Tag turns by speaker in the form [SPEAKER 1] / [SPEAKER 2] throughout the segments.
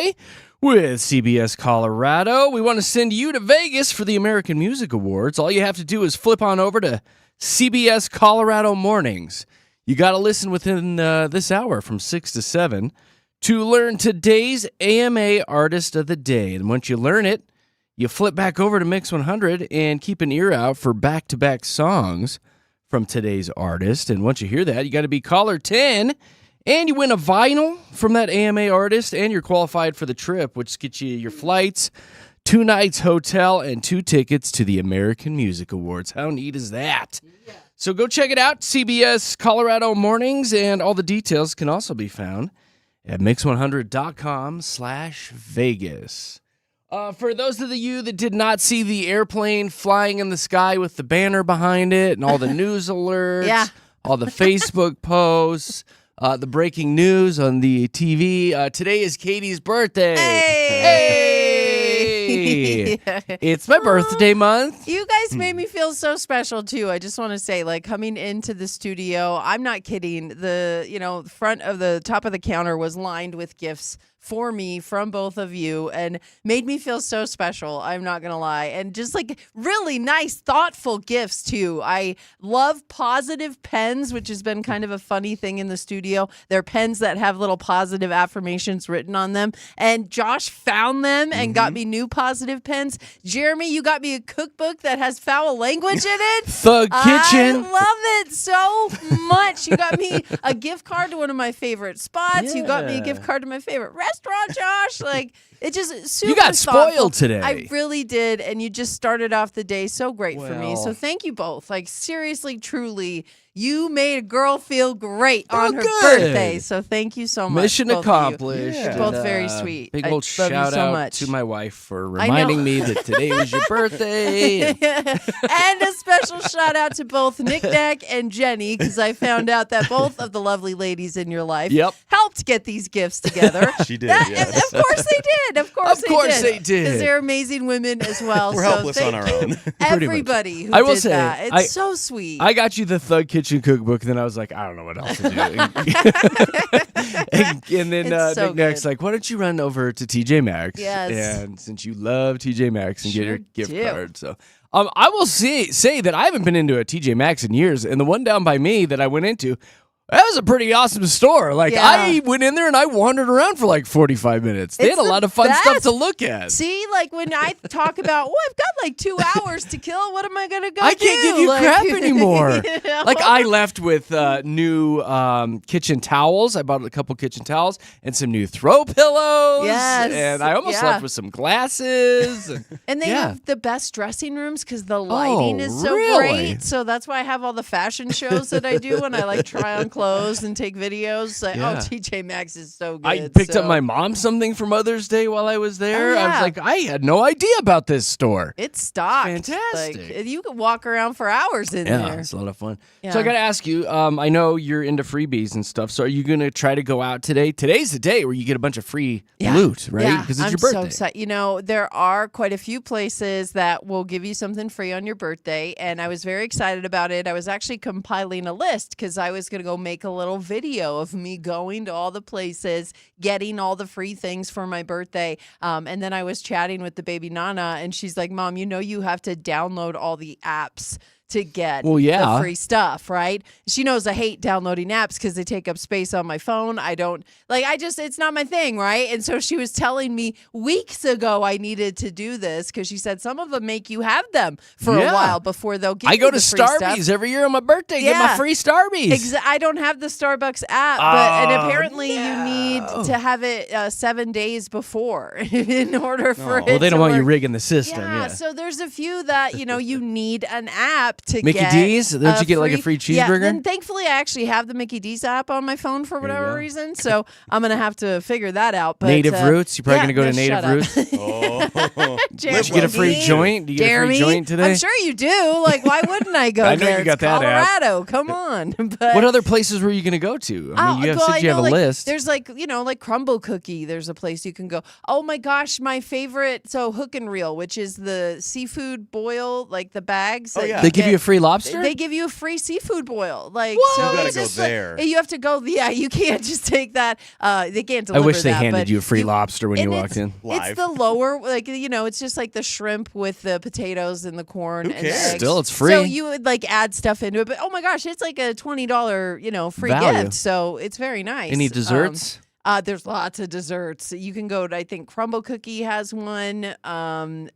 [SPEAKER 1] today with CBS Colorado. We want to send you to Vegas for the American Music Awards. All you have to do is flip on over to CBS Colorado Mornings. You got to listen within this hour from 6 to 7 to learn today's AMA Artist of the Day. And once you learn it, you flip back over to Mix 100 and keep an ear out for back-to-back songs from today's artist. And once you hear that, you got to be caller 10, and you win a vinyl from that AMA artist, and you're qualified for the trip, which gets you your flights, 2 nights hotel, and 2 tickets to the American Music Awards. How neat is that? Yeah. So go check it out, CBS Colorado Mornings, and all the details can also be found at mix100.com/Vegas. For those of you that did not see the airplane flying in the sky with the banner behind it and all the news alerts, all the Facebook posts, the breaking news on the TV, today is Katie's birthday. Hey! It's my birthday month.
[SPEAKER 2] You guys made me feel so special, too. I just want to say, like, coming into the studio, I'm not kidding. The front of the top of the counter was lined with gifts for me from both of you and made me feel so special. I'm not going to lie. And just like really nice, thoughtful gifts too. I love positive pens, which has been kind of a funny thing in the studio. They're pens that have little positive affirmations written on them. And Josh found them and got me new positive pens. Jeremy, you got me a cookbook that has foul language in it.
[SPEAKER 1] The Kitchen.
[SPEAKER 2] I love it so much. You got me a gift card to one of my favorite spots. You got me a gift card to my favorite restaurant, Josh. Like, it just super
[SPEAKER 1] You got
[SPEAKER 2] thoughtful.
[SPEAKER 1] spoiled today.
[SPEAKER 2] I really did, and you just started off the day so great for me. So thank you both. Like, seriously, truly, you made a girl feel great on her birthday. So thank you so much.
[SPEAKER 1] Mission accomplished.
[SPEAKER 2] You're both very sweet.
[SPEAKER 1] Big old
[SPEAKER 2] love
[SPEAKER 1] shout
[SPEAKER 2] you so
[SPEAKER 1] out
[SPEAKER 2] much.
[SPEAKER 1] to my wife for reminding me that today was your birthday.
[SPEAKER 2] And a special shout out to both Nick Nack and Jenny, because I found out that both of the lovely ladies in your life helped get these gifts together.
[SPEAKER 3] She did. Yes.
[SPEAKER 2] Of course they did. Of course
[SPEAKER 1] they did.
[SPEAKER 2] Because they're amazing women as well.
[SPEAKER 3] We're helpless on our own.
[SPEAKER 2] Everybody who
[SPEAKER 1] I will
[SPEAKER 2] did
[SPEAKER 1] say,
[SPEAKER 2] that. It's so sweet.
[SPEAKER 1] I got you the Thug Kitchen cookbook, and then I was like, I don't know what else to do. and then
[SPEAKER 2] so
[SPEAKER 1] Nick Nack's like, why don't you run over to TJ Maxx?
[SPEAKER 2] Yes.
[SPEAKER 1] And since you love TJ Maxx and get your gift
[SPEAKER 2] do.
[SPEAKER 1] card. So I will say that I haven't been into a TJ Maxx in years, and the one down by me that I went into, that was a pretty awesome store. Like, I went in there and I wandered around for like 45 minutes. They had a lot of fun stuff to look at.
[SPEAKER 2] See, like when I talk about, I've got like 2 hours to kill. What am I going to go do?
[SPEAKER 1] I can't give you crap anymore.
[SPEAKER 2] You know?
[SPEAKER 1] Like, I left with new kitchen towels. I bought a couple kitchen towels and some new throw pillows.
[SPEAKER 2] Yes.
[SPEAKER 1] And I almost left with some glasses.
[SPEAKER 2] And they have the best dressing rooms because the lighting is so great. So that's why I have all the fashion shows that I do when I like try on clothes and take videos. Like, TJ Maxx is so good.
[SPEAKER 1] I picked up my mom something for Mother's Day while I was there. I was like, I had no idea about this store.
[SPEAKER 2] It's stocked.
[SPEAKER 1] Fantastic.
[SPEAKER 2] Like, you could walk around for hours in there.
[SPEAKER 1] Yeah, it's a lot of fun. So I got to ask you, I know you're into freebies and stuff, so are you going to try to go out today? Today's the day where you get a bunch of free loot, right?
[SPEAKER 2] Yeah,
[SPEAKER 1] because it's your
[SPEAKER 2] I'm
[SPEAKER 1] birthday.
[SPEAKER 2] so excited. You know, there are quite a few places that will give you something free on your birthday, and I was very excited about it. I was actually compiling a list because I was going to go make a little video of me going to all the places, getting all the free things for my birthday. And then I was chatting with the baby Nana, and she's like, Mom, you have to download all the apps to get the free stuff, right? She knows I hate downloading apps because they take up space on my phone. It's not my thing, right? And so she was telling me weeks ago I needed to do this because she said some of them make you have them for a while before they'll give you the free stuff.
[SPEAKER 1] I go to Starbucks every year on my birthday, get my free Starbucks.
[SPEAKER 2] I don't have the Starbucks app, and apparently you need to have it 7 days before in order for it
[SPEAKER 1] Well, they don't want
[SPEAKER 2] work.
[SPEAKER 1] you rigging the system.
[SPEAKER 2] Yeah, so there's a few that, you need an app to
[SPEAKER 1] Mickey
[SPEAKER 2] get.
[SPEAKER 1] D's? Don't you get like a free cheeseburger?
[SPEAKER 2] Yeah, and thankfully I actually have the Mickey D's app on my phone for whatever reason, so I'm going to have to figure that out. But
[SPEAKER 1] Native Roots? You're probably going to go to Native Roots? Did you get a free
[SPEAKER 2] See?
[SPEAKER 1] joint? Do you get a
[SPEAKER 2] Jeremy,
[SPEAKER 1] free joint today?
[SPEAKER 2] I'm sure you do. Like, why wouldn't I go
[SPEAKER 1] I know
[SPEAKER 2] there?
[SPEAKER 1] you got
[SPEAKER 2] It's
[SPEAKER 1] that app.
[SPEAKER 2] Colorado. Come on. But
[SPEAKER 1] What other places were you going to go to? I mean, you have,
[SPEAKER 2] well,
[SPEAKER 1] said
[SPEAKER 2] I
[SPEAKER 1] you have
[SPEAKER 2] know,
[SPEAKER 1] a
[SPEAKER 2] like,
[SPEAKER 1] list.
[SPEAKER 2] There's like, like Crumble Cookie. There's a place you can go. Oh my gosh, my favorite. So Hook and Reel, which is the seafood boil, like the bags.
[SPEAKER 3] Oh,
[SPEAKER 2] that
[SPEAKER 3] yeah.
[SPEAKER 1] They give you a free lobster?
[SPEAKER 2] They give you a free seafood boil. Like,
[SPEAKER 1] What?
[SPEAKER 2] so
[SPEAKER 3] You gotta
[SPEAKER 2] it's
[SPEAKER 3] go
[SPEAKER 2] just like-
[SPEAKER 3] there.
[SPEAKER 2] you have to go. Yeah, you can't just take that. They can't deliver
[SPEAKER 1] I wish they
[SPEAKER 2] that,
[SPEAKER 1] handed
[SPEAKER 2] but
[SPEAKER 1] you a free lobster when you
[SPEAKER 2] and
[SPEAKER 1] walked in.
[SPEAKER 2] It's
[SPEAKER 3] Live.
[SPEAKER 2] the lower, like, it's just like the shrimp with the potatoes and the corn
[SPEAKER 3] Who
[SPEAKER 2] and the
[SPEAKER 3] cares?
[SPEAKER 2] eggs.
[SPEAKER 1] Still, it's free.
[SPEAKER 2] So you would like add stuff into it, but oh my gosh, it's like a $20, free
[SPEAKER 1] Value.
[SPEAKER 2] gift. So it's very nice.
[SPEAKER 1] Any desserts?
[SPEAKER 2] There's lots of desserts. You can go to, I think Crumble Cookie has one.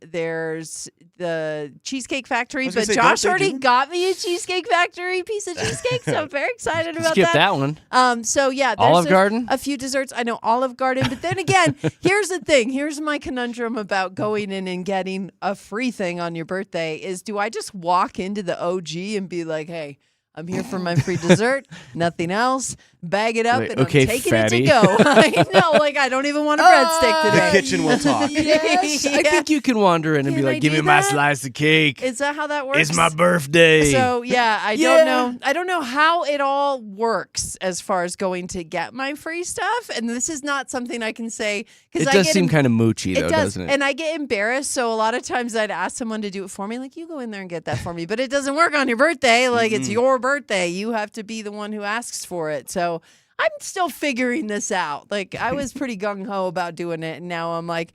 [SPEAKER 2] There's the Cheesecake Factory,
[SPEAKER 3] was gonna
[SPEAKER 2] but
[SPEAKER 3] say, don't
[SPEAKER 2] Josh
[SPEAKER 3] they
[SPEAKER 2] already
[SPEAKER 3] do-
[SPEAKER 2] got me a Cheesecake Factory piece of cheesecake, so I'm very excited about
[SPEAKER 1] Skip
[SPEAKER 2] that.
[SPEAKER 1] that one.
[SPEAKER 2] So yeah, there's
[SPEAKER 1] Olive Garden?
[SPEAKER 2] a few desserts. I know Olive Garden, but then again, here's the thing. Here's my conundrum about going in and getting a free thing on your birthday is, do I just walk into the OG and be like, hey, I'm here for my free dessert, nothing else. Bag it up,
[SPEAKER 1] Like,
[SPEAKER 2] and
[SPEAKER 1] okay,
[SPEAKER 2] I'm taking
[SPEAKER 1] fatty.
[SPEAKER 2] it to go. I know, like I don't even want a breadstick
[SPEAKER 3] The
[SPEAKER 2] today.
[SPEAKER 3] kitchen will talk.
[SPEAKER 1] Yes, I think you can wander in and be
[SPEAKER 2] Can I
[SPEAKER 1] like, give
[SPEAKER 2] do
[SPEAKER 1] me my
[SPEAKER 2] that?
[SPEAKER 1] slice of cake.
[SPEAKER 2] Is that how that works?
[SPEAKER 1] It's my birthday.
[SPEAKER 2] So yeah, I
[SPEAKER 1] Yeah.
[SPEAKER 2] don't know. I don't know how it all works as far as going to get my free stuff. And this is not something I can say because
[SPEAKER 1] It
[SPEAKER 2] I
[SPEAKER 1] does
[SPEAKER 2] get
[SPEAKER 1] seem kind of moochy, though,
[SPEAKER 2] it does,
[SPEAKER 1] doesn't it?
[SPEAKER 2] and I get embarrassed. So a lot of times I'd ask someone to do it for me, like, you go in there and get that for me. But it doesn't work on your birthday. Like it's your birthday. You have to be the one who asks for it. So I'm still figuring this out. Like I was pretty gung ho about doing it, and now I'm like,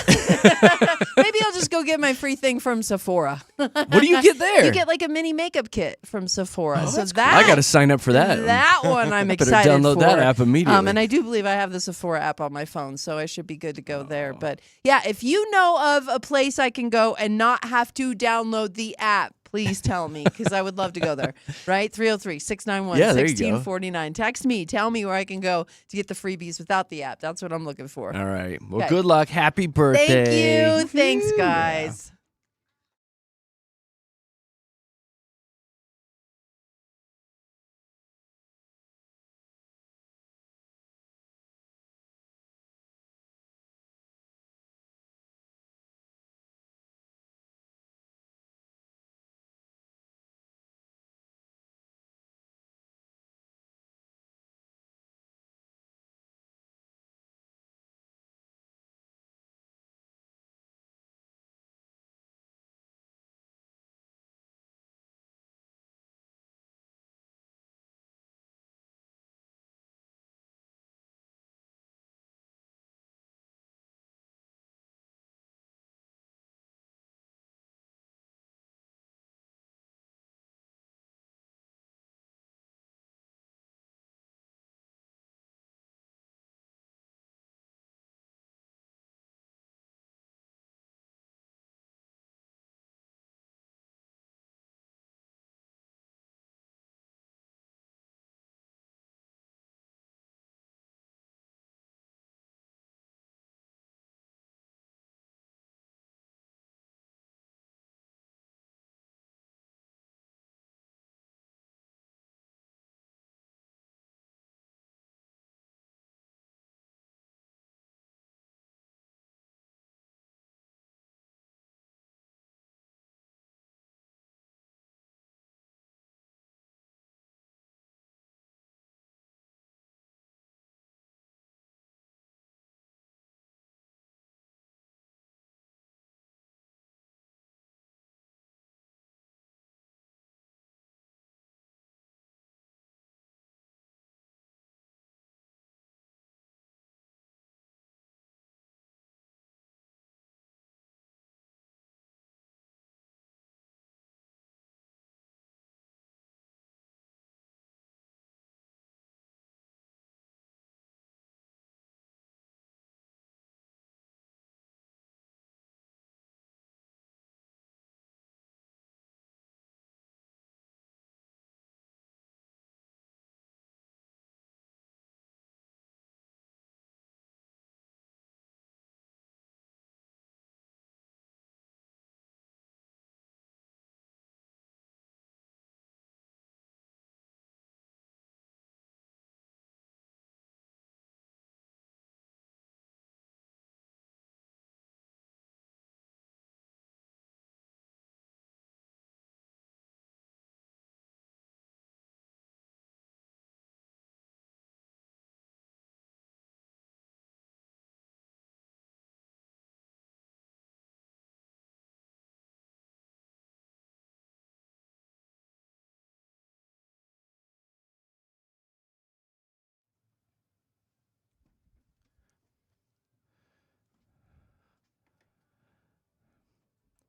[SPEAKER 2] maybe I'll just go get my free thing from Sephora.
[SPEAKER 1] What do you get there?
[SPEAKER 2] You get like a mini makeup kit from Sephora. so
[SPEAKER 3] that's
[SPEAKER 2] that
[SPEAKER 1] I got to sign up for that.
[SPEAKER 2] That one I'm
[SPEAKER 1] Better
[SPEAKER 2] excited
[SPEAKER 1] download
[SPEAKER 2] for.
[SPEAKER 1] that app immediately.
[SPEAKER 2] And I do believe I have the Sephora app on my phone, so I should be good to go there. But yeah, if you know of a place I can go and not have to download the app, please tell me because I would love to go there. Right? 303-691-1649.
[SPEAKER 1] Yeah, there you go.
[SPEAKER 2] Text me. Tell me where I can go to get the freebies without the app. That's what I'm looking for.
[SPEAKER 1] All right. Well,
[SPEAKER 2] Okay.
[SPEAKER 1] good luck. Happy birthday.
[SPEAKER 2] Thank you. Thanks, guys.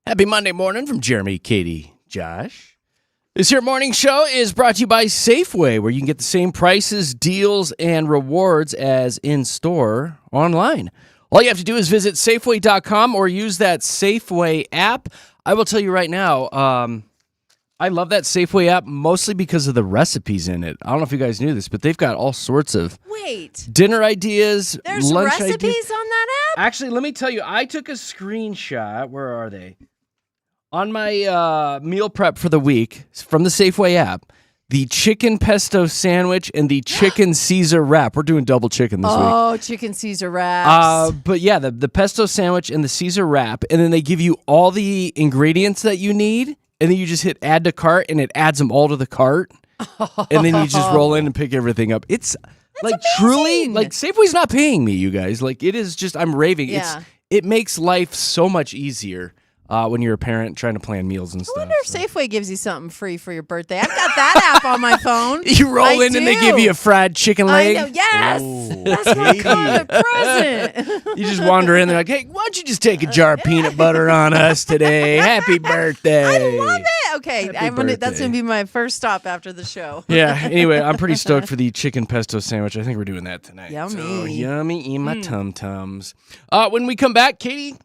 [SPEAKER 1] Happy Monday morning from Jeremy, Katy, Josh. This here morning show is brought to you by Safeway, where you can get the same prices, deals, and rewards as in-store online. All you have to do is visit Safeway.com or use that Safeway app. I will tell you right now, I love that Safeway app mostly because of the recipes in it. I don't know if you guys knew this, but they've got all sorts of dinner ideas,
[SPEAKER 2] There's
[SPEAKER 1] lunch
[SPEAKER 2] recipes
[SPEAKER 1] ideas.
[SPEAKER 2] on that app?
[SPEAKER 1] Actually, let me tell you, I took a screenshot. Where are they? On my meal prep for the week from the Safeway app, the chicken pesto sandwich and the chicken Caesar wrap. We're doing double chicken this week.
[SPEAKER 2] Oh, chicken Caesar wraps.
[SPEAKER 1] But yeah, the pesto sandwich and the Caesar wrap, and then they give you all the ingredients that you need, and then you just hit add to cart, and it adds them all to the cart, and then you just roll in and pick everything up. It's truly, Safeway's not paying me, you guys. It is just, I'm raving.
[SPEAKER 2] Yeah.
[SPEAKER 1] It makes life so much easier. When you're a parent trying to plan meals and stuff.
[SPEAKER 2] I wonder if Safeway gives you something free for your birthday. I've got that app on my phone.
[SPEAKER 1] You roll in and they give you a fried chicken leg.
[SPEAKER 2] I know, yes.
[SPEAKER 3] Ooh,
[SPEAKER 2] That's my kind of present.
[SPEAKER 1] You just wander in, they're like, hey, why don't you just take a jar of peanut butter on us today? Happy birthday.
[SPEAKER 2] I love it. Okay,
[SPEAKER 1] Happy
[SPEAKER 2] that's going to be my first stop after the show.
[SPEAKER 1] Yeah, anyway, I'm pretty stoked for the chicken pesto sandwich. I think we're doing that tonight.
[SPEAKER 2] Yummy.
[SPEAKER 1] So, yummy in my tum-tums. When we come back, Katy,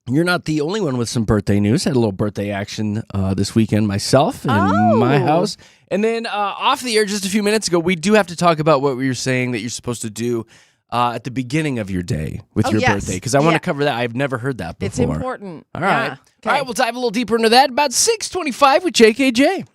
[SPEAKER 1] you're not the only one with some birthday news. Had a little birthday action this weekend myself in my house. And then off the air just a few minutes ago, we do have to talk about what we were saying that you're supposed to do at the beginning of your day with your birthday. Because I want to cover that. I've never heard that before.
[SPEAKER 2] It's important.
[SPEAKER 1] All right.
[SPEAKER 2] Yeah. Okay.
[SPEAKER 1] All right, we'll dive a little deeper into that. About 6:25 with JKJ.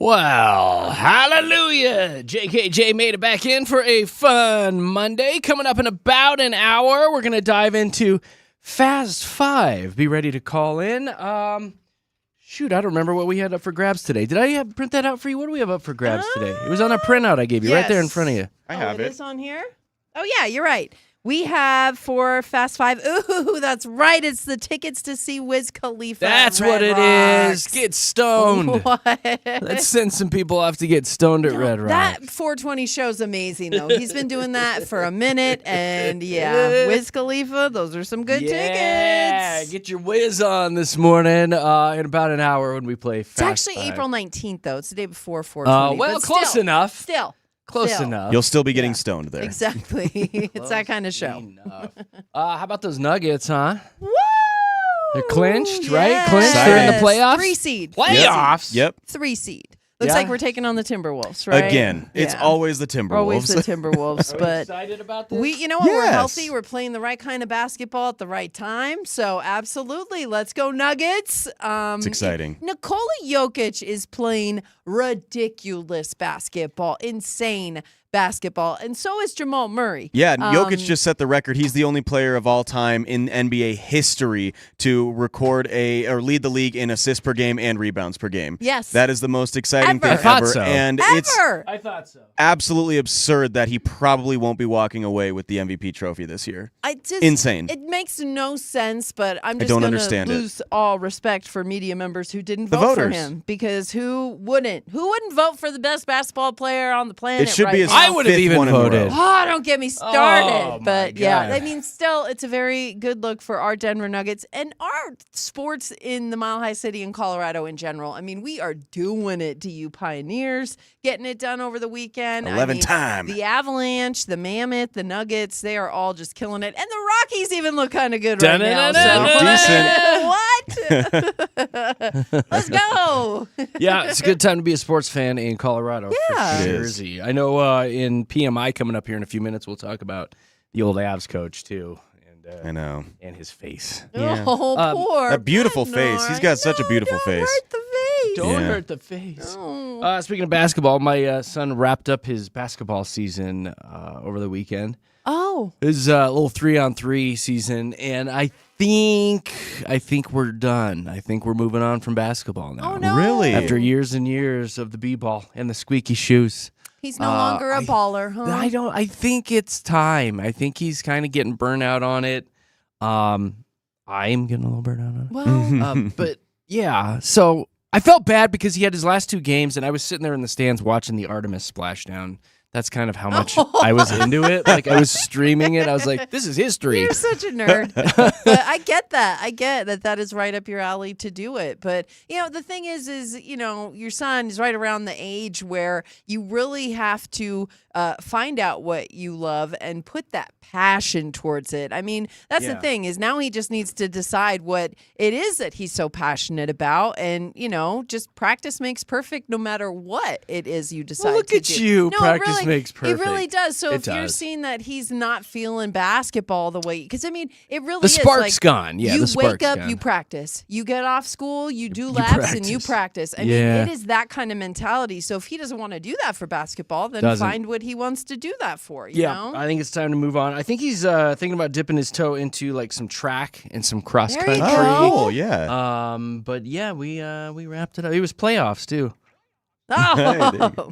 [SPEAKER 1] Well, hallelujah. JKJ made it back in for a fun Monday. Coming up in about an hour, we're going to dive into Fast 5. Be ready to call in. Shoot, I don't remember what we had up for grabs today. Did I print that out for you? What do we have up for grabs today? It was on a printout I gave you right there in front of you.
[SPEAKER 3] I have
[SPEAKER 2] it
[SPEAKER 3] it.
[SPEAKER 2] is on here? Oh, yeah, you're right. We have for Fast 5. Ooh, that's right. It's the tickets to see Wiz Khalifa.
[SPEAKER 1] That's
[SPEAKER 2] at
[SPEAKER 1] what
[SPEAKER 2] Red
[SPEAKER 1] it
[SPEAKER 2] Rocks.
[SPEAKER 1] is. Get stoned.
[SPEAKER 2] What?
[SPEAKER 1] Let's send some people off to get stoned at Red Rocks.
[SPEAKER 2] That 420 show's amazing, though. He's been doing that for a minute, and yeah, Wiz Khalifa, those are some good
[SPEAKER 1] Yeah,
[SPEAKER 2] tickets.
[SPEAKER 1] get your whiz on this morning in about an hour when we play Fast
[SPEAKER 2] It's actually
[SPEAKER 1] 5.
[SPEAKER 2] April 19th, though. It's the day before 420.
[SPEAKER 1] Well,
[SPEAKER 2] but
[SPEAKER 1] close
[SPEAKER 2] still,
[SPEAKER 1] enough.
[SPEAKER 2] Still.
[SPEAKER 1] Close enough.
[SPEAKER 3] You'll still be getting stoned there.
[SPEAKER 2] Exactly. It's that kind of show.
[SPEAKER 1] Enough. How about those Nuggets, huh?
[SPEAKER 2] Woo!
[SPEAKER 1] They're clinched, right?
[SPEAKER 2] Yes.
[SPEAKER 1] Clinched. They're in the playoffs.
[SPEAKER 2] 3 seed.
[SPEAKER 1] Playoffs?
[SPEAKER 3] Yep.
[SPEAKER 2] 3 seed. Looks
[SPEAKER 1] Yeah.
[SPEAKER 2] like we're taking on the Timberwolves, right?
[SPEAKER 3] Again, it's
[SPEAKER 2] Yeah.
[SPEAKER 3] always the Timberwolves.
[SPEAKER 2] Always the Timberwolves,
[SPEAKER 1] Are we
[SPEAKER 2] but
[SPEAKER 1] excited about this?
[SPEAKER 2] you know what? We're
[SPEAKER 3] Yes.
[SPEAKER 2] healthy. We're playing the right kind of basketball at the right time. So absolutely, let's go Nuggets.
[SPEAKER 3] It's exciting.
[SPEAKER 2] Nikola Jokic is playing ridiculous basketball, insane basketball, and so is Jamal Murray.
[SPEAKER 3] Yeah, Jokic just set the record. He's the only player of all time in NBA history to record or lead the league in assists per game and rebounds per game.
[SPEAKER 2] Yes.
[SPEAKER 3] That is the most exciting
[SPEAKER 2] Ever.
[SPEAKER 3] thing
[SPEAKER 2] I
[SPEAKER 1] thought
[SPEAKER 3] ever.
[SPEAKER 1] so.
[SPEAKER 3] And it's
[SPEAKER 2] Ever.
[SPEAKER 1] I thought so.
[SPEAKER 3] absolutely absurd that he probably won't be walking away with the MVP trophy this year.
[SPEAKER 2] I just,
[SPEAKER 3] Insane.
[SPEAKER 2] It makes no sense, but I'm just
[SPEAKER 3] don't
[SPEAKER 2] going
[SPEAKER 3] understand
[SPEAKER 2] to
[SPEAKER 3] it.
[SPEAKER 2] lose all respect for media members who didn't
[SPEAKER 3] The
[SPEAKER 2] vote for
[SPEAKER 3] voters.
[SPEAKER 2] him, because who wouldn't? Who wouldn't vote for the best basketball player on the planet?
[SPEAKER 3] It should
[SPEAKER 2] right
[SPEAKER 3] be his
[SPEAKER 2] now?
[SPEAKER 1] I would have
[SPEAKER 3] fifth
[SPEAKER 1] even
[SPEAKER 3] one in a row.
[SPEAKER 1] voted.
[SPEAKER 2] Oh, don't get me started.
[SPEAKER 1] Oh, my
[SPEAKER 2] but yeah,
[SPEAKER 1] God.
[SPEAKER 2] I mean, still, it's a very good look for our Denver Nuggets and our sports in the Mile High City and Colorado in general. I mean, we are doing it to you Pioneers, getting it done over the weekend.
[SPEAKER 3] 11 time.
[SPEAKER 2] The Avalanche, the Mammoth, the Nuggets, they are all just killing it. And the Rockies even look kind of good right now. What? Let's go.
[SPEAKER 1] Yeah, it's a good time to be a sports fan in Colorado.
[SPEAKER 2] Yeah.
[SPEAKER 1] For
[SPEAKER 3] It
[SPEAKER 1] sure.
[SPEAKER 3] is.
[SPEAKER 1] I know in PMI coming up here in a few minutes, we'll talk about the old Avs coach, too.
[SPEAKER 3] I know.
[SPEAKER 1] And his face.
[SPEAKER 2] Oh, poor.
[SPEAKER 3] That beautiful face. He's got such a beautiful
[SPEAKER 2] don't
[SPEAKER 3] face.
[SPEAKER 2] Hurt the face.
[SPEAKER 1] Don't
[SPEAKER 3] Yeah.
[SPEAKER 1] hurt the face.
[SPEAKER 2] Oh.
[SPEAKER 1] Speaking of basketball, my son wrapped up his basketball season over the weekend.
[SPEAKER 2] Oh.
[SPEAKER 1] It was a little 3-on-3 season, and I think we're done. I think we're moving on from basketball now.
[SPEAKER 2] Oh, no.
[SPEAKER 3] Really?
[SPEAKER 1] After years and years of the b-ball and the squeaky shoes.
[SPEAKER 2] He's no longer a baller, huh?
[SPEAKER 1] I think it's time. I think he's kind of getting burnt out on it. I am getting a little burnt out on it.
[SPEAKER 2] Well,
[SPEAKER 1] But yeah, so I felt bad because he had his last 2 games, and I was sitting there in the stands watching the Artemis splashdown. That's kind of how much I was into it. Like, I was streaming it. I was like, this is history.
[SPEAKER 2] you're such a nerd. But I get that. I get that is right up your alley to do it. But, the thing is, your son is right around the age where you really have to find out what you love and put that passion towards it. I mean, that's the thing, is now he just needs to decide what it is that he's so passionate about. And, just practice makes perfect no matter what it is you decide
[SPEAKER 1] Well, look
[SPEAKER 2] to
[SPEAKER 1] at
[SPEAKER 2] do.
[SPEAKER 1] you.
[SPEAKER 2] No,
[SPEAKER 1] Practice
[SPEAKER 2] really,
[SPEAKER 1] makes perfect.
[SPEAKER 2] It really does. So
[SPEAKER 1] It
[SPEAKER 2] if you're
[SPEAKER 1] does.
[SPEAKER 2] seeing that he's not feeling basketball the way, because I mean, it really
[SPEAKER 1] The
[SPEAKER 2] is
[SPEAKER 1] spark's
[SPEAKER 2] like,
[SPEAKER 1] gone. Yeah,
[SPEAKER 2] you
[SPEAKER 1] the spark's
[SPEAKER 2] wake up,
[SPEAKER 1] gone.
[SPEAKER 2] you practice. You get off school, you do laps, and you practice. I mean,
[SPEAKER 1] Yeah.
[SPEAKER 2] it is that kind of mentality. So if he doesn't want to do that for basketball, then
[SPEAKER 1] Doesn't.
[SPEAKER 2] find what he wants to do that for. You know?
[SPEAKER 1] I think it's time to move on. I think he's thinking about dipping his toe into like some track and some cross
[SPEAKER 2] There you
[SPEAKER 1] country.
[SPEAKER 2] go.
[SPEAKER 3] Oh, cool. Yeah.
[SPEAKER 1] But yeah, we wrapped it up. It was playoffs too.
[SPEAKER 2] Oh.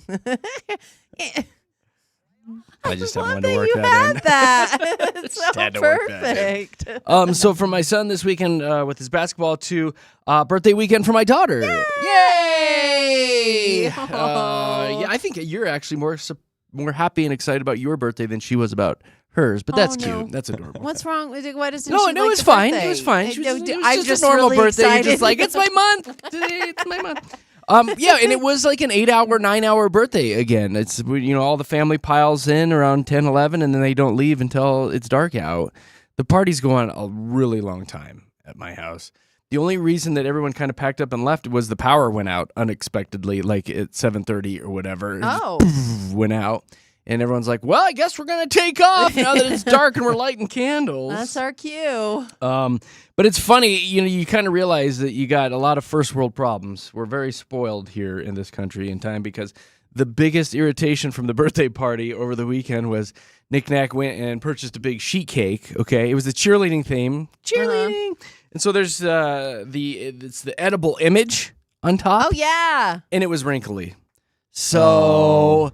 [SPEAKER 1] I just
[SPEAKER 2] love
[SPEAKER 1] wanted to
[SPEAKER 2] that
[SPEAKER 1] work
[SPEAKER 2] you
[SPEAKER 1] that
[SPEAKER 2] had
[SPEAKER 1] in.
[SPEAKER 2] that. It's so
[SPEAKER 1] had to work that in.
[SPEAKER 2] perfect.
[SPEAKER 1] So for my son this weekend with his basketball too, birthday weekend for my daughter. Yay! Yeah, I think you're actually more happy and excited about your birthday than she was about hers, but that's
[SPEAKER 2] Oh, no.
[SPEAKER 1] cute. That's adorable.
[SPEAKER 2] What's wrong with it? Why doesn't
[SPEAKER 1] No,
[SPEAKER 2] she
[SPEAKER 1] no,
[SPEAKER 2] like
[SPEAKER 1] it was
[SPEAKER 2] the
[SPEAKER 1] fine.
[SPEAKER 2] birthday?
[SPEAKER 1] It was fine.
[SPEAKER 2] I-
[SPEAKER 1] She was,
[SPEAKER 2] I-
[SPEAKER 1] it was
[SPEAKER 2] I'm
[SPEAKER 1] just
[SPEAKER 2] just
[SPEAKER 1] a normal
[SPEAKER 2] really
[SPEAKER 1] birthday. You're
[SPEAKER 2] excited.
[SPEAKER 1] just like, it's my month. Today, it's my month. Yeah, and it was like an 8-hour, 9-hour birthday again. It's, all the family piles in around 10, 11, and then they don't leave until it's dark out. The party's going a really long time at my house. The only reason that everyone kind of packed up and left was the power went out unexpectedly, like at 7:30 or whatever. It just
[SPEAKER 2] Oh.
[SPEAKER 1] went out. And everyone's like, well, I guess we're going to take off now that it's dark and we're lighting candles.
[SPEAKER 2] That's our cue.
[SPEAKER 1] But it's funny, you kind of realize that you got a lot of first world problems. We're very spoiled here in this country in time because the biggest irritation from the birthday party over the weekend was Nick Nack went and purchased a big sheet cake. Okay, it was the cheerleading theme. Cheerleading. And so there's it's the edible image on top.
[SPEAKER 2] Oh, yeah.
[SPEAKER 1] And it was wrinkly. So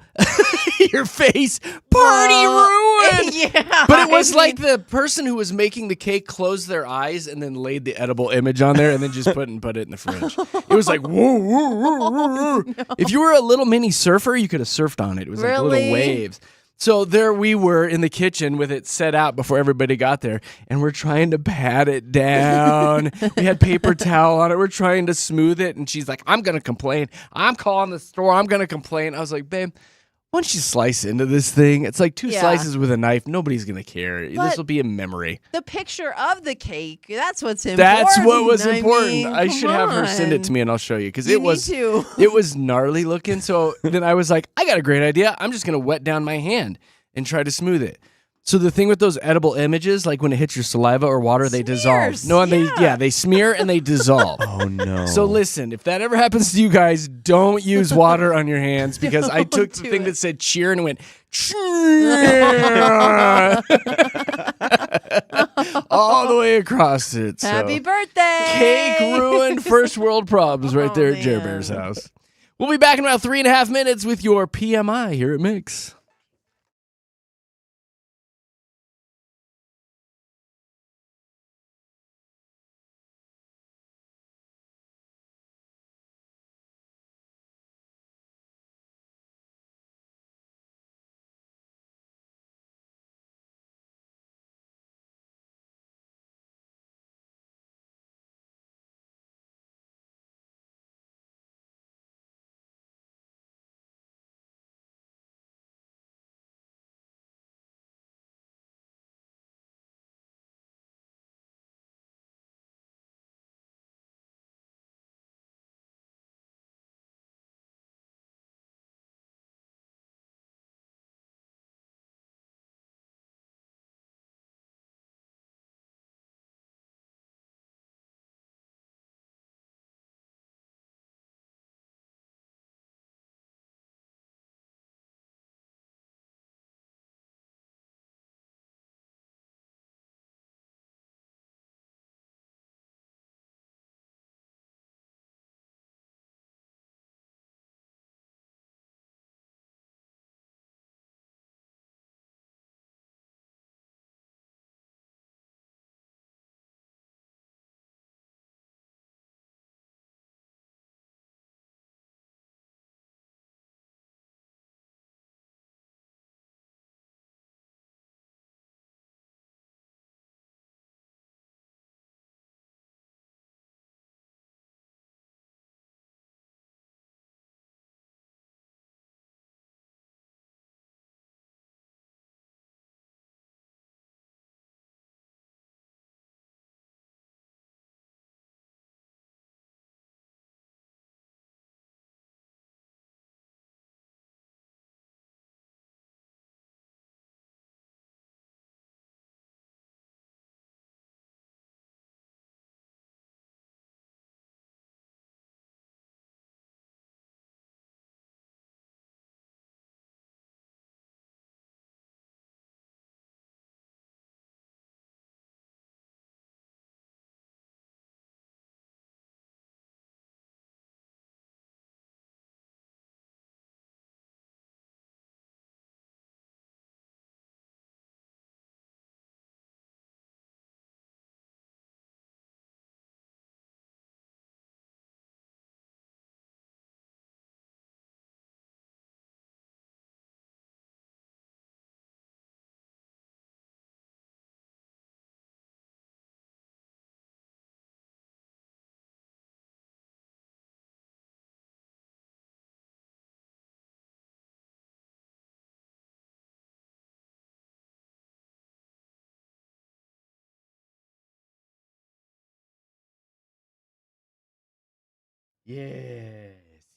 [SPEAKER 1] your face, party ruined.
[SPEAKER 2] Yeah.
[SPEAKER 1] But it was like the person who was making the cake closed their eyes and then laid the edible image on there and then just put it in the fridge. It was like, whoa, whoa, whoa, whoa, whoa. No. If you were a little mini surfer, you could have surfed on it. It was like little waves. So there we were in the kitchen with it set out before everybody got there, and we're trying to pat it down. We had paper towel on it. We're trying to smooth it, and she's like, I'm going to complain. I'm calling the store. I'm going to complain. I was like, babe, why don't you slice into this thing? It's like two slices with a knife. Nobody's going to care. This will be a memory.
[SPEAKER 2] The picture of the cake, that's what's important.
[SPEAKER 1] That's what was important.
[SPEAKER 2] mean,
[SPEAKER 1] I should have her send it to me and I'll show you because it was gnarly looking. So then I was like, I got a great idea. I'm just going to wet down my hand and try to smooth it. So the thing with those edible images, like when it hits your saliva or water, they dissolve. No, and they smear and they dissolve.
[SPEAKER 3] Oh no.
[SPEAKER 1] So listen, if that ever happens to you guys, don't use water on your hands because I took the thing that said cheer and went cheer all the way across it. So.
[SPEAKER 2] Happy birthday!
[SPEAKER 1] Cake ruined first world problems right there at Jer Bear's house. We'll be back in about 3.5 minutes with your PMI here at Mix.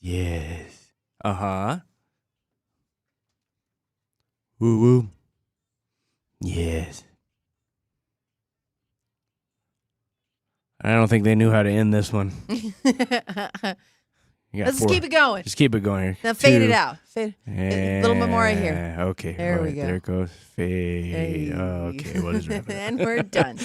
[SPEAKER 1] Yes. Uh-huh. Woo woo. Yes. I don't think they knew how to end this one.
[SPEAKER 2] Let's keep it going.
[SPEAKER 1] Just keep it going here.
[SPEAKER 2] Now fade it out. Fade. A little bit more right here.
[SPEAKER 1] Okay.
[SPEAKER 2] There we go.
[SPEAKER 1] There it goes. Fade.
[SPEAKER 2] Hey.
[SPEAKER 1] Okay. What is it?
[SPEAKER 2] And we're done.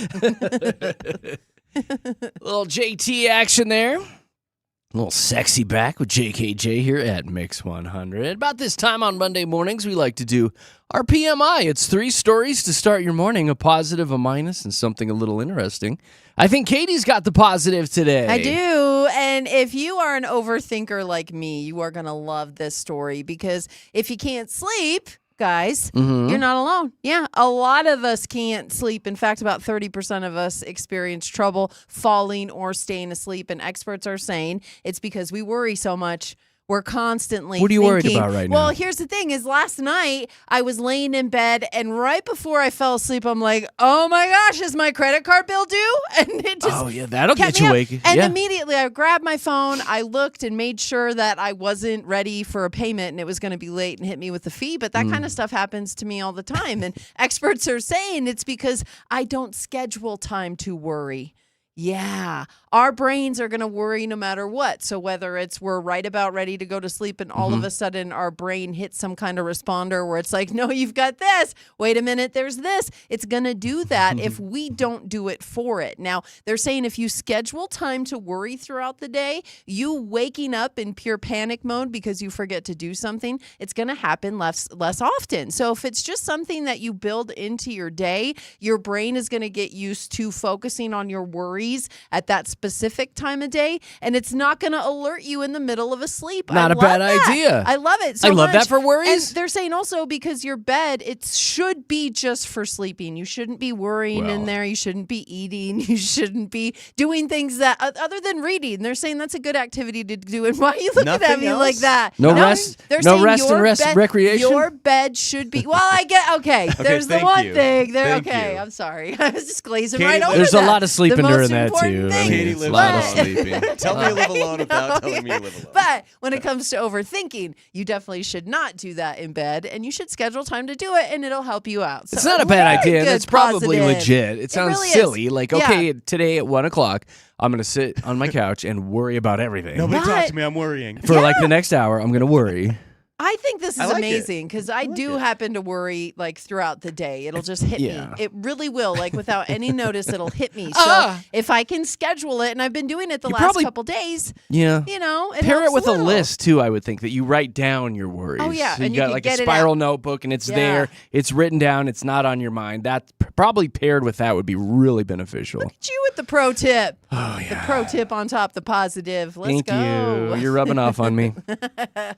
[SPEAKER 1] Little JT action there. A little sexy back with JKJ here at Mix 100. About this time on Monday mornings, we like to do our PMI. It's 3 stories to start your morning, a positive, a minus, and something a little interesting. I think Katie's got the positive today.
[SPEAKER 2] I do. And if you are an overthinker like me, you are going to love this story because if you can't sleep, guys, you're not alone. Yeah, a lot of us can't sleep. In fact, about 30% of us experience trouble falling or staying asleep. And experts are saying it's because we worry so much. We're constantly
[SPEAKER 1] What are you worried
[SPEAKER 2] thinking.
[SPEAKER 1] about right now?
[SPEAKER 2] Well, here's the thing is last night I was laying in bed and right before I fell asleep, I'm like, oh my gosh, is my credit card bill due? And it just
[SPEAKER 1] that'll
[SPEAKER 2] kept
[SPEAKER 1] get
[SPEAKER 2] me
[SPEAKER 1] you
[SPEAKER 2] up.
[SPEAKER 1] awake.
[SPEAKER 2] And
[SPEAKER 1] Yeah.
[SPEAKER 2] immediately I grabbed my phone, I looked and made sure that I wasn't ready for a payment and it was going to be late and hit me with a fee. But that kind of stuff happens to me all the time. And experts are saying it's because I don't schedule time to worry. Yeah, our brains are going to worry no matter what. So whether it's we're right about ready to go to sleep and all of a sudden our brain hits some kind of responder where it's like, no, you've got this. Wait a minute, there's this. It's going to do that if we don't do it for it. Now, they're saying if you schedule time to worry throughout the day, you waking up in pure panic mode because you forget to do something, it's going to happen less often. So if it's just something that you build into your day, your brain is going to get used to focusing on your worries at that specific time of day, and it's not going to alert you in the middle of a sleep.
[SPEAKER 1] Not a bad idea.
[SPEAKER 2] I love it so
[SPEAKER 1] I love
[SPEAKER 2] much.
[SPEAKER 1] that for worries.
[SPEAKER 2] And they're saying also because your bed, it should be just for sleeping. You shouldn't be worrying in there. You shouldn't be eating. You shouldn't be doing things that other than reading. They're saying that's a good activity to do. And why are you looking
[SPEAKER 3] Nothing
[SPEAKER 2] at me
[SPEAKER 3] else?
[SPEAKER 2] like that?
[SPEAKER 1] No rest?
[SPEAKER 2] They're
[SPEAKER 1] No
[SPEAKER 2] saying
[SPEAKER 1] rest
[SPEAKER 2] your
[SPEAKER 1] and rest
[SPEAKER 2] bed,
[SPEAKER 1] recreation?
[SPEAKER 2] Your bed should be. Well, I get okay. There's the
[SPEAKER 3] thank
[SPEAKER 2] one
[SPEAKER 3] you.
[SPEAKER 2] thing. There.
[SPEAKER 3] Thank
[SPEAKER 2] Okay,
[SPEAKER 3] you.
[SPEAKER 2] I'm sorry. I was just glazing
[SPEAKER 3] Katie,
[SPEAKER 2] right over
[SPEAKER 1] There's
[SPEAKER 2] that.
[SPEAKER 1] a lot of sleeping
[SPEAKER 2] The most
[SPEAKER 1] during that,
[SPEAKER 2] important
[SPEAKER 1] too.
[SPEAKER 2] thing.
[SPEAKER 3] Katie
[SPEAKER 1] It's
[SPEAKER 3] lives
[SPEAKER 1] a lot of
[SPEAKER 2] alone.
[SPEAKER 1] sleeping.
[SPEAKER 3] Tell me to live alone without telling me to live alone.
[SPEAKER 2] But when it comes to overthinking, you definitely should not do that in bed, and you should schedule time to do it, and it'll help you out. So
[SPEAKER 1] It's not a bad
[SPEAKER 2] very
[SPEAKER 1] idea.
[SPEAKER 2] good,
[SPEAKER 1] That's probably
[SPEAKER 2] positive.
[SPEAKER 1] legit. It sounds
[SPEAKER 2] really is.
[SPEAKER 1] silly. Like,
[SPEAKER 2] Yeah.
[SPEAKER 1] okay, today at 1 o'clock, I'm going to sit on my couch and worry about everything.
[SPEAKER 3] Nobody
[SPEAKER 2] But-
[SPEAKER 3] talk to me. I'm worrying.
[SPEAKER 1] For like the next hour, I'm going to worry.
[SPEAKER 2] I think this is
[SPEAKER 3] I like it.
[SPEAKER 2] amazing because I do happen to worry like throughout the day. It'll just hit
[SPEAKER 1] Yeah.
[SPEAKER 2] me. It really will. Like without any notice, it'll hit me. So
[SPEAKER 1] Ah.
[SPEAKER 2] if I can schedule it, and I've been doing it the
[SPEAKER 1] You
[SPEAKER 2] last
[SPEAKER 1] probably-
[SPEAKER 2] couple days,
[SPEAKER 1] Yeah.
[SPEAKER 2] you know,
[SPEAKER 1] Pair
[SPEAKER 2] helps
[SPEAKER 1] it with a
[SPEAKER 2] little.
[SPEAKER 1] list too, I would think, that you write down your worries.
[SPEAKER 2] Oh, yeah,
[SPEAKER 1] So
[SPEAKER 2] and
[SPEAKER 1] you
[SPEAKER 2] you
[SPEAKER 1] got
[SPEAKER 2] can
[SPEAKER 1] like a
[SPEAKER 2] get it
[SPEAKER 1] spiral
[SPEAKER 2] out.
[SPEAKER 1] notebook and it's
[SPEAKER 2] Yeah.
[SPEAKER 1] there, it's written down, it's not on your mind. That probably paired with that would be really beneficial.
[SPEAKER 2] Look at you with the pro tip.
[SPEAKER 1] Oh
[SPEAKER 2] The
[SPEAKER 1] yeah.
[SPEAKER 2] pro tip on top, the positive. Let's
[SPEAKER 1] Thank
[SPEAKER 2] go.
[SPEAKER 1] you. You're rubbing off on me.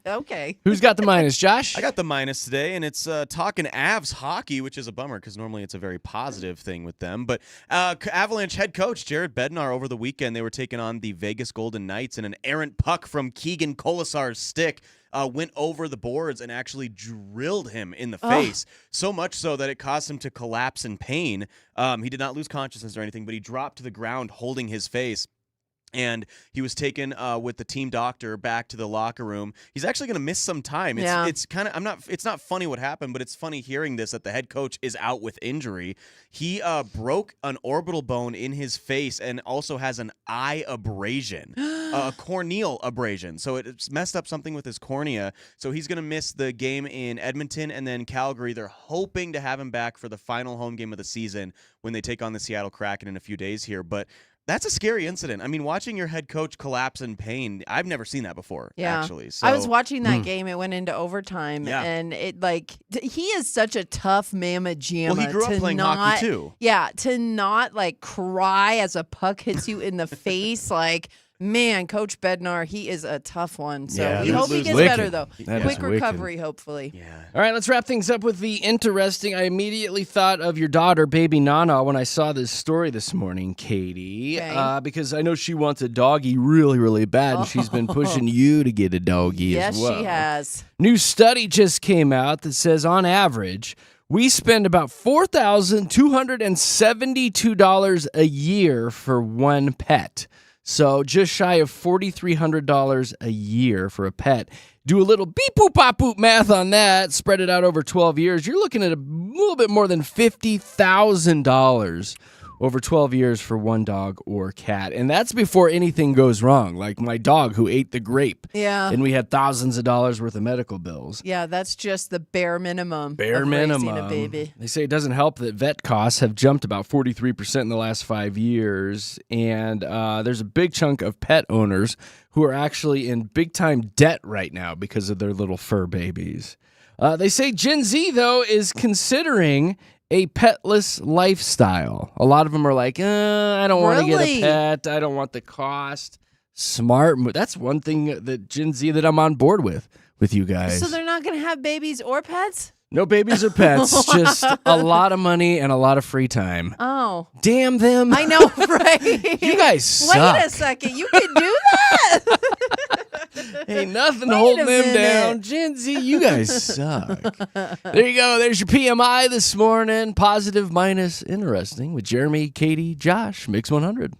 [SPEAKER 2] Okay.
[SPEAKER 1] Who's got the minus, Josh?
[SPEAKER 3] I got the minus today, and it's talking Avs hockey, which is a bummer because normally it's a very positive thing with them. But Avalanche head coach Jared Bednar over the weekend, they were taking on the Vegas Golden Knights, and an errant puck from Keegan Colasar's stick went over the boards and actually drilled him in the face, so much so that it caused him to collapse in pain. He did not lose consciousness or anything, but he dropped to the ground holding his face. And he was taken with the team doctor back to the locker room. He's actually going to miss some time. It's kind of it's not funny what happened, but it's funny hearing this that the head coach is out with injury. He broke an orbital bone in his face and also has an eye abrasion, a corneal abrasion. So it's messed up something with his cornea. So he's going to miss the game in Edmonton and then Calgary. They're hoping to have him back for the final home game of the season when they take on the Seattle Kraken in a few days here. But that's a scary incident. I mean, watching your head coach collapse in pain, I've never seen that before, actually. So,
[SPEAKER 2] I was watching that game. It went into overtime.
[SPEAKER 3] Yeah.
[SPEAKER 2] And it he is such a tough mamma jamma.
[SPEAKER 3] Well, he grew up
[SPEAKER 2] to
[SPEAKER 3] playing
[SPEAKER 2] not,
[SPEAKER 3] hockey, too.
[SPEAKER 2] Yeah, to not like cry as a puck hits you in the face. Like, man, Coach Bednar, he is a tough one. So
[SPEAKER 1] Yeah,
[SPEAKER 2] we
[SPEAKER 1] that
[SPEAKER 2] hope he
[SPEAKER 1] is
[SPEAKER 2] gets
[SPEAKER 1] wicked.
[SPEAKER 2] better, though.
[SPEAKER 1] That
[SPEAKER 2] Quick
[SPEAKER 1] is
[SPEAKER 2] recovery, hopefully.
[SPEAKER 3] Yeah.
[SPEAKER 1] All right, let's wrap things up with the interesting. I immediately thought of your daughter, baby Nana, when I saw this story this morning, Katie,
[SPEAKER 2] Okay.
[SPEAKER 1] because I know she wants a doggy really, really bad, and she's been pushing you to get a doggy
[SPEAKER 2] Yes,
[SPEAKER 1] as well.
[SPEAKER 2] she has.
[SPEAKER 1] New study just came out that says on average, we spend about $4,272 a year for one pet. So just shy of $4,300 a year for a pet. Do a little beep boop pop boop math on that, spread it out over 12 years. You're looking at a little bit more than $50,000 over 12 years for one dog or cat. And that's before anything goes wrong, like my dog who ate the grape.
[SPEAKER 2] Yeah.
[SPEAKER 1] And we had thousands of dollars worth of medical bills.
[SPEAKER 2] Yeah, that's just the bare minimum.
[SPEAKER 1] Bare
[SPEAKER 2] of
[SPEAKER 1] minimum.
[SPEAKER 2] raising a baby.
[SPEAKER 1] They say it doesn't help that vet costs have jumped about 43% in the last 5 years. And there's a big chunk of pet owners who are actually in big-time debt right now because of their little fur babies. They say Gen Z, though, is considering a petless lifestyle. A lot of them are like, I don't want to get
[SPEAKER 2] Really?
[SPEAKER 1] a pet. I don't want the cost. Smart. That's one thing that Gen Z that I'm on board with you guys.
[SPEAKER 2] So they're not going to have babies or pets?
[SPEAKER 1] No babies or pets, just a lot of money and a lot of free time.
[SPEAKER 2] Oh.
[SPEAKER 1] Damn them.
[SPEAKER 2] I know, right?
[SPEAKER 1] You guys suck.
[SPEAKER 2] Wait a second. You can do that?
[SPEAKER 1] Ain't nothing
[SPEAKER 2] Wait
[SPEAKER 1] holding
[SPEAKER 2] a
[SPEAKER 1] them
[SPEAKER 2] minute.
[SPEAKER 1] down. Gen Z, you guys suck. There you go. There's your PMI this morning. Positive minus interesting with Jeremy, Katy, Josh, Mix 100.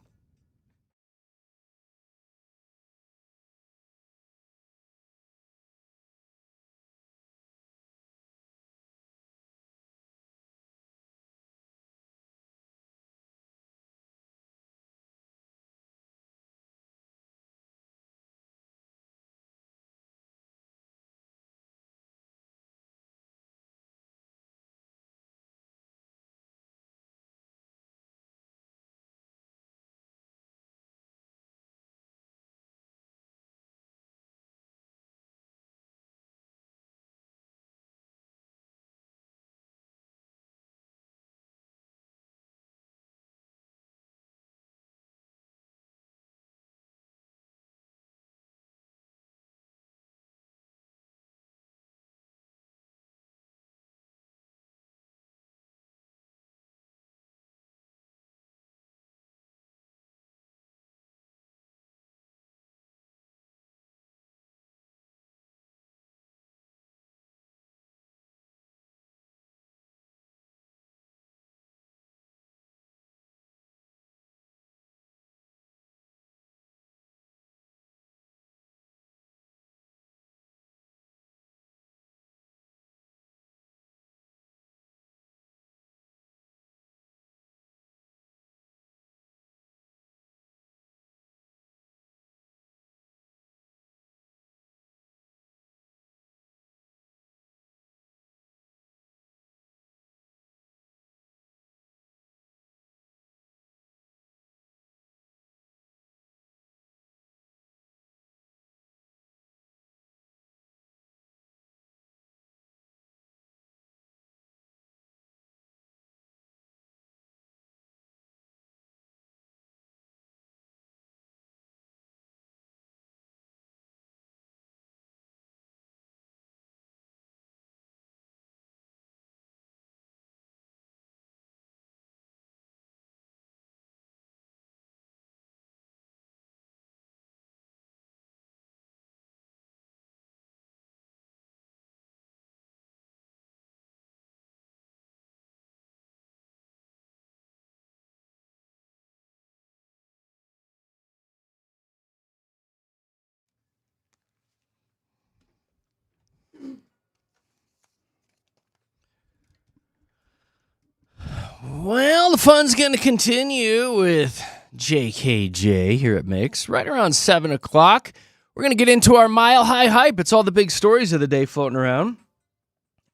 [SPEAKER 1] Well, the fun's going to continue with JKJ here at Mix. Right around 7 o'clock, we're going to get into our Mile High Hype. It's all the big stories of the day floating around.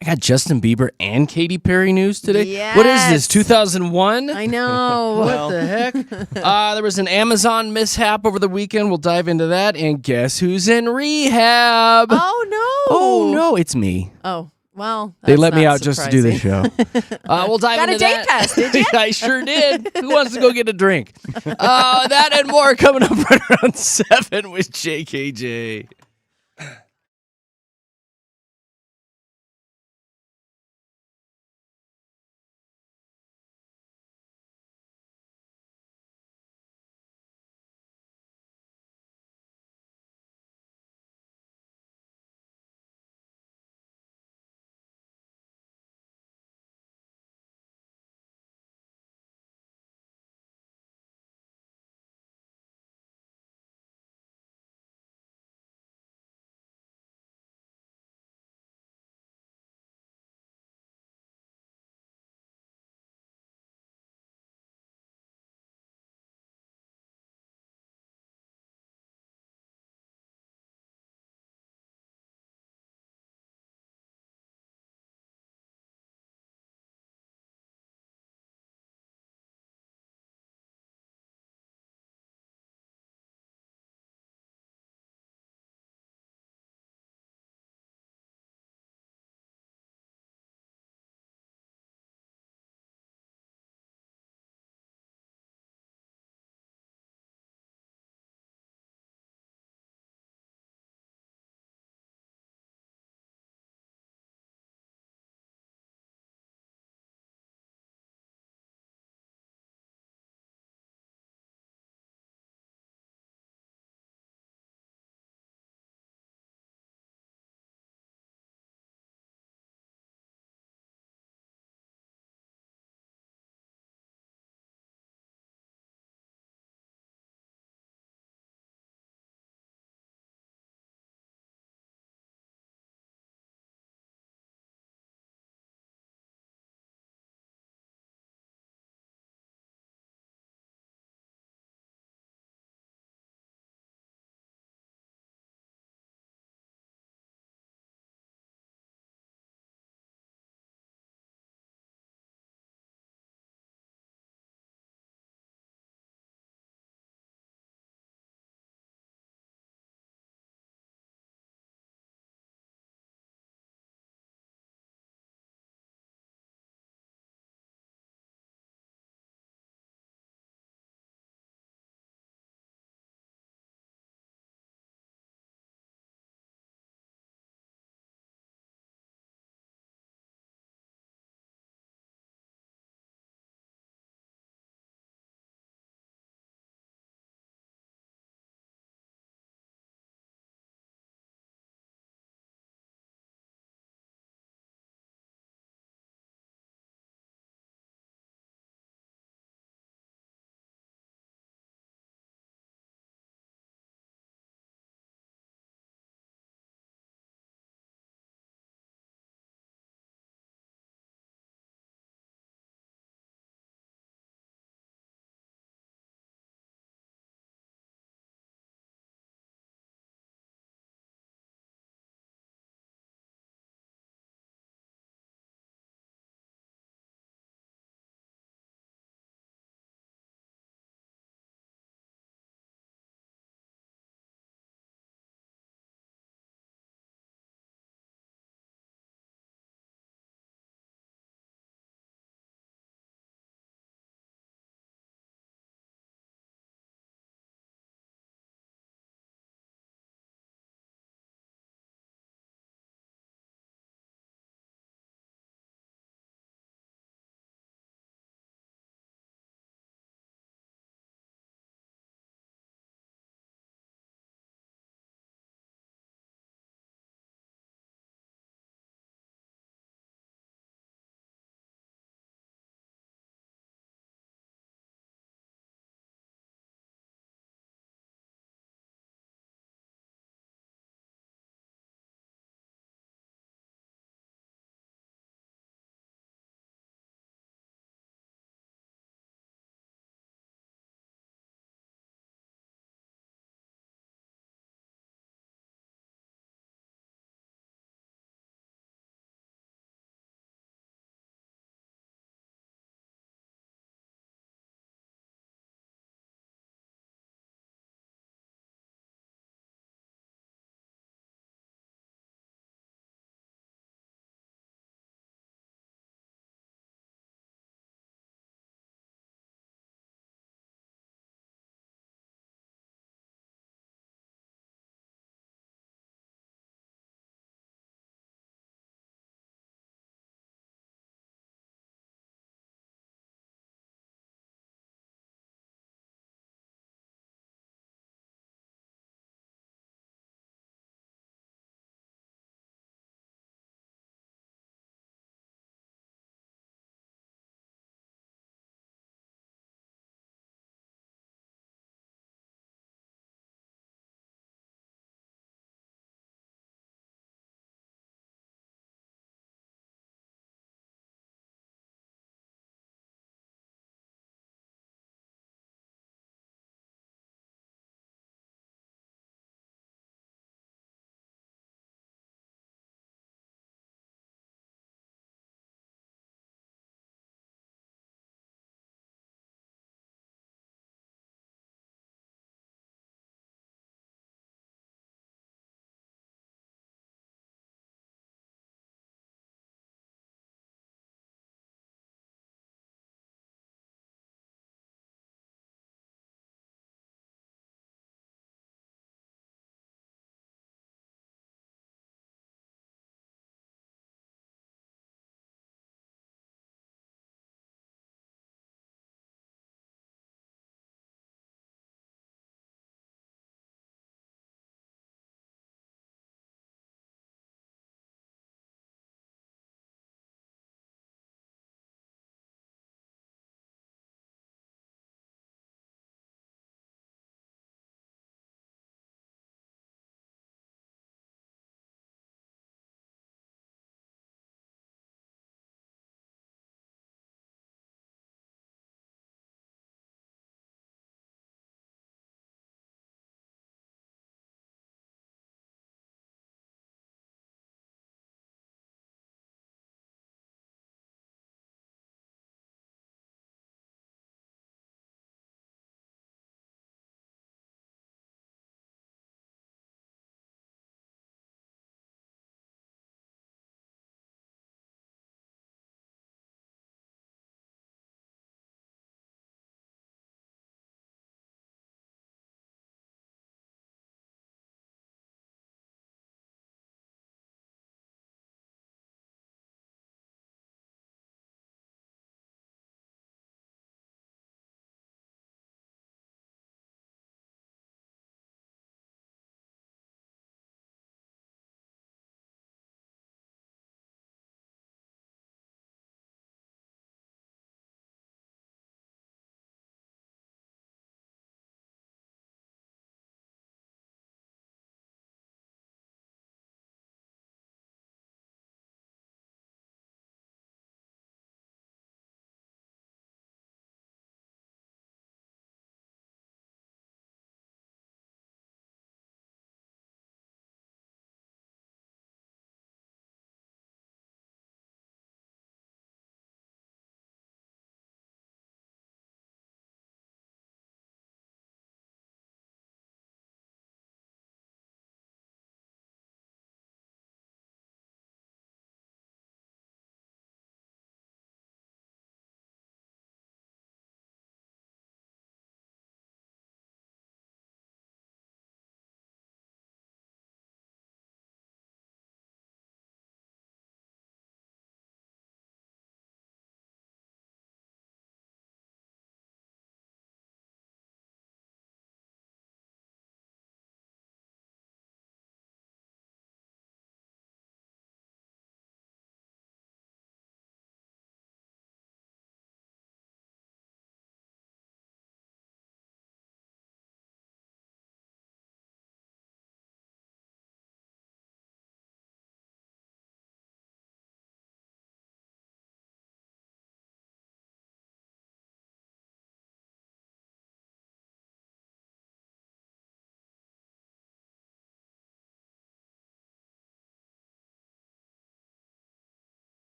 [SPEAKER 1] I got Justin Bieber and Katy Perry news today. What is this,
[SPEAKER 2] Yes.
[SPEAKER 1] 2001?
[SPEAKER 2] I know.
[SPEAKER 1] What the heck? There was an Amazon mishap over the weekend. We'll dive into that. And guess who's in rehab?
[SPEAKER 2] Oh, no.
[SPEAKER 1] Oh, no, it's me.
[SPEAKER 2] Oh, well.
[SPEAKER 1] They
[SPEAKER 2] that's
[SPEAKER 1] let me
[SPEAKER 2] not
[SPEAKER 1] out just to do the show. We'll dive
[SPEAKER 2] Got a
[SPEAKER 1] into
[SPEAKER 2] day
[SPEAKER 1] that.
[SPEAKER 2] pass, did you?
[SPEAKER 1] I sure did. Who wants to go get a drink? That and more coming up right around 7 with JKJ.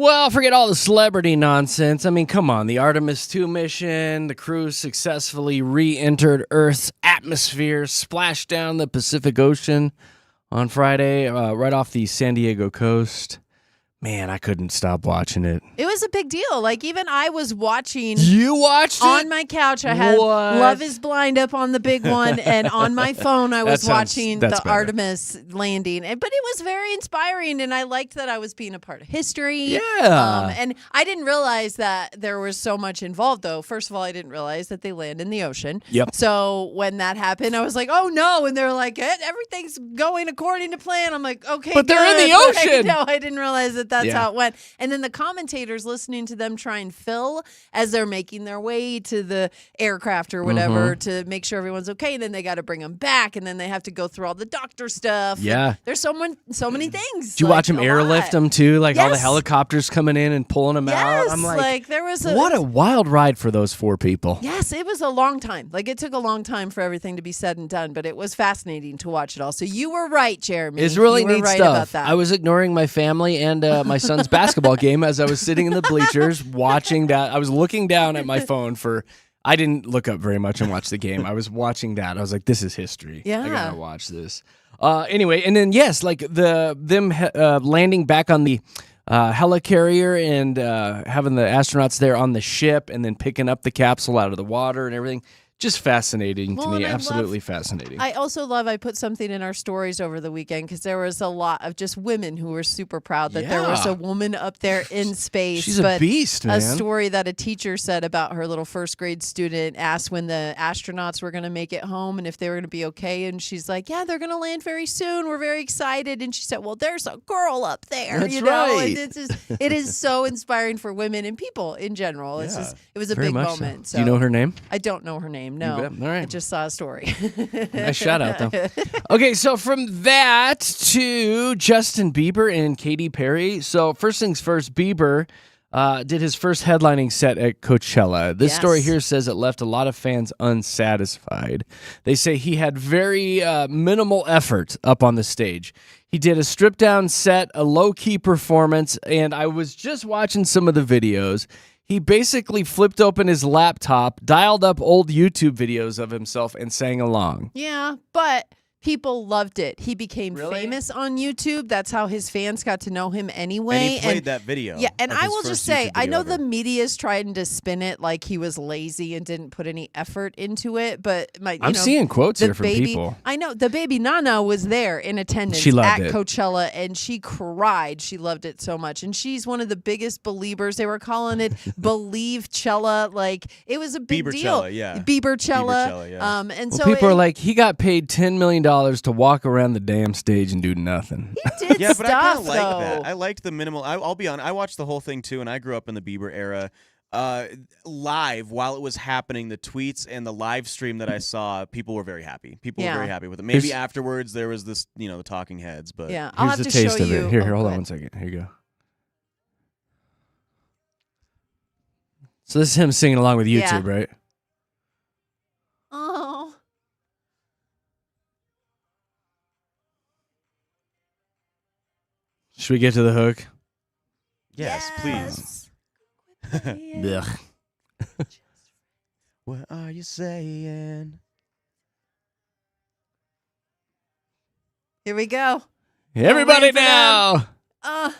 [SPEAKER 1] Well, forget all the celebrity nonsense. I mean, come on. The Artemis 2 mission, the crew successfully re-entered Earth's atmosphere, splashed down the Pacific Ocean on Friday, right off the San Diego coast. Man, I couldn't stop watching it.
[SPEAKER 2] It was a big deal. Like, even I was watching.
[SPEAKER 1] You watched it?
[SPEAKER 2] On my couch, I had
[SPEAKER 1] What?
[SPEAKER 2] Love is Blind up on the big one, and on my phone, I was watching the
[SPEAKER 1] better.
[SPEAKER 2] Artemis landing. But it was very inspiring, and I liked that I was being a part of history.
[SPEAKER 1] Yeah.
[SPEAKER 2] And I didn't realize that there was so much involved, though. First of all, I didn't realize that they land in the ocean.
[SPEAKER 1] Yep.
[SPEAKER 2] So when that happened, I was like, oh, no. And they're like, everything's going according to plan. I'm like, okay,
[SPEAKER 1] But they're in the
[SPEAKER 2] good.
[SPEAKER 1] ocean.
[SPEAKER 2] No, I didn't realize that that's
[SPEAKER 1] Yeah.
[SPEAKER 2] how it went. And then the commentators listening to them try and fill as they're making their way to the aircraft or whatever to make sure everyone's okay. And then they got to bring them back, and then they have to go through all the doctor stuff.
[SPEAKER 1] Yeah.
[SPEAKER 2] And there's so many things.
[SPEAKER 1] Did you watch them airlift them too? Like all the
[SPEAKER 2] Yes.
[SPEAKER 1] helicopters coming in and pulling them out?
[SPEAKER 2] Yes,
[SPEAKER 1] I'm
[SPEAKER 2] like there was a
[SPEAKER 1] what a wild ride for those 4 people.
[SPEAKER 2] Yes, it was a long time. Like, it took a long time for everything to be said and done, but it was fascinating to watch it all. So you were right, Jeremy.
[SPEAKER 1] It's really
[SPEAKER 2] you were
[SPEAKER 1] neat
[SPEAKER 2] right
[SPEAKER 1] stuff.
[SPEAKER 2] about that.
[SPEAKER 1] I was ignoring my family and my son's basketball game as I was sitting in the bleachers watching that. I was looking down at my phone I didn't look up very much and watch the game. I was watching that. I was like, this is history.
[SPEAKER 2] Yeah.
[SPEAKER 1] I gotta watch this. Anyway, and then yes, like them landing back on the helicarrier and having the astronauts there on the ship and then picking up the capsule out of the water and everything. Just fascinating to me. Absolutely fascinating.
[SPEAKER 2] I also love, I put something in our stories over the weekend because there was a lot of just women who were super proud that there was a woman up there in space.
[SPEAKER 1] She's a beast, man.
[SPEAKER 2] A story that a teacher said about her little first grade student asked when the astronauts were going to make it home and if they were going to be okay. And she's like, yeah, they're going to land very soon. We're very excited. And she said, well, there's a girl up there.
[SPEAKER 1] That's
[SPEAKER 2] you know?
[SPEAKER 1] right.
[SPEAKER 2] And it is so inspiring for women and people in general. It's just, it was a
[SPEAKER 1] Very
[SPEAKER 2] big
[SPEAKER 1] much
[SPEAKER 2] moment.
[SPEAKER 1] So. Do you know her name?
[SPEAKER 2] I don't know her name. No,
[SPEAKER 1] You bet. All right.
[SPEAKER 2] I just saw a story.
[SPEAKER 1] Nice shout out, though. Okay, so from that to Justin Bieber and Katy Perry. So first things first, Bieber did his first headlining set at Coachella. This story here says it left a lot of fans unsatisfied. They say he had very minimal effort up on the stage. He did a stripped-down set, a low-key performance, and I was just watching some of the videos. He basically flipped open his laptop, dialed up old YouTube videos of himself, and sang along.
[SPEAKER 2] Yeah, but people loved it. He became famous on YouTube. That's how his fans got to know him anyway.
[SPEAKER 3] And he played that video.
[SPEAKER 2] Yeah, and
[SPEAKER 3] of
[SPEAKER 2] I
[SPEAKER 3] his
[SPEAKER 2] will
[SPEAKER 3] first
[SPEAKER 2] just say,
[SPEAKER 3] YouTube
[SPEAKER 2] I
[SPEAKER 3] video
[SPEAKER 2] know
[SPEAKER 3] ever.
[SPEAKER 2] the media's trying to spin it like he was lazy and didn't put any effort into it, but
[SPEAKER 1] I'm seeing quotes
[SPEAKER 2] the
[SPEAKER 1] here from
[SPEAKER 2] baby,
[SPEAKER 1] people.
[SPEAKER 2] I know the baby Nana was there in attendance
[SPEAKER 1] She loved
[SPEAKER 2] at
[SPEAKER 1] it.
[SPEAKER 2] Coachella, and she cried. She loved it so much, and she's one of the biggest believers. They were calling it Believe-chella. Like, it was a big deal.
[SPEAKER 3] Bieberchella, yeah.
[SPEAKER 2] Bieberchella.
[SPEAKER 3] Bieberchella, yeah.
[SPEAKER 2] And
[SPEAKER 1] Well,
[SPEAKER 2] so
[SPEAKER 1] people are like, he got paid $10 million to walk around the damn stage and do nothing.
[SPEAKER 2] he did
[SPEAKER 3] Yeah,
[SPEAKER 2] stuff,
[SPEAKER 3] but I kind of like
[SPEAKER 2] though.
[SPEAKER 3] that. I liked the minimal. I'll be honest. I watched the whole thing too, and I grew up in the Bieber era. Live while it was happening, the tweets and the live stream that I saw, people were very happy. People were very happy with it. Maybe afterwards there was this, the talking heads. But
[SPEAKER 2] Yeah, I'll
[SPEAKER 1] Here's
[SPEAKER 2] have
[SPEAKER 1] the
[SPEAKER 2] to
[SPEAKER 1] taste
[SPEAKER 2] show
[SPEAKER 1] of
[SPEAKER 2] you.
[SPEAKER 1] it. Here,
[SPEAKER 2] Oh,
[SPEAKER 1] hold
[SPEAKER 2] go
[SPEAKER 1] on
[SPEAKER 2] ahead.
[SPEAKER 1] 1 second. Here you go. So this is him singing along with YouTube, right?
[SPEAKER 2] Oh.
[SPEAKER 1] Should we get to the hook?
[SPEAKER 3] yes, please.
[SPEAKER 1] Ugh.
[SPEAKER 3] What are you saying?
[SPEAKER 2] Here we go.
[SPEAKER 1] Everybody
[SPEAKER 2] waiting for them.
[SPEAKER 1] now.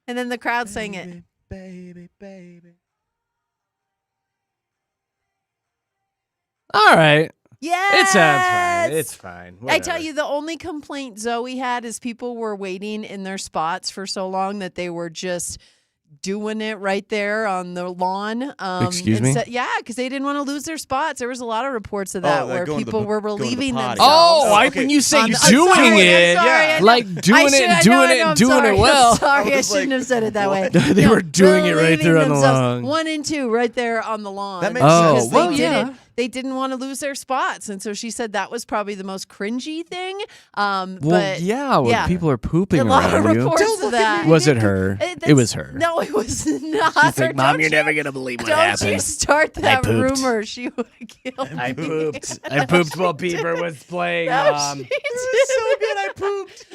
[SPEAKER 2] And then the crowd sang it.
[SPEAKER 3] Baby, baby.
[SPEAKER 1] All right.
[SPEAKER 2] Yes.
[SPEAKER 1] It sounds fine. It's fine.
[SPEAKER 2] I tell
[SPEAKER 1] Whatever.
[SPEAKER 2] you, the only complaint Zoe had is people were waiting in their spots for so long that they were just doing it right there on the lawn.
[SPEAKER 1] Excuse me?
[SPEAKER 2] Yeah, because they didn't want to lose their spots. There was a lot of reports of that where
[SPEAKER 3] going to the
[SPEAKER 2] people were
[SPEAKER 3] going to the
[SPEAKER 2] relieving
[SPEAKER 3] potty.
[SPEAKER 2] themselves.
[SPEAKER 1] Oh,
[SPEAKER 3] okay.
[SPEAKER 1] when you say
[SPEAKER 2] I'm
[SPEAKER 1] doing
[SPEAKER 2] sorry,
[SPEAKER 1] it,
[SPEAKER 2] I'm sorry, I know.
[SPEAKER 1] like doing it and doing it and doing it well.
[SPEAKER 2] I'm sorry,
[SPEAKER 3] I
[SPEAKER 2] I
[SPEAKER 3] was
[SPEAKER 2] shouldn't
[SPEAKER 3] like,
[SPEAKER 2] have said it that way.
[SPEAKER 1] They were doing it right there on the
[SPEAKER 2] themselves.
[SPEAKER 1] lawn.
[SPEAKER 2] 1 and 2 right there on the lawn.
[SPEAKER 3] That makes
[SPEAKER 1] Oh,
[SPEAKER 3] sense.
[SPEAKER 1] well,
[SPEAKER 2] they
[SPEAKER 1] yeah.
[SPEAKER 2] didn't. They didn't want to lose their spots, and so she said that was probably the most cringy thing.
[SPEAKER 1] Well,
[SPEAKER 2] But
[SPEAKER 1] yeah, when people are pooping
[SPEAKER 2] a lot of
[SPEAKER 1] around you.
[SPEAKER 2] reports of that.
[SPEAKER 1] Was it her? It was her.
[SPEAKER 2] No, it was not.
[SPEAKER 1] She's like,
[SPEAKER 2] her.
[SPEAKER 1] Mom,
[SPEAKER 2] Don't
[SPEAKER 1] you're
[SPEAKER 2] you-
[SPEAKER 1] never going to believe what
[SPEAKER 2] Don't you
[SPEAKER 1] happened.
[SPEAKER 2] start that
[SPEAKER 1] pooped.
[SPEAKER 2] rumor. She would kill me.
[SPEAKER 1] I pooped. I pooped while Bieber was playing.
[SPEAKER 2] No, she
[SPEAKER 3] It was so good. I pooped.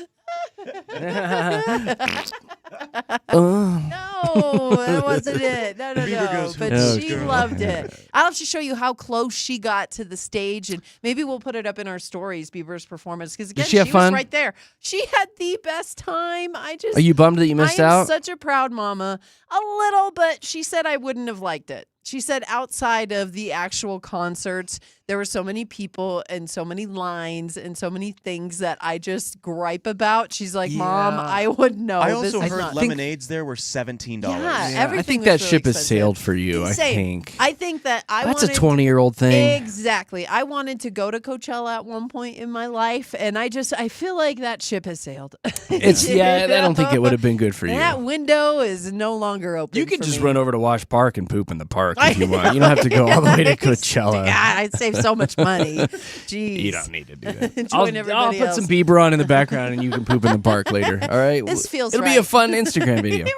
[SPEAKER 2] No, that wasn't it. No.
[SPEAKER 3] goes,
[SPEAKER 2] But
[SPEAKER 1] "Oh,
[SPEAKER 2] she
[SPEAKER 1] girl."
[SPEAKER 2] loved it. I'll have to show you how close she got to the stage, and maybe we'll put it up in our stories, Bieber's performance, because again,
[SPEAKER 1] she have
[SPEAKER 2] was
[SPEAKER 1] fun?
[SPEAKER 2] right there. She had the best time.
[SPEAKER 1] Are you bummed that you missed
[SPEAKER 2] I am
[SPEAKER 1] out?
[SPEAKER 2] such a proud mama. A little, but she said I wouldn't have liked it. She said outside of the actual concerts, there were so many people and so many lines and so many things that I just gripe about. She's like, Mom,
[SPEAKER 1] Yeah.
[SPEAKER 2] I wouldn't know.
[SPEAKER 3] I
[SPEAKER 2] This
[SPEAKER 3] also
[SPEAKER 2] is
[SPEAKER 3] heard
[SPEAKER 2] not.
[SPEAKER 3] lemonades there were $17.
[SPEAKER 2] Yeah,
[SPEAKER 1] I
[SPEAKER 2] everything
[SPEAKER 1] think
[SPEAKER 2] was
[SPEAKER 1] that
[SPEAKER 2] really
[SPEAKER 1] ship has
[SPEAKER 2] expensive.
[SPEAKER 1] sailed for you. I
[SPEAKER 2] Same.
[SPEAKER 1] think
[SPEAKER 2] I think that
[SPEAKER 1] that's a
[SPEAKER 2] wanted
[SPEAKER 1] 20-year-old thing.
[SPEAKER 2] Exactly. I wanted to go to Coachella at one point in my life, and I feel like that ship has sailed.
[SPEAKER 1] It's I don't think it would have been good for you.
[SPEAKER 2] That window is no longer open.
[SPEAKER 1] You could
[SPEAKER 2] for
[SPEAKER 1] just
[SPEAKER 2] me.
[SPEAKER 1] run over to Wash Park and poop in the park if you want. You don't have to go all the way to Coachella.
[SPEAKER 2] God, I'd save so much money. Jeez.
[SPEAKER 1] You don't need to do that.
[SPEAKER 2] Join
[SPEAKER 1] I'll
[SPEAKER 2] everybody
[SPEAKER 1] put
[SPEAKER 2] else.
[SPEAKER 1] some Bieber on in the background, and you can poop in the park later. All right.
[SPEAKER 2] This feels
[SPEAKER 1] It'll be
[SPEAKER 2] right.
[SPEAKER 1] a fun Instagram video.
[SPEAKER 2] It really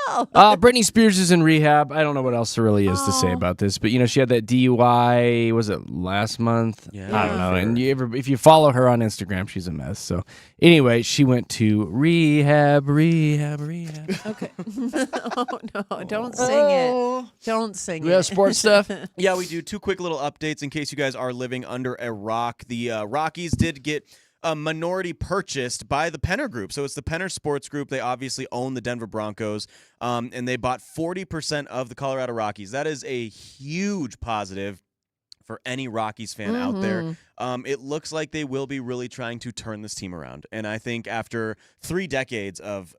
[SPEAKER 2] will.
[SPEAKER 1] Britney Spears is in rehab. I don't know what else there really is to say
[SPEAKER 2] Oh.
[SPEAKER 1] about this, but she had that DUI. Was it last month?
[SPEAKER 3] Yeah.
[SPEAKER 1] I don't know. And if you follow her on Instagram, she's a mess. So anyway, she went to rehab.
[SPEAKER 2] Okay. Oh, no. Don't sing it. Don't sing
[SPEAKER 1] We
[SPEAKER 2] it.
[SPEAKER 1] have sports stuff.
[SPEAKER 3] Yeah, we do. 2 quick little updates in case you guys are living under a rock. The Rockies did get a minority purchased by the Penner Group. So it's the Penner Sports Group. They obviously own the Denver Broncos, and they bought 40% of the Colorado Rockies. That is a huge positive for any Rockies fan out there. It looks like they will be really trying to turn this team around. And I think after 3 decades of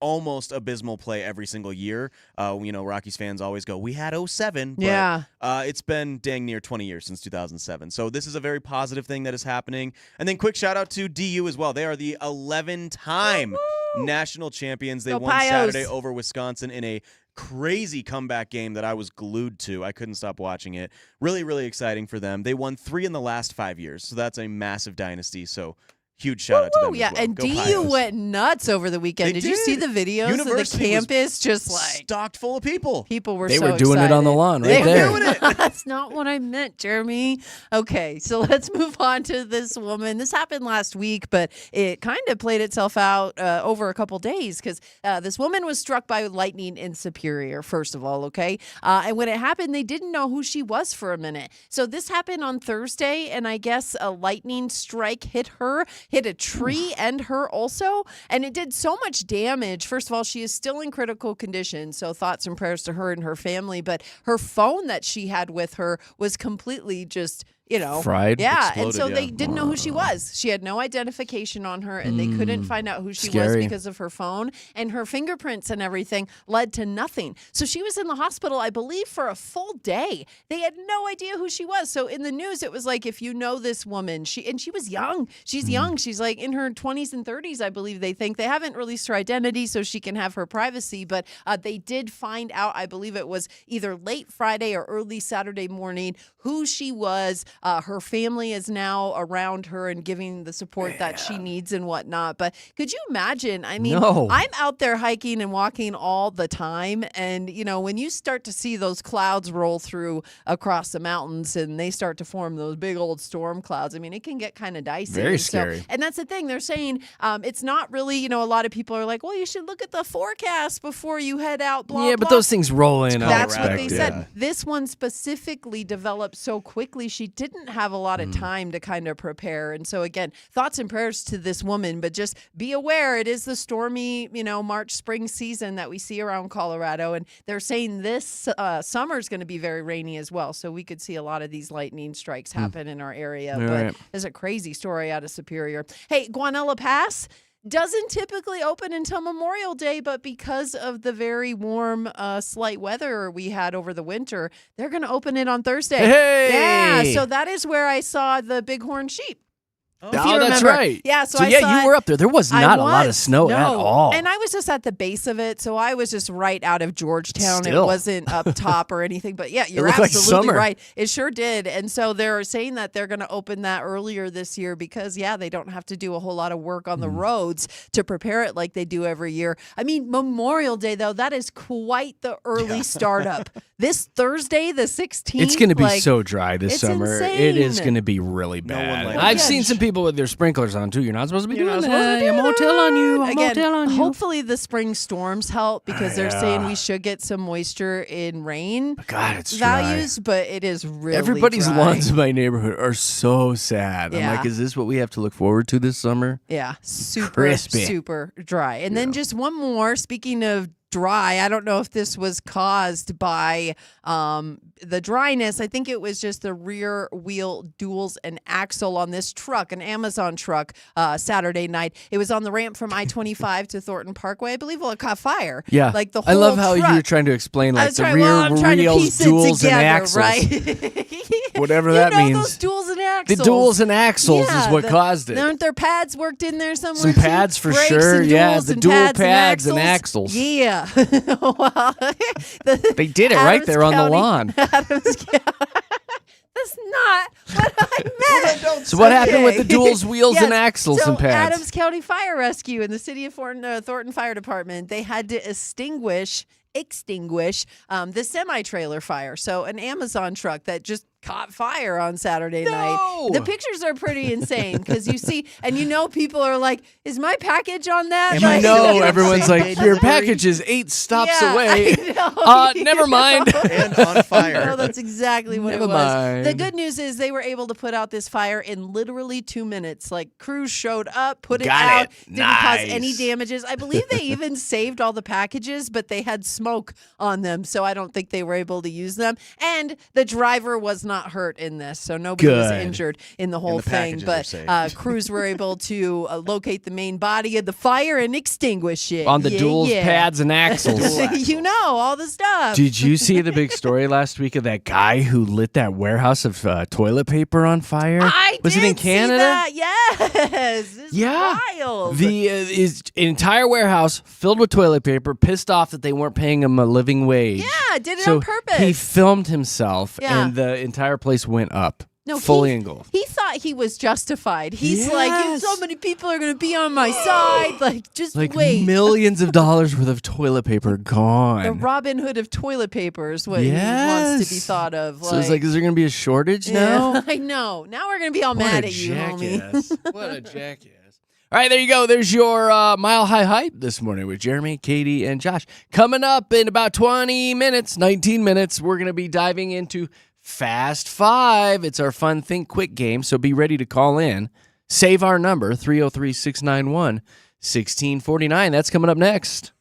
[SPEAKER 3] almost abysmal play every single year. Rockies fans always go, we had 07, but
[SPEAKER 2] Yeah.
[SPEAKER 3] it's been dang near 20 years since 2007. So this is a very positive thing that is happening. And then quick shout out to DU as well. They are the 11-time national champions. They
[SPEAKER 2] Go
[SPEAKER 3] won
[SPEAKER 2] Pios.
[SPEAKER 3] Saturday over Wisconsin in a crazy comeback game that I was glued to. I couldn't stop watching it. Really, really exciting for them. They won 3 in the last 5 years. So that's a massive dynasty. So huge shout out to them.
[SPEAKER 2] Yeah,
[SPEAKER 3] as well.
[SPEAKER 2] and
[SPEAKER 3] Go
[SPEAKER 2] DU
[SPEAKER 3] Pios.
[SPEAKER 2] went nuts over the weekend.
[SPEAKER 3] They
[SPEAKER 2] Did you see the
[SPEAKER 3] did.
[SPEAKER 2] videos of the
[SPEAKER 3] University was
[SPEAKER 2] campus? Just like
[SPEAKER 3] stocked full of people.
[SPEAKER 2] people were
[SPEAKER 1] They
[SPEAKER 2] so
[SPEAKER 1] were doing it on the
[SPEAKER 2] excited.
[SPEAKER 1] lawn right
[SPEAKER 2] They
[SPEAKER 1] there.
[SPEAKER 2] were doing it. That's not what I meant, Jeremy. Okay, so let's move on to this woman. This happened last week, but it kind of played itself out over a couple days because this woman was struck by lightning in Superior, first of all, okay? And when it happened, they didn't know who she was for a minute. So this happened on Thursday, and I guess a lightning strike hit a tree and her also. And it did so much damage. First of all, she is still in critical condition. So thoughts and prayers to her and her family. But her phone that she had with her was completely just,
[SPEAKER 1] Fried?
[SPEAKER 2] Yeah. And
[SPEAKER 3] Exploded,
[SPEAKER 2] so
[SPEAKER 3] yeah.
[SPEAKER 2] they didn't know who she was. She had no identification on her, and they couldn't find out who she was
[SPEAKER 1] Scary.
[SPEAKER 2] because of her phone. And her fingerprints and everything led to nothing. So she was in the hospital, I believe, for a full day. They had no idea who she was. So in the news, it was like, if you know this woman, she was young. She's young. She's like in her 20s and 30s, I believe they think. They haven't released her identity so she can have her privacy, but they did find out, I believe it was either late Friday or early Saturday morning, who she was. Her family is now around her and giving the support that she needs and whatnot. But could you imagine? I mean,
[SPEAKER 1] No.
[SPEAKER 2] I'm out there hiking and walking all the time. And, when you start to see those clouds roll through across the mountains and they start to form those big old storm clouds, I mean, it can get kind of dicey.
[SPEAKER 1] Very
[SPEAKER 2] And
[SPEAKER 1] scary.
[SPEAKER 2] and that's the thing. They're saying it's not really, a lot of people are like, well, you should look at the forecast before you head out. Blah,
[SPEAKER 1] Yeah, but
[SPEAKER 2] blah.
[SPEAKER 1] those things roll in.
[SPEAKER 2] That's what they
[SPEAKER 1] unexpected.
[SPEAKER 2] said. This one specifically developed so quickly, she didn't have a lot of time to kind of prepare. And so, again, thoughts and prayers to this woman, but just be aware it is the stormy, March, spring season that we see around Colorado. And they're saying this summer is going to be very rainy as well. So we could see a lot of these lightning strikes happen in our area.
[SPEAKER 1] All
[SPEAKER 2] but
[SPEAKER 1] right.
[SPEAKER 2] there's a crazy story out of Superior. Hey, Guanella Pass doesn't typically open until Memorial Day, but because of the very warm, slight weather we had over the winter, they're going to open it on Thursday.
[SPEAKER 1] Hey!
[SPEAKER 2] Yeah, so that is where I saw the bighorn sheep. If you
[SPEAKER 1] Oh, that's
[SPEAKER 2] remember.
[SPEAKER 1] right.
[SPEAKER 2] Yeah, so I
[SPEAKER 1] yeah,
[SPEAKER 2] saw
[SPEAKER 1] you were up there. There was
[SPEAKER 2] I
[SPEAKER 1] not a lot of
[SPEAKER 2] was.
[SPEAKER 1] snow
[SPEAKER 2] No.
[SPEAKER 1] at all.
[SPEAKER 2] And I was just at the base of it, so I was just right out of Georgetown.
[SPEAKER 1] Still.
[SPEAKER 2] It wasn't up top or anything, but yeah, you're
[SPEAKER 1] looked like
[SPEAKER 2] absolutely
[SPEAKER 1] summer.
[SPEAKER 2] right. It sure did. And so they're saying that they're going to open that earlier this year because, yeah, they don't have to do a whole lot of work on the roads to prepare it like they do every year. I mean, Memorial Day, though, that is quite the early startup. This Thursday, the 16th.
[SPEAKER 1] It's going to be
[SPEAKER 2] like,
[SPEAKER 1] so dry this
[SPEAKER 2] it's
[SPEAKER 1] summer. It is
[SPEAKER 2] insane.
[SPEAKER 1] going to be really
[SPEAKER 3] one
[SPEAKER 1] bad.
[SPEAKER 3] likes
[SPEAKER 1] I've
[SPEAKER 2] it.
[SPEAKER 1] seen some people people with their sprinklers on too. You're not supposed to be
[SPEAKER 2] You're
[SPEAKER 1] doing
[SPEAKER 2] not supposed to
[SPEAKER 1] that.
[SPEAKER 2] do
[SPEAKER 1] I'm gonna tell on you. I'm
[SPEAKER 2] Again,
[SPEAKER 1] gonna tell on you.
[SPEAKER 2] hopefully the spring storms help because they're saying
[SPEAKER 1] Yeah.
[SPEAKER 2] we should get some moisture in rain
[SPEAKER 1] God, it's
[SPEAKER 2] values, but it is really
[SPEAKER 1] Everybody's
[SPEAKER 2] dry.
[SPEAKER 1] lawns in my neighborhood are so sad. I'm
[SPEAKER 2] Yeah.
[SPEAKER 1] like, is this what we have to look forward to this summer?
[SPEAKER 2] Yeah, super,
[SPEAKER 1] Crispy.
[SPEAKER 2] super dry. And then just one more. Speaking of dry, I don't know if this was caused by the dryness. I think it was just the rear wheel duals and axle on this truck, an Amazon truck, Saturday night. It was on the ramp from I-25 to Thornton Parkway. I believe it caught fire.
[SPEAKER 1] Yeah.
[SPEAKER 2] Like the whole
[SPEAKER 1] I love how
[SPEAKER 2] truck.
[SPEAKER 1] you're trying to explain
[SPEAKER 2] I
[SPEAKER 1] like
[SPEAKER 2] was
[SPEAKER 1] the
[SPEAKER 2] trying,
[SPEAKER 1] rear
[SPEAKER 2] well, I'm trying to
[SPEAKER 1] wheels,
[SPEAKER 2] piece it
[SPEAKER 1] duals,
[SPEAKER 2] together,
[SPEAKER 1] and axles.
[SPEAKER 2] right?
[SPEAKER 1] Whatever
[SPEAKER 2] You
[SPEAKER 1] that
[SPEAKER 2] know
[SPEAKER 1] means.
[SPEAKER 2] those duals and
[SPEAKER 1] The
[SPEAKER 2] axles.
[SPEAKER 1] duals and axles is what caused it.
[SPEAKER 2] Aren't there pads worked in there somewhere?
[SPEAKER 1] Some
[SPEAKER 2] too?
[SPEAKER 1] pads for
[SPEAKER 2] Brakes
[SPEAKER 1] sure.
[SPEAKER 2] and
[SPEAKER 1] Yeah,
[SPEAKER 2] duals
[SPEAKER 1] the
[SPEAKER 2] and
[SPEAKER 1] dual
[SPEAKER 2] pads
[SPEAKER 1] pads
[SPEAKER 2] and
[SPEAKER 1] and
[SPEAKER 2] axles.
[SPEAKER 1] axles.
[SPEAKER 2] Yeah. Well,
[SPEAKER 1] They did it right
[SPEAKER 2] Adams
[SPEAKER 1] there on the
[SPEAKER 2] County-
[SPEAKER 1] lawn.
[SPEAKER 2] Adams County. That's not what I meant.
[SPEAKER 1] So what happened with the
[SPEAKER 2] Okay.
[SPEAKER 1] duals, wheels, and
[SPEAKER 2] Yes.
[SPEAKER 1] axles
[SPEAKER 2] so
[SPEAKER 1] and pads?
[SPEAKER 2] Adams County Fire Rescue and the city of Thornton Fire Department, they had to extinguish the semi-trailer fire. So an Amazon truck that just caught fire on Saturday night. The pictures are pretty insane because you see, and people are like, is my package on that?
[SPEAKER 3] Am
[SPEAKER 1] You
[SPEAKER 3] I
[SPEAKER 2] Like,
[SPEAKER 3] still
[SPEAKER 1] know,
[SPEAKER 3] getting
[SPEAKER 1] everyone's
[SPEAKER 3] same
[SPEAKER 1] like,
[SPEAKER 3] day
[SPEAKER 1] your
[SPEAKER 3] delivery?
[SPEAKER 1] package is 8 stops
[SPEAKER 2] Yeah,
[SPEAKER 1] away.
[SPEAKER 2] I know.
[SPEAKER 1] Never mind.
[SPEAKER 3] And on fire.
[SPEAKER 2] No, that's exactly what
[SPEAKER 1] Never
[SPEAKER 2] it was. The
[SPEAKER 1] mind.
[SPEAKER 2] good news is they were able to put out this fire in literally 2 minutes. Like crews showed up, put it
[SPEAKER 1] Got
[SPEAKER 2] out,
[SPEAKER 1] it.
[SPEAKER 2] didn't cause any
[SPEAKER 1] Nice.
[SPEAKER 2] damages. I believe they even saved all the packages, but they had smoke on them, so I don't think they were able to use them. And the driver was not hurt in this, so nobody was
[SPEAKER 1] Good.
[SPEAKER 2] injured in the whole
[SPEAKER 3] the
[SPEAKER 2] thing.
[SPEAKER 3] packages
[SPEAKER 2] But
[SPEAKER 3] are saved.
[SPEAKER 2] crews were able to locate the main body of the fire and extinguish it
[SPEAKER 1] On the duals,
[SPEAKER 2] yeah.
[SPEAKER 1] pads, and axles.
[SPEAKER 2] You know all the stuff.
[SPEAKER 1] Did you see the big story last week of that guy who lit that warehouse of toilet paper on fire? Was it in Canada?
[SPEAKER 2] See that. Yes. It's
[SPEAKER 1] Yeah.
[SPEAKER 2] wild.
[SPEAKER 1] His entire warehouse filled with toilet paper, pissed off that they weren't paying him a living wage.
[SPEAKER 2] Yeah, did it
[SPEAKER 1] so
[SPEAKER 2] on purpose.
[SPEAKER 1] He filmed himself,
[SPEAKER 2] Yeah.
[SPEAKER 1] and the entire place went up.
[SPEAKER 2] No,
[SPEAKER 1] fully engulfed.
[SPEAKER 2] He thought he was justified. He's
[SPEAKER 1] Yes.
[SPEAKER 2] like, so many people are going to be on my side. Like, just
[SPEAKER 1] Like
[SPEAKER 2] wait.
[SPEAKER 1] millions of dollars worth of toilet paper gone.
[SPEAKER 2] The Robin Hood of toilet paper is what he
[SPEAKER 1] Yes.
[SPEAKER 2] wants to be thought of.
[SPEAKER 1] So it's like, is there going to be a shortage now?
[SPEAKER 2] Yeah, I know. Now we're going to be all
[SPEAKER 1] What
[SPEAKER 2] mad
[SPEAKER 1] a
[SPEAKER 2] at you, homie.
[SPEAKER 1] jackass. What a jackass. All right, there you go. There's your Mile High Hype this morning with Jeremy, Katy, and Josh. Coming up in about 20 minutes, 19 minutes, we're going to be diving into Fast Five. It's our fun Think Quick game, so be ready to call in. Save our number, 303-691-1649. That's coming up next.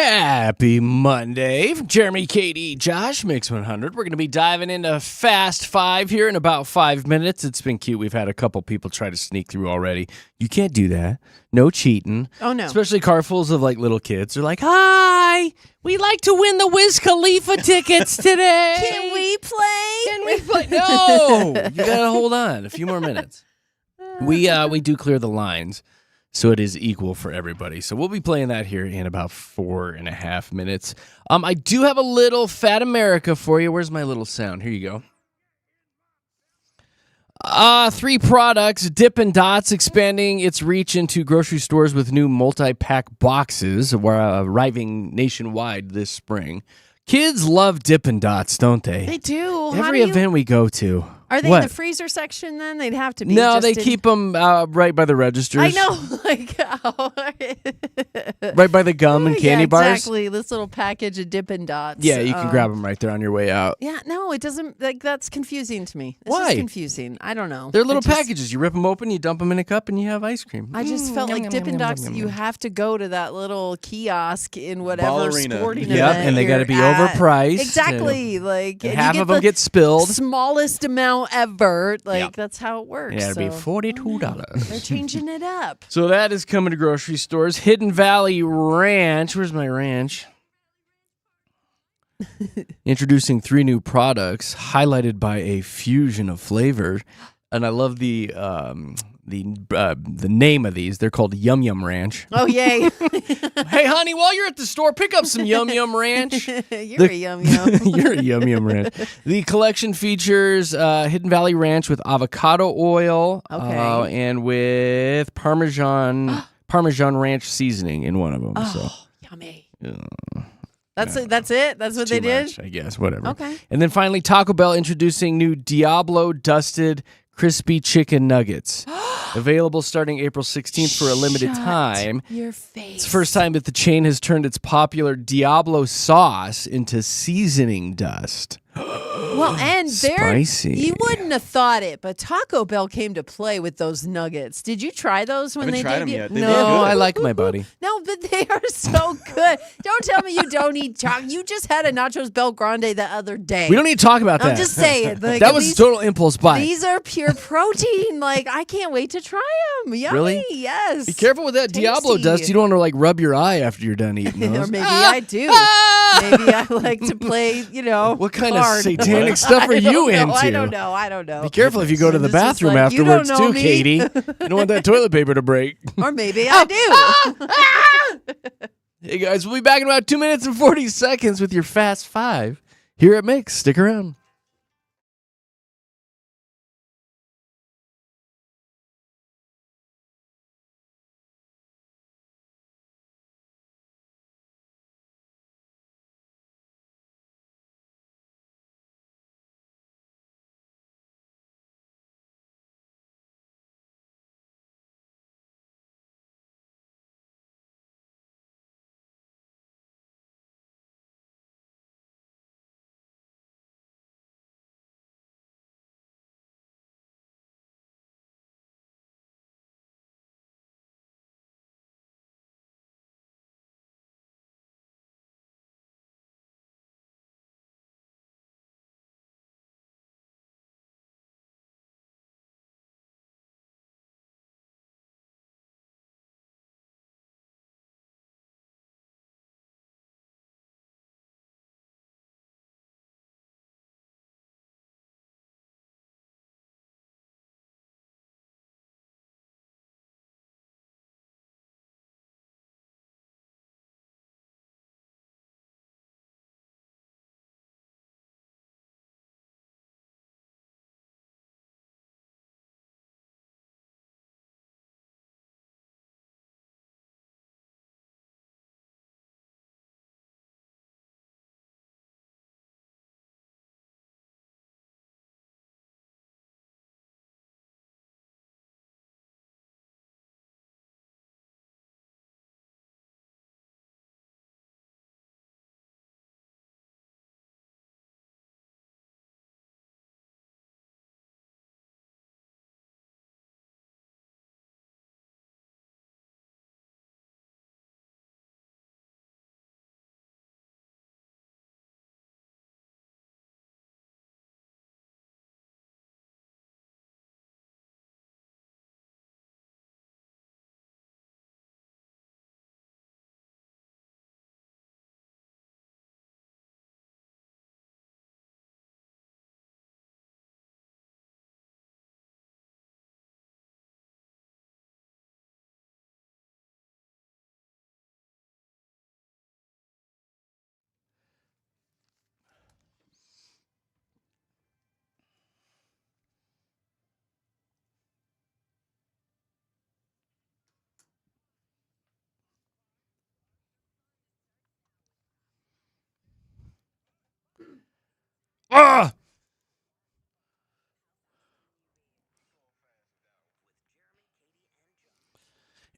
[SPEAKER 1] Happy Monday from Jeremy, Katy, Josh, Mix 100. We're going to be diving into Fast 5 here in about 5 minutes. It's been cute. We've had a couple people try to sneak through already. You can't do that. No cheating.
[SPEAKER 2] Oh, no.
[SPEAKER 1] Especially carfuls of like little kids. They're like, hi, we'd like to win the Wiz Khalifa tickets today.
[SPEAKER 2] Can we play?
[SPEAKER 1] Can we play? No. You got to hold on a few more minutes. We do clear the lines, so it is equal for everybody. So we'll be playing that here in about 4.5 minutes. I do have a little Fat America for you. Where's my little sound? Here you go. 3 products. Dippin' Dots expanding its reach into grocery stores with new multi-pack boxes arriving nationwide this spring. Kids love Dippin' Dots, don't they?
[SPEAKER 2] They do.
[SPEAKER 1] Every event we go to.
[SPEAKER 2] Are they
[SPEAKER 1] What?
[SPEAKER 2] in the freezer section then? They'd have to be.
[SPEAKER 1] No,
[SPEAKER 2] just
[SPEAKER 1] they
[SPEAKER 2] in-
[SPEAKER 1] keep them right by the registers.
[SPEAKER 2] I know. Like,
[SPEAKER 1] Right by the gum and candy
[SPEAKER 2] yeah,
[SPEAKER 1] bars.
[SPEAKER 2] exactly. This little package of Dippin' Dots.
[SPEAKER 1] Yeah, you can grab them right there on your way out.
[SPEAKER 2] Yeah, no, it doesn't. Like, that's confusing to me. It's
[SPEAKER 1] Why?
[SPEAKER 2] just confusing. I don't know.
[SPEAKER 1] They're little
[SPEAKER 2] I just-
[SPEAKER 1] packages. You rip them open, you dump them in a cup, and you have ice cream.
[SPEAKER 2] I just felt
[SPEAKER 1] Yum,
[SPEAKER 2] like
[SPEAKER 1] yum,
[SPEAKER 2] Dippin'
[SPEAKER 1] yum,
[SPEAKER 2] Dots.
[SPEAKER 1] yum, yum,
[SPEAKER 2] You
[SPEAKER 1] yum.
[SPEAKER 2] have to go to that little kiosk in whatever
[SPEAKER 3] Ballerina.
[SPEAKER 2] sporting
[SPEAKER 1] Yep,
[SPEAKER 2] event.
[SPEAKER 1] and they
[SPEAKER 2] got to
[SPEAKER 1] be overpriced.
[SPEAKER 2] Exactly. Like
[SPEAKER 1] And
[SPEAKER 2] you
[SPEAKER 1] half
[SPEAKER 2] get
[SPEAKER 1] of them
[SPEAKER 2] the
[SPEAKER 1] get spilled.
[SPEAKER 2] smallest amount ever. Like
[SPEAKER 1] Yep.
[SPEAKER 2] that's how it works.
[SPEAKER 1] Yeah, it'd be
[SPEAKER 2] so-
[SPEAKER 1] $42.
[SPEAKER 2] They're changing it up.
[SPEAKER 1] So that is coming to grocery stores. Hidden Valley Ranch. Where's my ranch? Introducing 3 new products, highlighted by a fusion of flavors. And I love the name of these. They're called Yum Yum Ranch.
[SPEAKER 2] Oh yay!
[SPEAKER 1] Hey, honey, while you're at the store, pick up some Yum Yum Ranch.
[SPEAKER 2] You're a yum yum.
[SPEAKER 1] You're a Yum Yum Ranch. The collection features Hidden Valley Ranch with avocado oil,
[SPEAKER 2] Okay.
[SPEAKER 1] and with Parmesan Ranch seasoning in one of them.
[SPEAKER 2] Oh, yummy. That's it. That's it. That's what
[SPEAKER 1] Too
[SPEAKER 2] they did.
[SPEAKER 1] much, I guess. Whatever.
[SPEAKER 2] Okay.
[SPEAKER 1] And then finally, Taco Bell introducing new Diablo dusted crispy chicken nuggets, available starting April 16th for a limited
[SPEAKER 2] Shut
[SPEAKER 1] time.
[SPEAKER 2] Your face.
[SPEAKER 1] It's the first time that the chain has turned its popular Diablo sauce into seasoning dust.
[SPEAKER 2] Well, and
[SPEAKER 1] Spicy.
[SPEAKER 2] you wouldn't have thought it, but Taco Bell came to play with those nuggets. Did you try those when
[SPEAKER 3] Haven't
[SPEAKER 2] they
[SPEAKER 3] tried 'em
[SPEAKER 2] debuted?
[SPEAKER 3] yet. They
[SPEAKER 1] No,
[SPEAKER 3] look good.
[SPEAKER 1] I like my buddy.
[SPEAKER 2] No, but they are so good. Don't tell me you don't eat taco. You just had a Nachos Bel Grande the other day.
[SPEAKER 1] We don't need to talk about that.
[SPEAKER 2] I'm just saying. Like,
[SPEAKER 1] that was a total impulse buy.
[SPEAKER 2] These are pure protein. Like, I can't wait to try them. Yummy.
[SPEAKER 1] Really?
[SPEAKER 2] Yes.
[SPEAKER 1] Be careful with that Diablo
[SPEAKER 2] Tasty.
[SPEAKER 1] dust. You don't want to like rub your eye after you're done eating those.
[SPEAKER 2] Or maybe I do. Maybe I like to play,
[SPEAKER 1] What kind
[SPEAKER 2] hard.
[SPEAKER 1] of satanic stuff are you into?
[SPEAKER 2] I don't know.
[SPEAKER 1] Be careful if you go to the
[SPEAKER 2] This is
[SPEAKER 1] bathroom
[SPEAKER 2] like, you don't
[SPEAKER 1] afterwards
[SPEAKER 2] know
[SPEAKER 1] too,
[SPEAKER 2] me.
[SPEAKER 1] Katie. You don't want that toilet paper to break.
[SPEAKER 2] Or maybe I do.
[SPEAKER 1] Hey guys, we'll be back in about 2 minutes and 40 seconds with your Fast 5 here at Mix. Stick around. Ugh!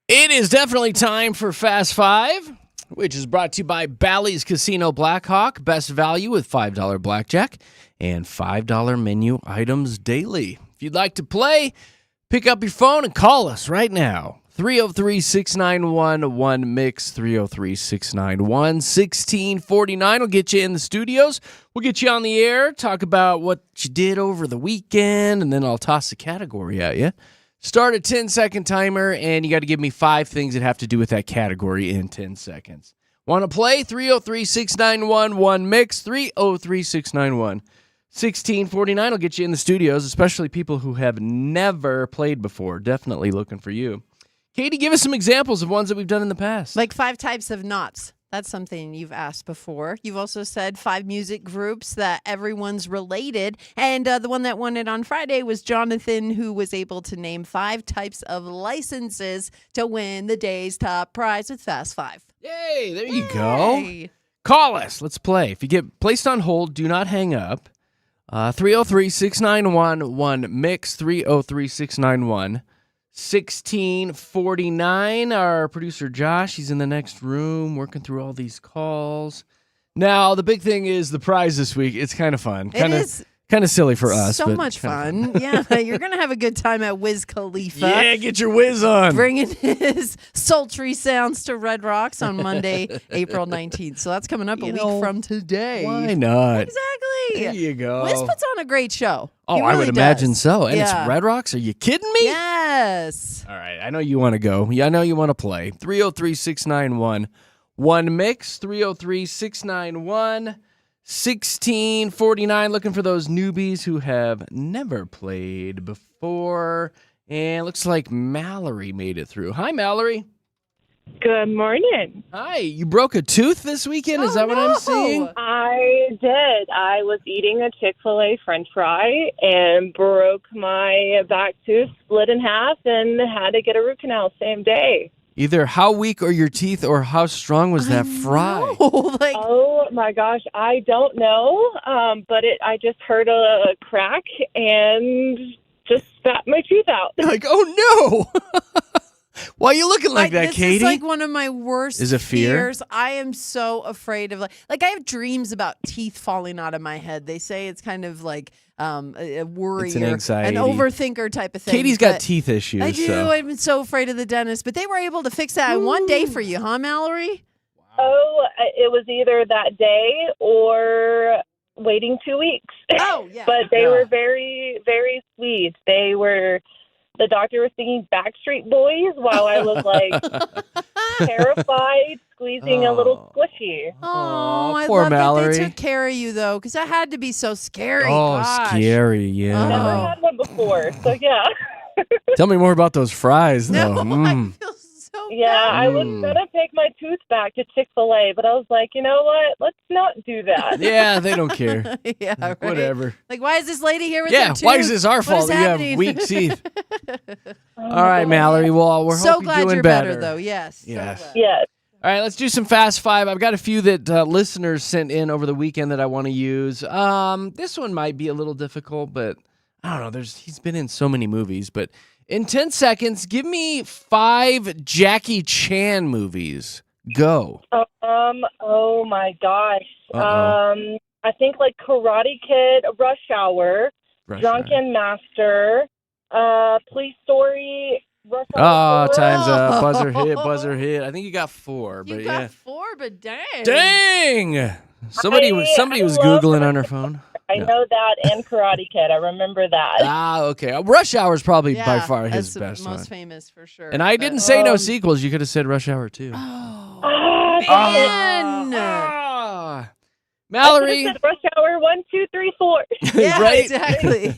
[SPEAKER 1] It is definitely time for Fast Five, which is brought to you by Bally's Casino Blackhawk. Best value with $5 blackjack and $5 menu items daily. If you'd like to play, pick up your phone and call us right now. 303-691-1MIX, 303-691-1649 will get you in the studios. We'll get you on the air, talk about what you did over the weekend, and then I'll toss a category at you. Start a 10-second timer, and you got to give me 5 things that have to do with that category in 10 seconds. Want to play? 303-691-1MIX, 303-691-1649 will get you in the studios, especially people who have never played before. Definitely looking for you. Katie, give us some examples of ones that we've done in the past.
[SPEAKER 2] Like 5 types of knots. That's something you've asked before. You've also said 5 music groups that everyone's related. And the one that won it on Friday was Jonathan, who was able to name 5 types of licenses to win the day's top prize with Fast Five.
[SPEAKER 1] Yay, there you go. Call us. Let's play. If you get placed on hold, do not hang up. 303-691-1MIX, 303-691-1649. Our producer Josh, he's in the next room working through all these calls. Now, the big thing is the prize this week. It's kind of fun.
[SPEAKER 2] It is
[SPEAKER 1] kind of silly for us.
[SPEAKER 2] so
[SPEAKER 1] but
[SPEAKER 2] much fun. Yeah, you're going to have a good time at Wiz Khalifa.
[SPEAKER 1] Yeah, get your whiz on.
[SPEAKER 2] Bringing his sultry sounds to Red Rocks on Monday, April 19th. So that's coming up a week from today.
[SPEAKER 1] Why not?
[SPEAKER 2] Exactly.
[SPEAKER 1] There you go.
[SPEAKER 2] Wiz puts on a great show.
[SPEAKER 1] Oh,
[SPEAKER 2] He
[SPEAKER 1] I
[SPEAKER 2] really
[SPEAKER 1] would imagine
[SPEAKER 2] does.
[SPEAKER 1] so. And
[SPEAKER 2] Yeah.
[SPEAKER 1] it's Red Rocks? Are you kidding me?
[SPEAKER 2] Yes.
[SPEAKER 1] All right. I know you want to go. Yeah, I know you want to play. 303-691-1MIX, 303-691-1649. Looking for those newbies who have never played before. And it looks like Mallory made it through. Hi, Mallory.
[SPEAKER 4] Good morning.
[SPEAKER 1] Hi. You broke a tooth this weekend? Is
[SPEAKER 2] Oh,
[SPEAKER 1] that what I'm
[SPEAKER 2] no.
[SPEAKER 1] seeing?
[SPEAKER 4] I did. I was eating a Chick-fil-A French fry and broke my back tooth, split in half, and had to get a root canal same day.
[SPEAKER 1] Either how weak are your teeth or how strong was that fry?
[SPEAKER 2] Like,
[SPEAKER 4] Oh my gosh, I don't know, but I just heard a crack and just spat my tooth out.
[SPEAKER 1] You're like, oh no! Why are you looking like that,
[SPEAKER 2] this
[SPEAKER 1] Katie?
[SPEAKER 2] is like one of my worst
[SPEAKER 1] Is it fear?
[SPEAKER 2] fears. I am so afraid of like I have dreams about teeth falling out of my head. They say it's kind of like a worrier,
[SPEAKER 1] It's an anxiety.
[SPEAKER 2] an overthinker type of thing.
[SPEAKER 1] Katie's got
[SPEAKER 2] but
[SPEAKER 1] teeth issues.
[SPEAKER 2] I do.
[SPEAKER 1] So.
[SPEAKER 2] I'm so afraid of the dentist, but they were able to fix that in one day for you, huh, Mallory?
[SPEAKER 4] Oh, it was either that day or waiting 2 weeks.
[SPEAKER 2] Oh, yeah.
[SPEAKER 4] But they
[SPEAKER 1] Yeah.
[SPEAKER 4] were very, very sweet. The doctor was singing Backstreet Boys while I was like terrified, squeezing a little squishy.
[SPEAKER 2] Oh, I
[SPEAKER 1] poor
[SPEAKER 2] love
[SPEAKER 1] Mallory.
[SPEAKER 2] that they took care of you though, because that had to be so scary.
[SPEAKER 1] Oh,
[SPEAKER 2] Gosh.
[SPEAKER 1] scary, yeah.
[SPEAKER 4] Never
[SPEAKER 2] Oh.
[SPEAKER 4] had one before, so yeah.
[SPEAKER 1] Tell me more about those fries, though.
[SPEAKER 2] No, I feel so
[SPEAKER 4] Yeah,
[SPEAKER 2] bad.
[SPEAKER 4] I was gonna take my tooth back to Chick-fil-A, but I was like, you know what? Let's not do that.
[SPEAKER 1] Yeah, they don't care.
[SPEAKER 2] Yeah, right.
[SPEAKER 1] Whatever.
[SPEAKER 2] Like, why is this lady here with
[SPEAKER 1] Yeah,
[SPEAKER 2] her tooth?
[SPEAKER 1] why is this our
[SPEAKER 2] What
[SPEAKER 1] fault
[SPEAKER 2] is
[SPEAKER 1] that you have
[SPEAKER 2] happening?
[SPEAKER 1] weak teeth? All right, Mallory. Well, we're
[SPEAKER 2] so
[SPEAKER 1] hoping
[SPEAKER 2] glad
[SPEAKER 1] you're doing
[SPEAKER 2] you're
[SPEAKER 1] better.
[SPEAKER 2] though. Yes. so
[SPEAKER 1] Yes.
[SPEAKER 2] glad.
[SPEAKER 4] Yes.
[SPEAKER 1] All right, let's do some Fast Five. I've got a few that listeners sent in over the weekend that I want to use. This one might be a little difficult, but I don't know. He's been in so many movies, but in 10 seconds, give me 5 Jackie Chan movies. Go.
[SPEAKER 4] Oh my gosh.
[SPEAKER 1] Uh-oh.
[SPEAKER 4] I think like Karate Kid, Rush Hour,
[SPEAKER 1] Rush
[SPEAKER 4] Drunken Master, Police Story, Rush
[SPEAKER 1] Oh,
[SPEAKER 4] Hour 4.
[SPEAKER 1] time's up. Buzzer hit. I think you got 4,
[SPEAKER 2] You
[SPEAKER 1] but
[SPEAKER 2] got
[SPEAKER 1] yeah.
[SPEAKER 2] 4, but dang.
[SPEAKER 1] Dang! Somebody was
[SPEAKER 4] I love
[SPEAKER 1] Googling
[SPEAKER 4] Rush
[SPEAKER 1] on her phone.
[SPEAKER 4] I
[SPEAKER 1] Yeah.
[SPEAKER 4] know that and Karate Kid. I remember that.
[SPEAKER 1] Ah, okay. Rush Hour is probably by
[SPEAKER 2] Yeah,
[SPEAKER 1] far his
[SPEAKER 2] that's
[SPEAKER 1] best
[SPEAKER 2] the most
[SPEAKER 1] one.
[SPEAKER 2] famous for sure.
[SPEAKER 1] And I
[SPEAKER 2] but-
[SPEAKER 1] didn't say no sequels. You could have said Rush Hour too.
[SPEAKER 2] Oh,
[SPEAKER 4] Ah,
[SPEAKER 2] man.
[SPEAKER 1] Ah.
[SPEAKER 4] I
[SPEAKER 1] Mallory,
[SPEAKER 4] said Rush Hour 1, 2, 3, 4.
[SPEAKER 2] Yeah,
[SPEAKER 1] right?
[SPEAKER 2] exactly.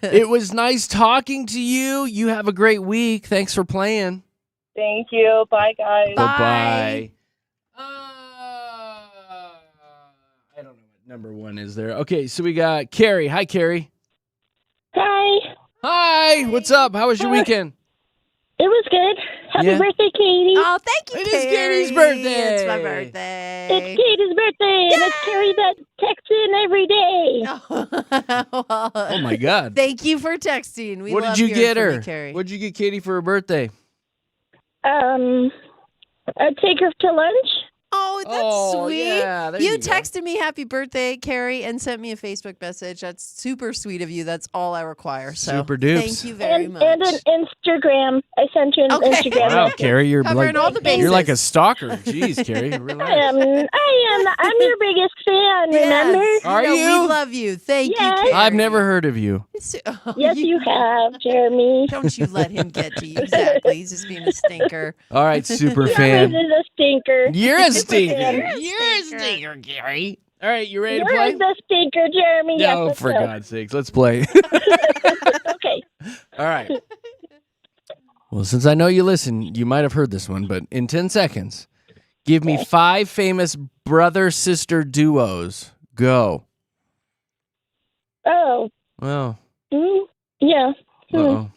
[SPEAKER 1] It was nice talking to you. You have a great week. Thanks for playing.
[SPEAKER 4] Thank you. Bye, guys.
[SPEAKER 2] Bye.
[SPEAKER 1] Bye-bye. I don't know what number 1 is there. Okay, so we got Carrie. Hi, Carrie.
[SPEAKER 4] Hi.
[SPEAKER 1] Hi. What's up? How was your weekend?
[SPEAKER 5] It was good. Happy
[SPEAKER 1] Yeah.
[SPEAKER 5] birthday, Katie.
[SPEAKER 2] Oh, thank you,
[SPEAKER 1] It is
[SPEAKER 2] Carrie.
[SPEAKER 1] Katie's birthday.
[SPEAKER 2] It's my birthday.
[SPEAKER 5] It's Katie's birthday, and it's Carrie that texts in every day.
[SPEAKER 1] Oh my God.
[SPEAKER 2] Thank you for texting. We
[SPEAKER 1] What
[SPEAKER 2] love
[SPEAKER 1] did you
[SPEAKER 2] hearing
[SPEAKER 1] get
[SPEAKER 2] from
[SPEAKER 1] her?
[SPEAKER 2] you, Carrie.
[SPEAKER 1] What did you get Katie for her birthday?
[SPEAKER 5] I'd take her to lunch.
[SPEAKER 2] Oh, that's
[SPEAKER 1] Oh,
[SPEAKER 2] sweet.
[SPEAKER 1] yeah, there
[SPEAKER 2] you
[SPEAKER 1] you go.
[SPEAKER 2] texted me happy birthday, Carrie, and sent me a Facebook message. That's super sweet of you. That's all I require. So
[SPEAKER 1] Super dupes.
[SPEAKER 2] thank you very
[SPEAKER 5] and,
[SPEAKER 2] much.
[SPEAKER 5] and an Instagram. I sent you an
[SPEAKER 2] Okay.
[SPEAKER 5] Instagram.
[SPEAKER 1] Wow,
[SPEAKER 5] message.
[SPEAKER 1] Carrie, you're
[SPEAKER 2] Covering all the
[SPEAKER 1] you're like a
[SPEAKER 2] bases.
[SPEAKER 1] stalker. Jeez, Carrie, relax.
[SPEAKER 5] I'm your biggest fan, remember?
[SPEAKER 2] Yes.
[SPEAKER 1] Are
[SPEAKER 2] No,
[SPEAKER 1] you?
[SPEAKER 2] We love you. Thank
[SPEAKER 5] Yes.
[SPEAKER 2] you, Carrie.
[SPEAKER 1] I've never heard of you.
[SPEAKER 2] Oh,
[SPEAKER 5] Yes, you have, Jeremy.
[SPEAKER 2] Don't you let him get to you. Exactly. He's just being a stinker.
[SPEAKER 1] All right, super
[SPEAKER 5] He
[SPEAKER 1] fan.
[SPEAKER 5] always is a stinker.
[SPEAKER 1] You're a
[SPEAKER 5] Super
[SPEAKER 1] stinker.
[SPEAKER 5] fan.
[SPEAKER 1] You're a stinker, Gary. All right, you ready to
[SPEAKER 5] You're
[SPEAKER 1] play?
[SPEAKER 5] the stinker, Jeremy. Yes,
[SPEAKER 1] No,
[SPEAKER 5] let's
[SPEAKER 1] for
[SPEAKER 5] go.
[SPEAKER 1] God's sakes, let's play.
[SPEAKER 5] Okay.
[SPEAKER 1] All right. Well, since I know you listen, you might have heard this one, but in 10 seconds, give me 5 famous brother-sister duos. Go.
[SPEAKER 5] Oh,
[SPEAKER 1] Well,
[SPEAKER 5] yeah.
[SPEAKER 1] uh-oh.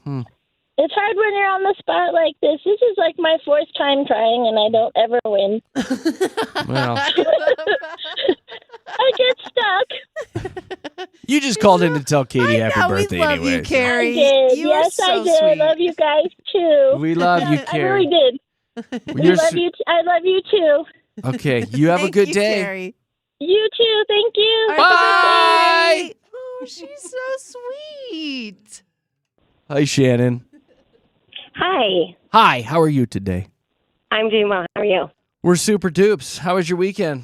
[SPEAKER 5] It's hard when you're on the spot like this. This is like my 4th time trying, and I don't ever win.
[SPEAKER 1] Well,
[SPEAKER 5] I get stuck.
[SPEAKER 1] you just called in to tell Katie happy
[SPEAKER 2] know,
[SPEAKER 1] birthday
[SPEAKER 2] we love
[SPEAKER 1] anyway.
[SPEAKER 2] you, Carrie.
[SPEAKER 5] I did.
[SPEAKER 2] You are
[SPEAKER 5] Yes,
[SPEAKER 2] so
[SPEAKER 5] I did.
[SPEAKER 2] sweet.
[SPEAKER 5] I love you guys too.
[SPEAKER 1] We love you,
[SPEAKER 5] I
[SPEAKER 1] Carrie.
[SPEAKER 5] really did.
[SPEAKER 1] You're
[SPEAKER 5] Love you. I love you too.
[SPEAKER 1] Okay, you have a
[SPEAKER 2] Thank
[SPEAKER 1] good
[SPEAKER 2] you,
[SPEAKER 1] day.
[SPEAKER 2] Carrie.
[SPEAKER 5] You too. Thank you.
[SPEAKER 2] All right,
[SPEAKER 1] Bye.
[SPEAKER 2] bye. Oh, she's so sweet.
[SPEAKER 1] Hi, Shannon.
[SPEAKER 4] Hi,
[SPEAKER 1] Hi, how are you today?
[SPEAKER 4] I'm doing well. How are you?
[SPEAKER 1] We're super dupes. How was your weekend?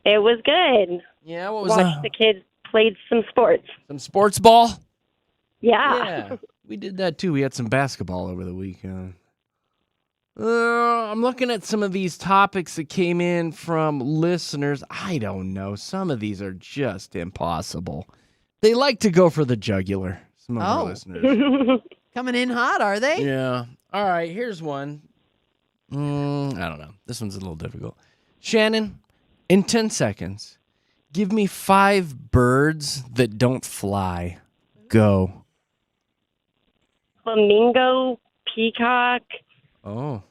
[SPEAKER 4] It was good.
[SPEAKER 1] Yeah, what was
[SPEAKER 4] Watched the kids played some sports.
[SPEAKER 1] Some sports ball?
[SPEAKER 4] Yeah.
[SPEAKER 1] Yeah, we did that too. We had some basketball over the weekend. I'm looking at some of these topics that came in from listeners. I don't know. Some of these are just impossible. They like to go for the jugular, some of our
[SPEAKER 2] Oh.
[SPEAKER 1] listeners.
[SPEAKER 2] Coming in hot, are they?
[SPEAKER 1] Yeah. All right, here's one. I don't know. This one's a little difficult. Shannon, in 10 seconds, give me 5 birds that don't fly. Go.
[SPEAKER 4] Flamingo, peacock.
[SPEAKER 1] Oh,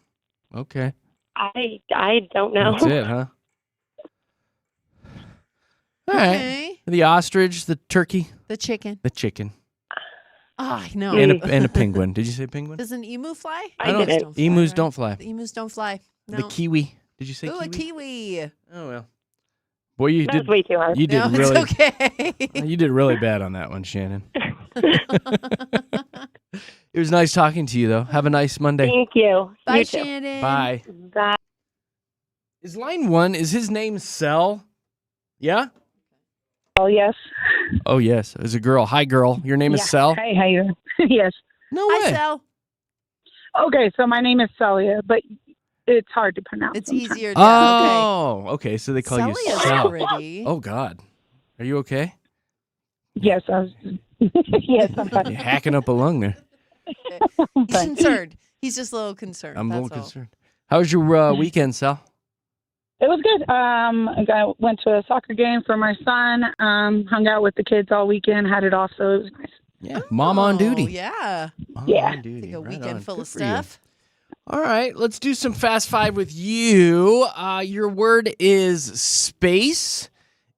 [SPEAKER 1] okay.
[SPEAKER 4] I don't know.
[SPEAKER 1] That's it, huh? All right.
[SPEAKER 2] Okay.
[SPEAKER 1] The ostrich, the turkey,
[SPEAKER 2] The chicken.
[SPEAKER 1] the chicken,
[SPEAKER 2] Oh, I know.
[SPEAKER 1] and a penguin. Did you say penguin?
[SPEAKER 2] Does an emu fly?
[SPEAKER 4] I
[SPEAKER 1] don't-
[SPEAKER 4] didn't.
[SPEAKER 2] fly,
[SPEAKER 1] Emus
[SPEAKER 2] right?
[SPEAKER 1] don't fly.
[SPEAKER 2] The emus don't fly. No.
[SPEAKER 1] The kiwi. Did you say
[SPEAKER 2] Ooh, a
[SPEAKER 1] kiwi?
[SPEAKER 2] kiwi.
[SPEAKER 1] Oh well. Boy, you
[SPEAKER 4] That
[SPEAKER 1] did.
[SPEAKER 4] was way too hard.
[SPEAKER 1] You did
[SPEAKER 2] No,
[SPEAKER 1] really.
[SPEAKER 2] it's okay.
[SPEAKER 1] You did really bad on that one, Shannon. It was nice talking to you, though. Have a nice Monday.
[SPEAKER 4] Thank you.
[SPEAKER 2] Bye,
[SPEAKER 4] You too.
[SPEAKER 2] Shannon.
[SPEAKER 1] Bye.
[SPEAKER 4] Bye.
[SPEAKER 1] Is line 1? Is his name Sel? Yeah.
[SPEAKER 5] Oh, yes.
[SPEAKER 1] Oh yes. It's a girl. Hi, girl. Your name is Sel.
[SPEAKER 5] Hi, how you? Yes.
[SPEAKER 1] No
[SPEAKER 2] Hi,
[SPEAKER 1] way.
[SPEAKER 2] Sal.
[SPEAKER 5] Okay, so my name is Celia, but it's hard to pronounce.
[SPEAKER 2] It's
[SPEAKER 5] sometimes.
[SPEAKER 2] easier. Yeah, okay.
[SPEAKER 1] Oh, okay. So they call you
[SPEAKER 2] Celia's
[SPEAKER 1] Sel.
[SPEAKER 2] pretty.
[SPEAKER 1] Oh God. Are you okay?
[SPEAKER 5] Yes, I was. Yes, I'm fine.
[SPEAKER 1] You're hacking up a lung there.
[SPEAKER 2] He's concerned. He's just a little concerned.
[SPEAKER 1] I'm a little
[SPEAKER 2] that's all.
[SPEAKER 1] concerned. How was your weekend, Sal?
[SPEAKER 5] It was good. I went to a soccer game for my son. Hung out with the kids all weekend. Had it off, so it was nice.
[SPEAKER 1] Yeah, mom on duty.
[SPEAKER 2] Oh, yeah.
[SPEAKER 1] Mom
[SPEAKER 5] Yeah.
[SPEAKER 1] on duty.
[SPEAKER 2] Like a
[SPEAKER 1] Right
[SPEAKER 2] weekend
[SPEAKER 1] on.
[SPEAKER 2] full
[SPEAKER 1] Good
[SPEAKER 2] of
[SPEAKER 1] for you.
[SPEAKER 2] stuff.
[SPEAKER 1] All right, let's do some fast 5 with you. Your word is space.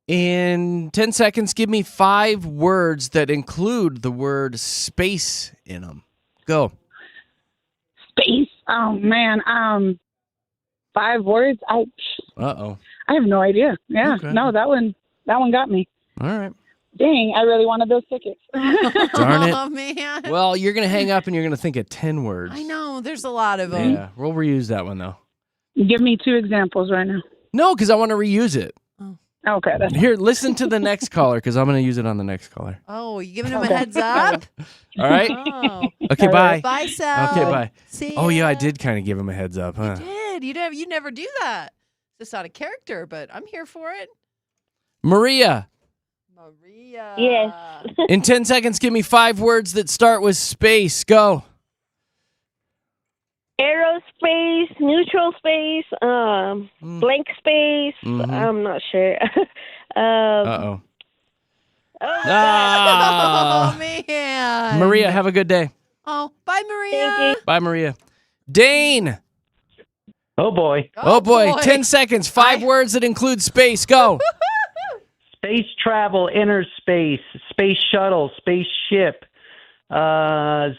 [SPEAKER 1] In 10 seconds, give me 5 words that include the word space in them. Go.
[SPEAKER 5] Space. Oh man. 5 words. Ouch.
[SPEAKER 1] Uh-oh.
[SPEAKER 5] I have no idea. Yeah.
[SPEAKER 1] Okay.
[SPEAKER 5] No, that one got me.
[SPEAKER 1] All right.
[SPEAKER 5] Dang, I really wanted those tickets.
[SPEAKER 1] Darn it.
[SPEAKER 2] Oh, man.
[SPEAKER 1] Well, you're going to hang up and you're going to think of 10 words.
[SPEAKER 2] I know. There's a lot of them.
[SPEAKER 1] Yeah, we'll reuse that one, though.
[SPEAKER 5] Give me 2 examples right now.
[SPEAKER 1] No, because I want to reuse it.
[SPEAKER 5] Okay, that's
[SPEAKER 1] Here, listen to the next caller, because I'm going to use it on the next caller.
[SPEAKER 2] Oh, you giving him a
[SPEAKER 5] Okay.
[SPEAKER 2] heads up?
[SPEAKER 1] All right?
[SPEAKER 2] Oh.
[SPEAKER 1] Okay, bye.
[SPEAKER 2] Bye, Sal.
[SPEAKER 1] Okay, bye.
[SPEAKER 2] See
[SPEAKER 1] Oh, yeah, I
[SPEAKER 2] ya.
[SPEAKER 1] did kind of give him a heads up, huh?
[SPEAKER 2] You did. You never do that. It's out of character, but I'm here for it.
[SPEAKER 1] Maria,
[SPEAKER 2] Maria.
[SPEAKER 4] Yes.
[SPEAKER 1] in 10 seconds, give me 5 words that start with space. Go.
[SPEAKER 4] Aerospace, neutral space, blank space.
[SPEAKER 1] Mhm.
[SPEAKER 4] I'm not sure.
[SPEAKER 1] Uh-oh.
[SPEAKER 4] oh,
[SPEAKER 1] Ah.
[SPEAKER 2] Oh, man.
[SPEAKER 1] Maria, have a good day.
[SPEAKER 2] Oh, bye, Maria.
[SPEAKER 1] Bye, Maria. Dane.
[SPEAKER 6] Oh boy.
[SPEAKER 1] Oh, boy. 10 seconds. 5 words that include space. Go.
[SPEAKER 6] Space travel, inner space, space shuttle, spaceship, blank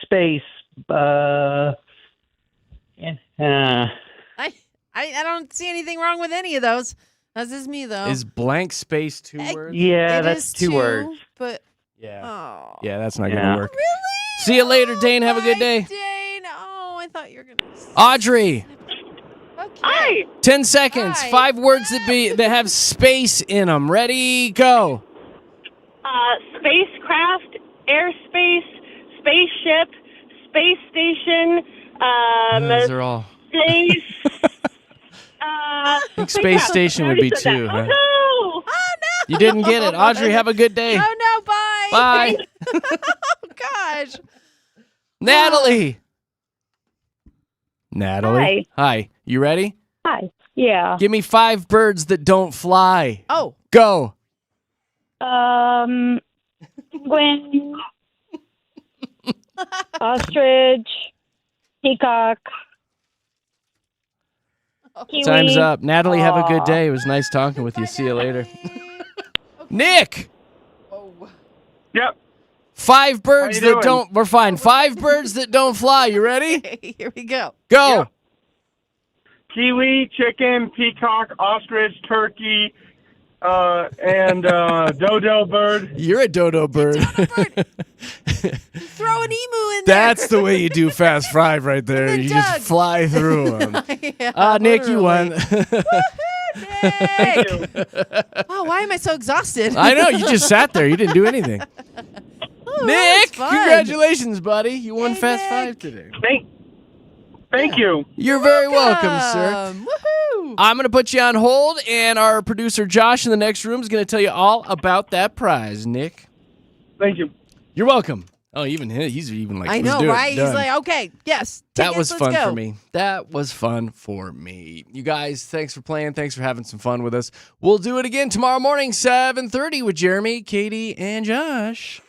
[SPEAKER 6] space.
[SPEAKER 2] I don't see anything wrong with any of those. That's just me, though.
[SPEAKER 1] Is blank space 2 words?
[SPEAKER 6] Yeah,
[SPEAKER 2] It
[SPEAKER 6] that's
[SPEAKER 2] is
[SPEAKER 6] 2 words.
[SPEAKER 2] But
[SPEAKER 1] Yeah.
[SPEAKER 2] oh,
[SPEAKER 1] Yeah, that's not
[SPEAKER 6] Yeah.
[SPEAKER 1] going to work.
[SPEAKER 2] really?
[SPEAKER 1] See you later, Dane. Have a good
[SPEAKER 2] Bye,
[SPEAKER 1] day.
[SPEAKER 2] Dane. Oh, I thought you were gonna.
[SPEAKER 1] Audrey.
[SPEAKER 2] Okay.
[SPEAKER 4] Hi.
[SPEAKER 1] 10 seconds.
[SPEAKER 2] Hi.
[SPEAKER 1] 5 words that have space in them. Ready? Go.
[SPEAKER 4] Spacecraft, airspace, spaceship, space station,
[SPEAKER 1] Those are all.
[SPEAKER 4] space.
[SPEAKER 1] I think space station would be 2. Huh?
[SPEAKER 4] No.
[SPEAKER 2] Oh no!
[SPEAKER 1] You didn't get it. Audrey, have a good day.
[SPEAKER 2] Oh no! Bye.
[SPEAKER 1] Bye.
[SPEAKER 2] Oh gosh.
[SPEAKER 1] Natalie. Natalie. Hi. You ready?
[SPEAKER 5] Hi. Yeah.
[SPEAKER 1] Give me 5 birds that don't fly.
[SPEAKER 2] Oh.
[SPEAKER 1] Go.
[SPEAKER 5] Penguin, ostrich, peacock, kiwi.
[SPEAKER 1] Time's up. Natalie, have a good day. It was nice talking with you. See you later. Nick.
[SPEAKER 2] Oh.
[SPEAKER 7] Yep.
[SPEAKER 1] 5 birds
[SPEAKER 7] you
[SPEAKER 1] that
[SPEAKER 7] doing?
[SPEAKER 1] don't. We're fine. 5 birds that don't fly. You ready?
[SPEAKER 2] Okay, here we go.
[SPEAKER 1] Go.
[SPEAKER 7] Yeah. Kiwi, chicken, peacock, ostrich, turkey, and dodo bird.
[SPEAKER 1] You're a dodo bird.
[SPEAKER 2] Throw an emu in there.
[SPEAKER 1] That's the way you do Fast 5 right there.
[SPEAKER 2] then
[SPEAKER 1] You
[SPEAKER 2] Doug.
[SPEAKER 1] just fly through them.
[SPEAKER 2] Yeah,
[SPEAKER 1] Nick, you
[SPEAKER 2] literally.
[SPEAKER 1] won.
[SPEAKER 2] Nick. Oh, why am I so exhausted?
[SPEAKER 1] I know. You just sat there. You didn't do anything.
[SPEAKER 2] Oh,
[SPEAKER 1] Nick,
[SPEAKER 2] that's fun.
[SPEAKER 1] congratulations, buddy. You won
[SPEAKER 2] Hey,
[SPEAKER 1] Fast
[SPEAKER 2] Nick.
[SPEAKER 1] 5 today.
[SPEAKER 7] Thank you.
[SPEAKER 1] You're very welcome, sir.
[SPEAKER 2] Woohoo!
[SPEAKER 1] I'm going to put you on hold, and our producer Josh in the next room is going to tell you all about that prize, Nick.
[SPEAKER 7] Thank you.
[SPEAKER 1] You're welcome. Oh, even he's even like,
[SPEAKER 2] I
[SPEAKER 1] let's
[SPEAKER 2] know,
[SPEAKER 1] do it.
[SPEAKER 2] right? He's
[SPEAKER 1] Done.
[SPEAKER 2] like, okay, yes.
[SPEAKER 1] That
[SPEAKER 2] tickets,
[SPEAKER 1] was
[SPEAKER 2] let's
[SPEAKER 1] fun
[SPEAKER 2] go.
[SPEAKER 1] for me. That was fun for me. You guys, thanks for playing. Thanks for having some fun with us. We'll do it again tomorrow morning, 7:30 with Jeremy, Katy, and Josh.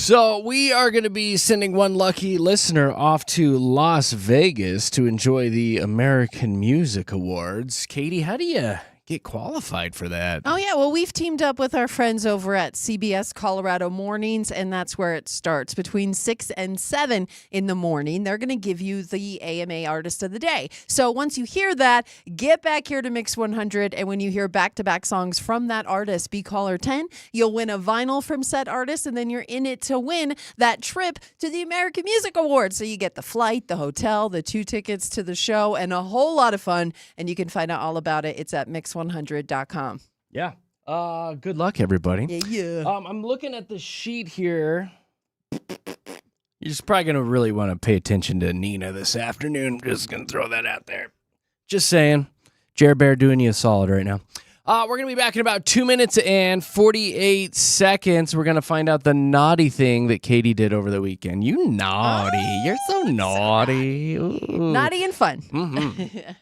[SPEAKER 1] So we are going to be sending one lucky listener off to Las Vegas to enjoy the American Music Awards. Katie, how do you get qualified for that?
[SPEAKER 2] Oh, yeah. Well, we've teamed up with our friends over at CBS Colorado Mornings, and that's where it starts. Between 6 and 7 in the morning, they're going to give you the AMA Artist of the Day. So once you hear that, get back here to Mix 100, and when you hear back-to-back songs from that artist, be caller 10, you'll win a vinyl from said artist, and then you're in it to win that trip to the American Music Awards. So you get the flight, the hotel, the 2 tickets to the show, and a whole lot of fun, and you can find out all about it. It's at mix100.com.
[SPEAKER 1] Yeah. Good luck, everybody.
[SPEAKER 2] Yeah.
[SPEAKER 1] I'm looking at the sheet here. You're just probably going to really want to pay attention to Nina this afternoon. I'm just going to throw that out there. Just saying. Jared Bear doing you a solid right now. We're going to be back in about 2 minutes and 48 seconds. We're going to find out the naughty thing that Katie did over the weekend. You naughty. You're so naughty. Ooh.
[SPEAKER 2] Naughty and fun.
[SPEAKER 1] Mm-hmm.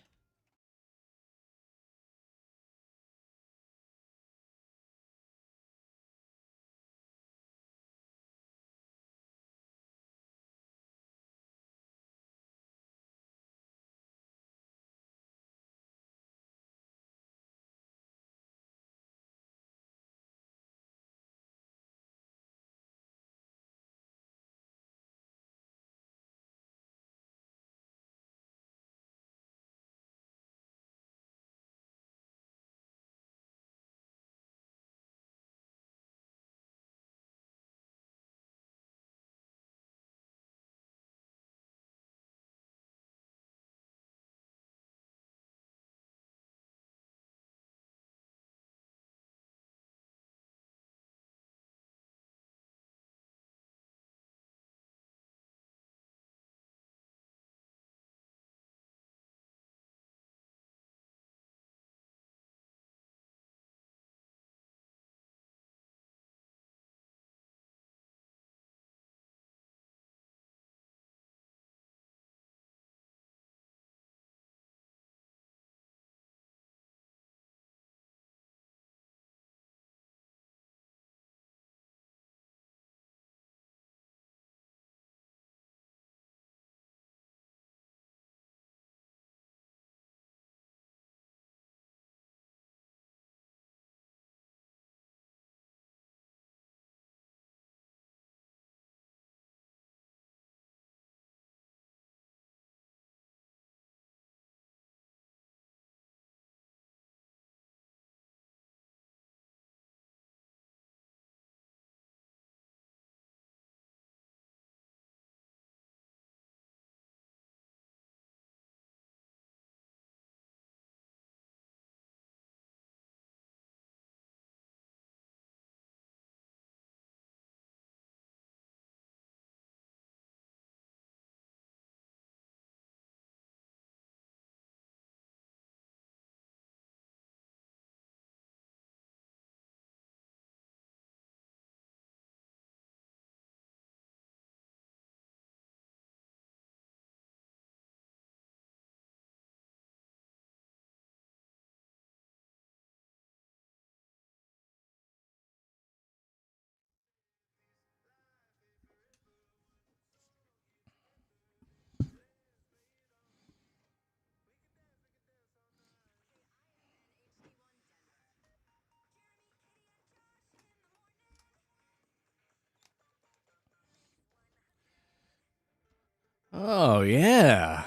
[SPEAKER 1] Oh, yeah.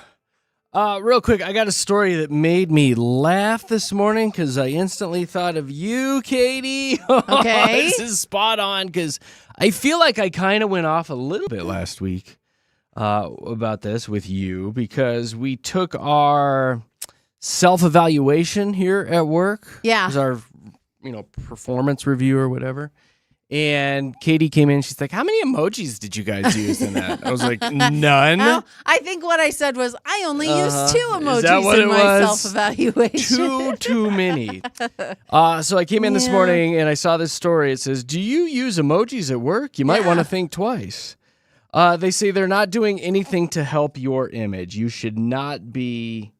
[SPEAKER 1] Real quick, I got a story that made me laugh this morning because I instantly thought of you, Katie.
[SPEAKER 2] Okay.
[SPEAKER 1] This is spot on because I feel like I kind of went off a little bit last week about this with you because we took our self-evaluation here at work.
[SPEAKER 2] Yeah.
[SPEAKER 1] It was our, performance review or whatever. And Katie came in. She's like, "How many emojis did you guys use in that?" I was like, "None."
[SPEAKER 2] I think what I said was I only used 2
[SPEAKER 1] Is
[SPEAKER 2] emojis
[SPEAKER 1] that what
[SPEAKER 2] in
[SPEAKER 1] it
[SPEAKER 2] my
[SPEAKER 1] was?
[SPEAKER 2] self-evaluation.
[SPEAKER 1] Too many. So I came in this morning and I saw this story. It says, "Do you use emojis at work? You might want to think twice." They say they're not doing anything to help your image. You should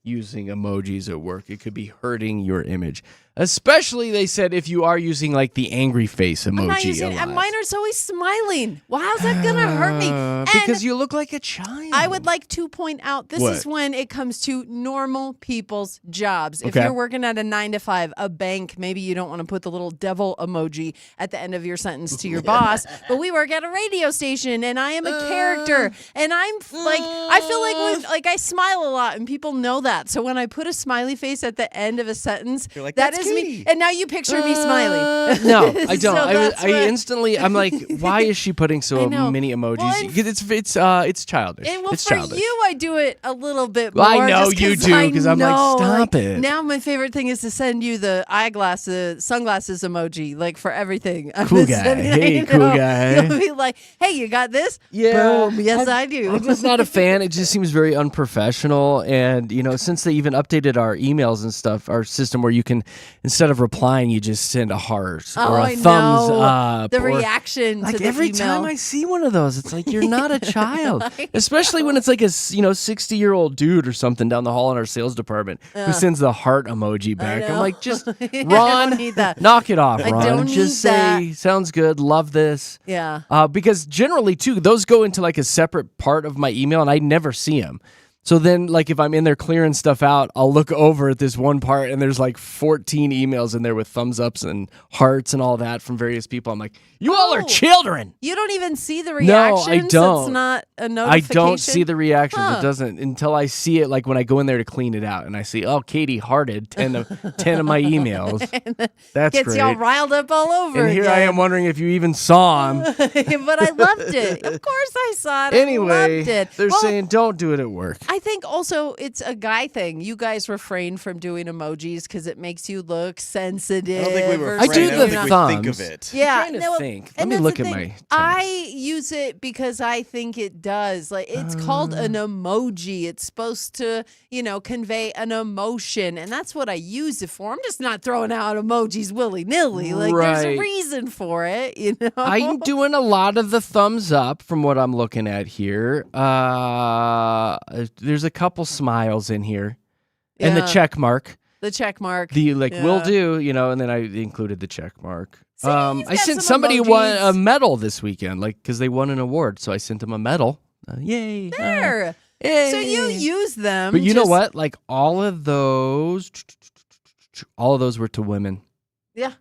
[SPEAKER 1] using emojis at work. It could be hurting your image. Especially, they said, if you are using like the angry face emoji.
[SPEAKER 2] I'm not using, and mine are always smiling. Well, how's that going to hurt me?
[SPEAKER 1] Because you look like a child.
[SPEAKER 2] I would like to point out this is when it comes to normal people's jobs. If you're working at a 9 to 5, a bank, maybe you don't want to put the little devil emoji at the end of your sentence to your boss. But we work at a radio station, and I am a character, and I'm like, I feel like I smile a lot, and people know that. So when I put a smiley face at the end of a sentence,
[SPEAKER 3] You're like,
[SPEAKER 2] that
[SPEAKER 3] "That's
[SPEAKER 2] is me.
[SPEAKER 3] Katy."
[SPEAKER 2] And now you picture me smiling.
[SPEAKER 1] No, I don't.
[SPEAKER 2] So that's
[SPEAKER 1] I
[SPEAKER 2] what-
[SPEAKER 1] instantly, I'm like, why is she putting so
[SPEAKER 2] I know.
[SPEAKER 1] many emojis?
[SPEAKER 2] Well, and-
[SPEAKER 1] It's childish.
[SPEAKER 2] And well,
[SPEAKER 1] it's
[SPEAKER 2] for
[SPEAKER 1] childish.
[SPEAKER 2] you, I do it a little bit
[SPEAKER 1] Well,
[SPEAKER 2] more.
[SPEAKER 1] I know
[SPEAKER 2] just
[SPEAKER 1] you do, because I'm like,
[SPEAKER 2] know,
[SPEAKER 1] stop it.
[SPEAKER 2] Now my favorite thing is to send you the sunglasses emoji, like for everything. I'm
[SPEAKER 1] Cool
[SPEAKER 2] just
[SPEAKER 1] guy.
[SPEAKER 2] sending-
[SPEAKER 1] Hey,
[SPEAKER 2] you
[SPEAKER 1] cool
[SPEAKER 2] know,
[SPEAKER 1] guy.
[SPEAKER 2] You'll be like, hey, you got this?
[SPEAKER 1] Yeah.
[SPEAKER 2] Boom. Yes, I do.
[SPEAKER 1] I'm just not a fan. It just seems very unprofessional. And, since they even updated our emails and stuff, our system where you can, instead of replying, you just send a heart or a
[SPEAKER 2] I
[SPEAKER 1] thumbs
[SPEAKER 2] know.
[SPEAKER 1] up.
[SPEAKER 2] The
[SPEAKER 1] or,
[SPEAKER 2] reaction to
[SPEAKER 1] like
[SPEAKER 2] the
[SPEAKER 1] every
[SPEAKER 2] email.
[SPEAKER 1] time I see one of those, it's like, you're not a child. Especially when it's like a 60-year-old dude or something down the hall in our sales department who sends the heart emoji back. I'm
[SPEAKER 2] know.
[SPEAKER 1] like, just
[SPEAKER 2] I
[SPEAKER 1] Ron,
[SPEAKER 2] don't need that.
[SPEAKER 1] knock it off,
[SPEAKER 2] I
[SPEAKER 1] Ron.
[SPEAKER 2] don't
[SPEAKER 1] Just
[SPEAKER 2] need
[SPEAKER 1] say, sounds good, love this.
[SPEAKER 2] Yeah.
[SPEAKER 1] Because generally, too, those go into like a separate part of my email, and I never see them. So then, like, if I'm in there clearing stuff out, I'll look over at this one part, and there's like 14 emails in there with thumbs ups and hearts and all that from various people. I'm like, you all are
[SPEAKER 2] Oh.
[SPEAKER 1] children.
[SPEAKER 2] You don't even see the
[SPEAKER 1] No,
[SPEAKER 2] reactions?
[SPEAKER 1] I don't.
[SPEAKER 2] It's not a
[SPEAKER 1] I
[SPEAKER 2] notification?
[SPEAKER 1] don't see the reactions.
[SPEAKER 2] Huh.
[SPEAKER 1] It doesn't until I see it, like when I go in there to clean it out, and I see, oh, Katy hearted 10 of my emails. That's
[SPEAKER 2] Gets
[SPEAKER 1] great.
[SPEAKER 2] y'all riled up all over
[SPEAKER 1] And here I
[SPEAKER 2] again.
[SPEAKER 1] am wondering if you even saw them.
[SPEAKER 2] But I loved it. Of course I saw it.
[SPEAKER 1] Anyway,
[SPEAKER 2] I loved it.
[SPEAKER 1] they're
[SPEAKER 2] Well,
[SPEAKER 1] saying don't do it at work.
[SPEAKER 2] I think also it's a guy thing. You guys refrain from doing emojis because it makes you look sensitive.
[SPEAKER 3] I don't think we were
[SPEAKER 2] or
[SPEAKER 1] I do
[SPEAKER 3] afraid.
[SPEAKER 1] the
[SPEAKER 3] I don't think we think
[SPEAKER 1] thumbs.
[SPEAKER 3] of it.
[SPEAKER 2] Yeah,
[SPEAKER 1] I'm trying to think. Let
[SPEAKER 2] and
[SPEAKER 1] me
[SPEAKER 2] that's
[SPEAKER 1] look
[SPEAKER 2] the
[SPEAKER 1] at
[SPEAKER 2] thing.
[SPEAKER 1] my text.
[SPEAKER 2] I use it because I think it does. Like it's called an emoji. It's supposed to, convey an emotion, and that's what I use it for. I'm just not throwing out emojis willy nilly. Like there's a
[SPEAKER 1] Right.
[SPEAKER 2] reason for it.
[SPEAKER 1] I'm doing a lot of the thumbs up from what I'm looking at here. There's a couple smiles in here. And the
[SPEAKER 2] Yeah.
[SPEAKER 1] check mark.
[SPEAKER 2] The check mark.
[SPEAKER 1] The will
[SPEAKER 2] Yeah.
[SPEAKER 1] do, and then I included the check mark.
[SPEAKER 2] See, he's
[SPEAKER 1] I
[SPEAKER 2] got
[SPEAKER 1] sent
[SPEAKER 2] some
[SPEAKER 1] somebody
[SPEAKER 2] emojis.
[SPEAKER 1] a medal this weekend, because they won an award. So I sent them a medal. Yay.
[SPEAKER 2] There.
[SPEAKER 1] Yay.
[SPEAKER 2] So you use them.
[SPEAKER 1] But you know
[SPEAKER 2] just-
[SPEAKER 1] what? Like all of those were to women.
[SPEAKER 2] Yeah.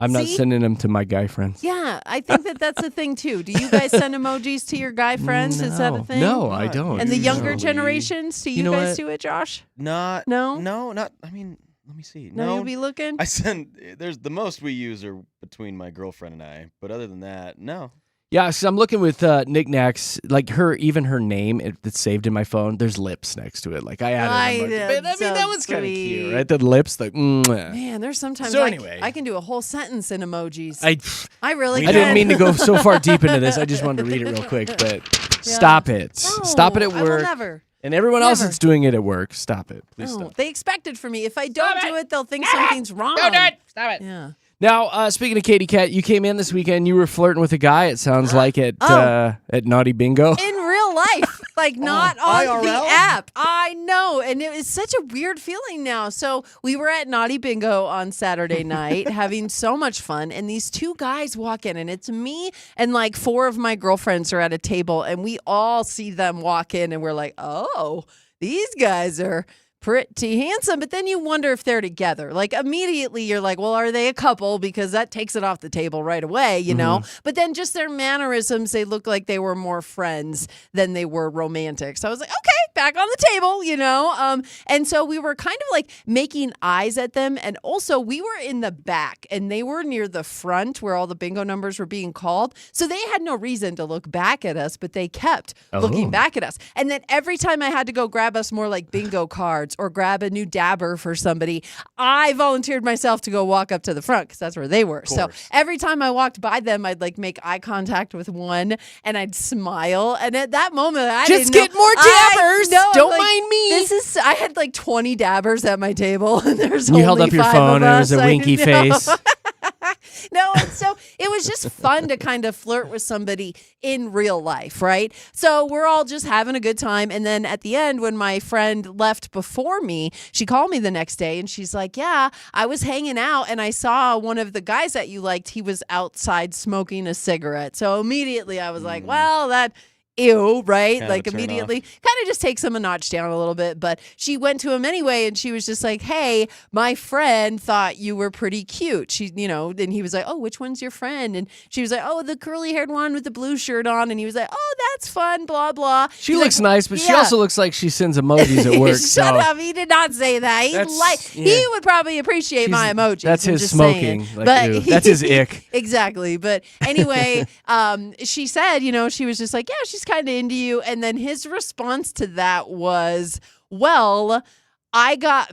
[SPEAKER 1] I'm not
[SPEAKER 2] See?
[SPEAKER 1] sending them to my guy friends.
[SPEAKER 2] Yeah, I think that's a thing too. Do you guys send emojis to your guy friends? Is that a
[SPEAKER 1] No.
[SPEAKER 2] thing?
[SPEAKER 1] No, I don't.
[SPEAKER 2] And the younger
[SPEAKER 3] Usually.
[SPEAKER 2] generations, do you,
[SPEAKER 1] You know
[SPEAKER 2] guys
[SPEAKER 1] what?
[SPEAKER 2] do it, Josh?
[SPEAKER 3] Not.
[SPEAKER 2] No?
[SPEAKER 3] Not. I mean, let me see.
[SPEAKER 2] No,
[SPEAKER 3] No.
[SPEAKER 2] you'll be looking.
[SPEAKER 3] I send. There's the most we use are between my girlfriend and I. But other than that, no.
[SPEAKER 1] Yeah, so I'm looking with knickknacks, like even her name that's saved in my phone. There's lips next to it. Like I added them. But, I mean, that was kind of cute,
[SPEAKER 2] sweet.
[SPEAKER 1] right? The lips, like. Mwah.
[SPEAKER 2] Man, there's sometimes
[SPEAKER 1] So
[SPEAKER 2] like,
[SPEAKER 1] anyway.
[SPEAKER 2] I can do a whole sentence in emojis.
[SPEAKER 1] I
[SPEAKER 2] I really
[SPEAKER 1] I
[SPEAKER 2] can.
[SPEAKER 1] didn't mean to go so far deep into this. I just wanted to read it real quick, but stop it.
[SPEAKER 2] No,
[SPEAKER 1] Stop it at
[SPEAKER 2] I will
[SPEAKER 1] work.
[SPEAKER 2] never.
[SPEAKER 1] And everyone else
[SPEAKER 2] Never.
[SPEAKER 1] that's doing it at work, stop it. Please
[SPEAKER 2] No,
[SPEAKER 1] stop.
[SPEAKER 2] they expect it from me. If I don't do it, they'll think something's wrong.
[SPEAKER 1] Don't do it. Stop it.
[SPEAKER 2] Yeah.
[SPEAKER 1] Now, speaking of Katy Cat, you came in this weekend. You were flirting with a guy. It sounds like at Naughty Bingo.
[SPEAKER 2] In real life, like not on the
[SPEAKER 3] IRL?
[SPEAKER 2] app. I know. And it was such a weird feeling now. So we were at Naughty Bingo on Saturday night having so much fun. And these two guys walk in, and it's me and like 4 of my girlfriends are at a table, and we all see them walk in, and we're like, oh, these guys are pretty handsome. But then you wonder if they're together. Like immediately you're like, well, are they a couple? Because that takes it off the table right away, you know? But then just their mannerisms, they look like they were more friends than they were romantic. So I was like, okay, back on the table, and so we were kind of like making eyes at them. And also we were in the back and they were near the front where all the bingo numbers were being called. So they had no reason to look back at us, but they kept looking back at us. And then every time I had to go grab us more like bingo cards or grab a new dabber for somebody, I volunteered myself to go walk up to the front because that's where they were. So every time I walked by them, I'd like make eye contact with one and I'd smile. And at that moment, I
[SPEAKER 1] Just
[SPEAKER 2] didn't
[SPEAKER 1] get more dabbers. Don't mind me.
[SPEAKER 2] I had like 20 dabbers at my table, and there's
[SPEAKER 1] You
[SPEAKER 2] only
[SPEAKER 1] held up your
[SPEAKER 2] 5
[SPEAKER 1] phone
[SPEAKER 2] of
[SPEAKER 1] and it was
[SPEAKER 2] us.
[SPEAKER 1] a
[SPEAKER 2] I
[SPEAKER 1] winky
[SPEAKER 2] know.
[SPEAKER 1] face.
[SPEAKER 2] No, and so it was just fun to kind of flirt with somebody in real life, right? So we're all just having a good time. And then at the end, when my friend left before me, she called me the next day and she's like, yeah, I was hanging out and I saw one of the guys that you liked. He was outside smoking a cigarette. So immediately I was like, well, that... Ew, right?
[SPEAKER 3] Kind of
[SPEAKER 2] like
[SPEAKER 3] a turn
[SPEAKER 2] immediately kind of just takes him a notch down a little bit. But she went to him anyway and she was just like, hey, my friend thought you were pretty cute. She, and he was like, oh, which one's your friend? And she was like, oh, the curly haired one with the blue shirt on. And he was like, oh, that's fun, blah, blah.
[SPEAKER 1] She looks nice, but she also looks like she sends emojis at work.
[SPEAKER 2] Shut up. He did not say that. He would probably appreciate my emojis.
[SPEAKER 1] That's
[SPEAKER 2] I'm
[SPEAKER 1] his
[SPEAKER 2] just
[SPEAKER 1] smoking.
[SPEAKER 2] saying.
[SPEAKER 1] Like,
[SPEAKER 2] But
[SPEAKER 1] that's his ick.
[SPEAKER 2] Exactly. But anyway, she said, she was just like, yeah, she's kind of into you. And then his response to that was, well, I got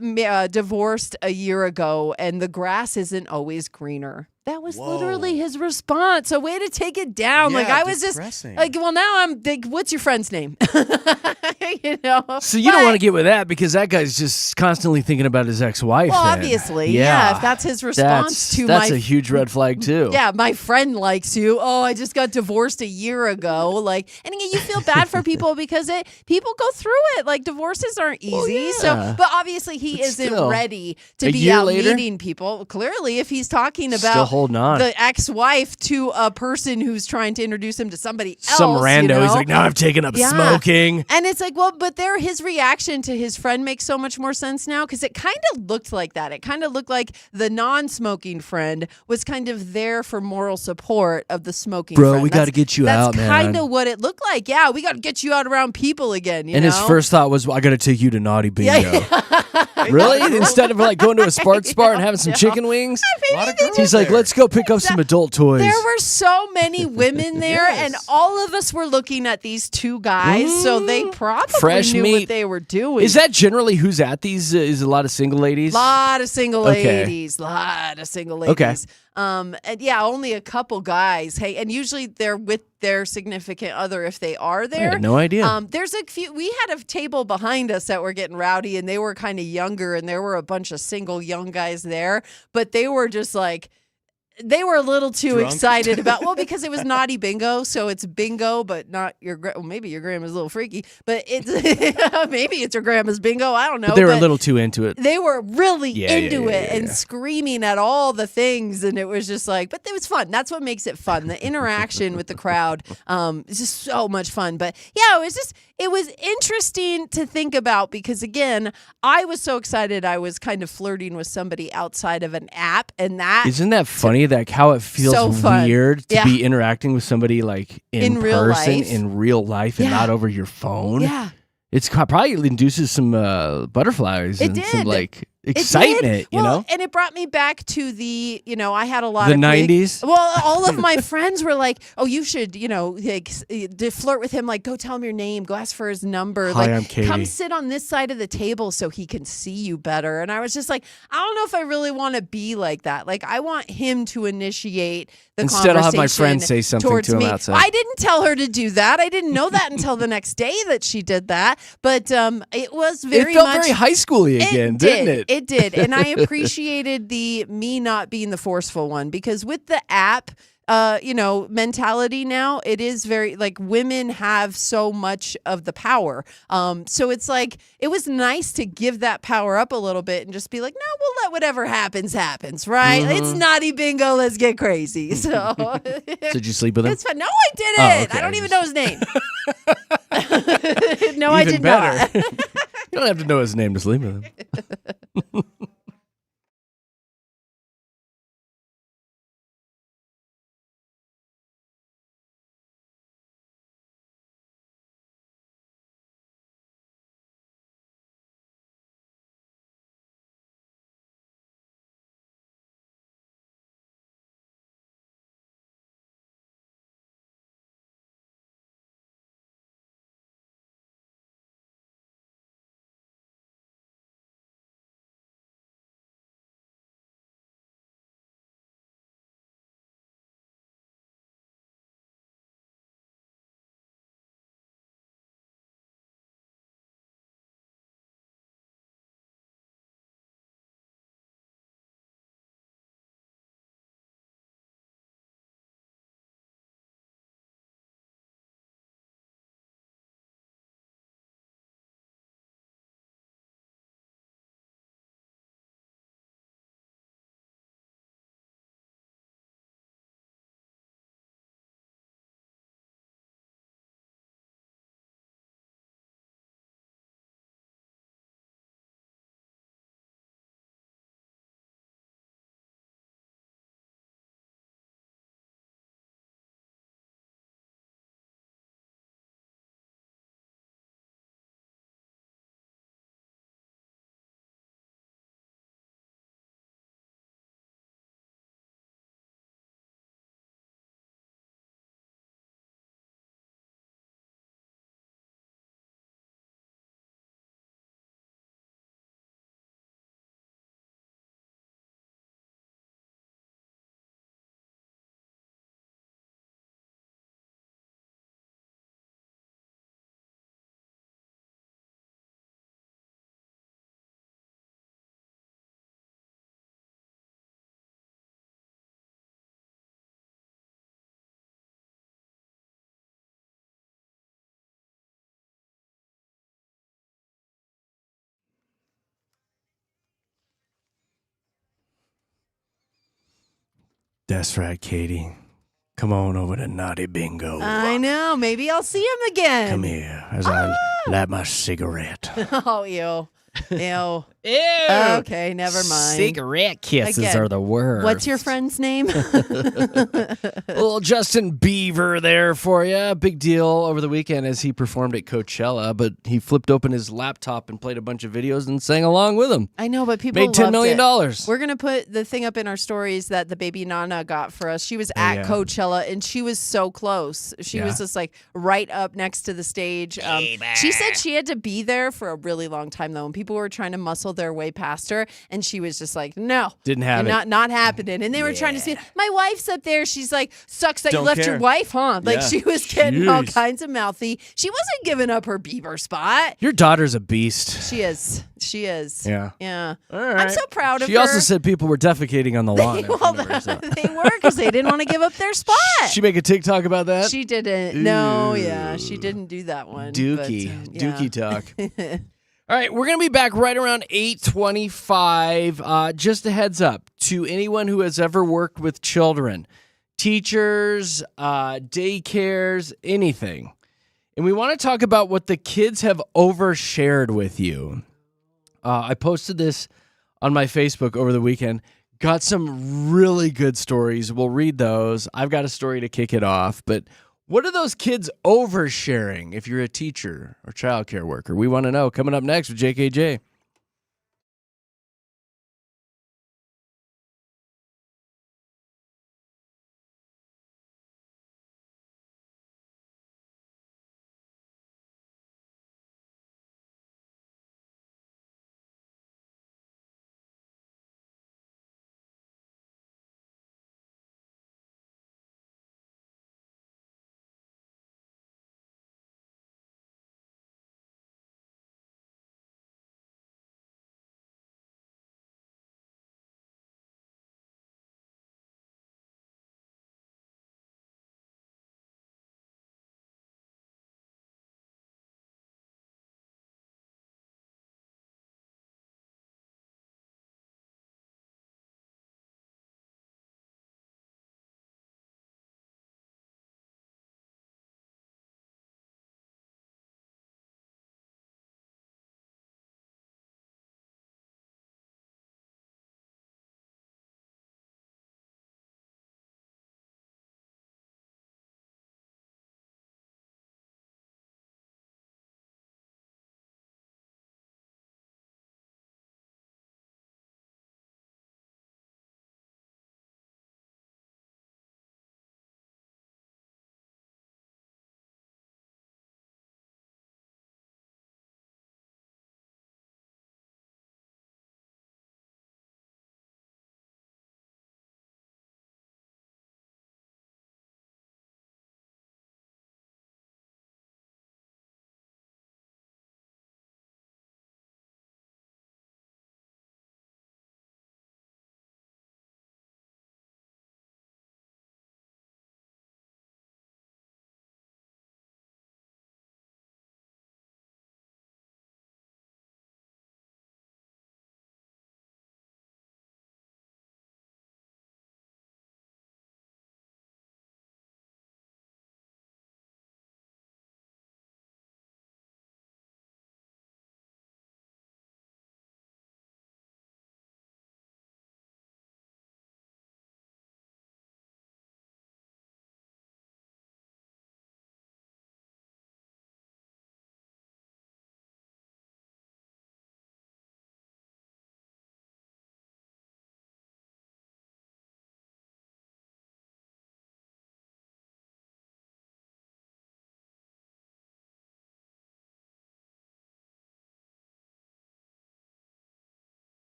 [SPEAKER 2] divorced a year ago and the grass isn't always greener. That was literally his response. A way to take it down.
[SPEAKER 3] Yeah,
[SPEAKER 2] like I was
[SPEAKER 3] depressing.
[SPEAKER 2] just like, well, now I'm like, what's your friend's name?
[SPEAKER 1] So you don't want to get with that because that guy's just constantly thinking about his ex-wife.
[SPEAKER 2] Well,
[SPEAKER 1] then.
[SPEAKER 2] obviously, yeah. If that's his response
[SPEAKER 1] that's a huge red flag too.
[SPEAKER 2] Yeah, my friend likes you. Oh, I just got divorced a year ago. Like, and again, you feel bad for people because people go through it. Like, divorces aren't easy.
[SPEAKER 1] Well, yeah.
[SPEAKER 2] So, but obviously, he isn't
[SPEAKER 1] still,
[SPEAKER 2] ready to
[SPEAKER 1] a
[SPEAKER 2] be
[SPEAKER 1] year
[SPEAKER 2] out
[SPEAKER 1] later?
[SPEAKER 2] meeting people. Clearly, if he's talking
[SPEAKER 1] Still
[SPEAKER 2] about
[SPEAKER 1] holding on.
[SPEAKER 2] the ex-wife to a person who's trying to introduce him to somebody else,
[SPEAKER 1] Some rando. He's like, now I've taken up smoking.
[SPEAKER 2] And it's like, well, but his reaction to his friend makes so much more sense now because it kind of looked like that. It kind of looked like the non-smoking friend was kind of there for moral support of the smoking friend.
[SPEAKER 1] Bro, we got to get you out, man.
[SPEAKER 2] That's kind of what it looked like. Yeah, we got to get you out around people again.
[SPEAKER 1] And his first thought was, well, I got to take you to Naughty Bingo.
[SPEAKER 2] Yeah.
[SPEAKER 1] Really? Instead of like going to a sports bar and having some chicken wings?
[SPEAKER 3] A lot of girls
[SPEAKER 1] He's like,
[SPEAKER 3] there.
[SPEAKER 1] let's go pick up some adult toys.
[SPEAKER 2] There were so many women there, and all of us were looking at these two guys, so they probably
[SPEAKER 1] Fresh
[SPEAKER 2] knew
[SPEAKER 1] meat.
[SPEAKER 2] what they were doing.
[SPEAKER 1] Is that generally who's at these? Is a lot of single ladies?
[SPEAKER 2] Lot of single
[SPEAKER 1] Okay.
[SPEAKER 2] ladies. Lot of single ladies.
[SPEAKER 1] Okay.
[SPEAKER 2] And yeah, only a couple guys. Hey, and usually they're with their significant other if they are
[SPEAKER 1] I
[SPEAKER 2] there.
[SPEAKER 1] had no idea.
[SPEAKER 2] There's a few. We had a table behind us that were getting rowdy, and they were kind of younger, and there were a bunch of single young guys there, but they were just like. They were a little too
[SPEAKER 3] Drunk?
[SPEAKER 2] excited about, because it was naughty bingo, so it's bingo, but not your, well, maybe your grandma's a little freaky, but it's, maybe it's your grandma's bingo, I don't know.
[SPEAKER 1] But they were a little too into it.
[SPEAKER 2] They were really into
[SPEAKER 1] yeah,
[SPEAKER 2] it and screaming at all the things, and it was just like, but it was fun. That's what makes it fun. The interaction with the crowd is just so much fun. But yeah, it was interesting to think about because, again, I was so excited I was kind of flirting with somebody outside of an app, and that...
[SPEAKER 1] Isn't that funny, like how it feels
[SPEAKER 2] So fun.
[SPEAKER 1] weird to
[SPEAKER 2] Yeah.
[SPEAKER 1] be interacting with somebody like in
[SPEAKER 2] real
[SPEAKER 1] person,
[SPEAKER 2] life.
[SPEAKER 1] in real life, and
[SPEAKER 2] Yeah.
[SPEAKER 1] not over your phone?
[SPEAKER 2] Yeah.
[SPEAKER 1] It's probably induces some butterflies
[SPEAKER 2] It
[SPEAKER 1] and some
[SPEAKER 2] did.
[SPEAKER 1] like
[SPEAKER 2] It
[SPEAKER 1] excitement,
[SPEAKER 2] did.
[SPEAKER 1] you know?
[SPEAKER 2] And it brought me back to the, I had a lot
[SPEAKER 1] The
[SPEAKER 2] of
[SPEAKER 1] 90s?
[SPEAKER 2] Well, all of my friends were like, "Oh, you should, like, to flirt with him. Like, go tell him your name. Go ask for his number.
[SPEAKER 1] Hi,
[SPEAKER 2] like,
[SPEAKER 1] I'm Katy.
[SPEAKER 2] come sit on this side of the table so he can see you better." And I was just like, I don't know if I really want to be like that. Like, I want him to initiate the
[SPEAKER 1] Instead, I'll have my
[SPEAKER 2] conversation
[SPEAKER 1] friend say something
[SPEAKER 2] towards
[SPEAKER 1] to him
[SPEAKER 2] me.
[SPEAKER 1] outside.
[SPEAKER 2] I didn't tell her to do that. I didn't know that until the next day that she did that. But it was very
[SPEAKER 1] it felt
[SPEAKER 2] much
[SPEAKER 1] very high schooly again, didn't it?
[SPEAKER 2] It did. And I appreciated the me not being the forceful one because with the app, mentality now, it is very like women have so much of the power. So it's like it was nice to give that power up a little bit and just be like, no, we'll let whatever happens, right?
[SPEAKER 1] Mm-hmm.
[SPEAKER 2] It's naughty bingo, let's get crazy. So
[SPEAKER 1] So did you sleep with him?
[SPEAKER 2] it's fun. No, I didn't.
[SPEAKER 1] Oh, okay.
[SPEAKER 2] I don't even know his name. No,
[SPEAKER 1] Even
[SPEAKER 2] I did
[SPEAKER 1] better.
[SPEAKER 2] not.
[SPEAKER 1] You don't have to know his name to sleep with him. That's right, Katie. Come on over to Naughty Bingo.
[SPEAKER 2] I know. Maybe I'll see him again.
[SPEAKER 1] Come here as I light my cigarette.
[SPEAKER 2] Oh, ew. Ew.
[SPEAKER 1] Ew.
[SPEAKER 2] Okay, never mind.
[SPEAKER 1] Cigarette kisses
[SPEAKER 2] Again,
[SPEAKER 1] are the worst.
[SPEAKER 2] What's your friend's name?
[SPEAKER 1] Little Justin Bieber there for you. Big deal over the weekend as he performed at Coachella, but he flipped open his laptop and played a bunch of videos and sang along with them.
[SPEAKER 2] I know, but people
[SPEAKER 1] Made $10 million.
[SPEAKER 2] We're going to put the thing up in our stories that the baby Nana got for us. She was at
[SPEAKER 1] yeah.
[SPEAKER 2] Coachella, and she was so close. She was just like right up next to the stage. She said she had to be there for a really long time, though, and people were trying to muscle their way past her, and she was just like, no.
[SPEAKER 1] Didn't have it.
[SPEAKER 2] Not happening. And they were trying to say, my wife's up there. She's like, sucks that
[SPEAKER 3] Don't
[SPEAKER 2] you left
[SPEAKER 3] care.
[SPEAKER 2] your wife, huh? Like,
[SPEAKER 3] Yeah.
[SPEAKER 2] she was getting all
[SPEAKER 1] Jeez.
[SPEAKER 2] kinds of mouthy. She wasn't giving up her Bieber spot.
[SPEAKER 1] Your daughter's a beast.
[SPEAKER 2] She is. She is.
[SPEAKER 1] Yeah.
[SPEAKER 2] Yeah.
[SPEAKER 1] All right.
[SPEAKER 2] I'm so proud of
[SPEAKER 1] She
[SPEAKER 2] her.
[SPEAKER 1] also said people were defecating on the lawn. in front of her, so.
[SPEAKER 2] They were because they didn't want to give up their spot.
[SPEAKER 1] She make a TikTok about that?
[SPEAKER 2] She didn't. No, yeah, she didn't do that one.
[SPEAKER 1] Dookie.
[SPEAKER 2] But,
[SPEAKER 1] Dookie talk. All right, we're going to be back right around 8:25. Just a heads up to anyone who has ever worked with children, teachers, daycares, anything. And we want to talk about what the kids have overshared with you. I posted this on my Facebook over the weekend. Got some really good stories. We'll read those. I've got a story to kick it off, but what are those kids oversharing if you're a teacher or childcare worker? We want to know. Coming up next with JKJ.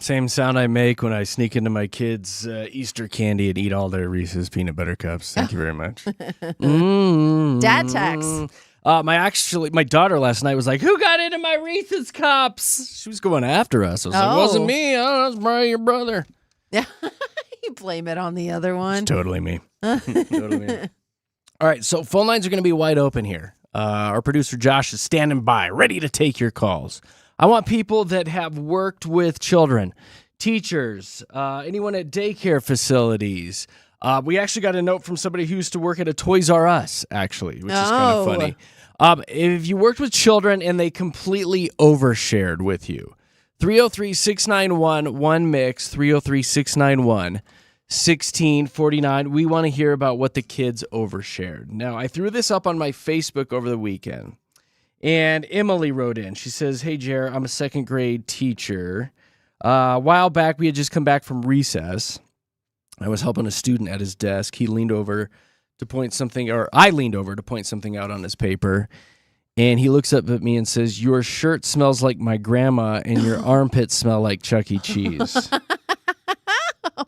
[SPEAKER 1] Same sound I make when I sneak into my kids' Easter candy and eat all their Reese's peanut butter cups. Thank you very much.
[SPEAKER 2] Dad tax.
[SPEAKER 1] My daughter last night was like, "Who got into my Reese's cups?" She was going after us. I was like, "It wasn't me. Oh, that's probably your brother."
[SPEAKER 2] Yeah, you blame it on the other one.
[SPEAKER 1] It's totally me. Totally me. All right, so phone lines are going to be wide open here. Our producer Josh is standing by, ready to take your calls. I want people that have worked with children, teachers, anyone at daycare facilities. We actually got a note from somebody who used to work at a Toys R Us, actually, which is kind of funny. If you worked with children and they completely overshared with you, 303-691-1MIX, 303-691-1649. We want to hear about what the kids overshared. Now, I threw this up on my Facebook over the weekend. And Emily wrote in. She says, "Hey, Jer, I'm a second grade teacher. A while back, we had just come back from recess. I was helping a student at his desk. He leaned over to point something, or I leaned over to point something out on his paper. And he looks up at me and says, 'Your shirt smells like my grandma and your armpits smell like Chuck E. Cheese.'"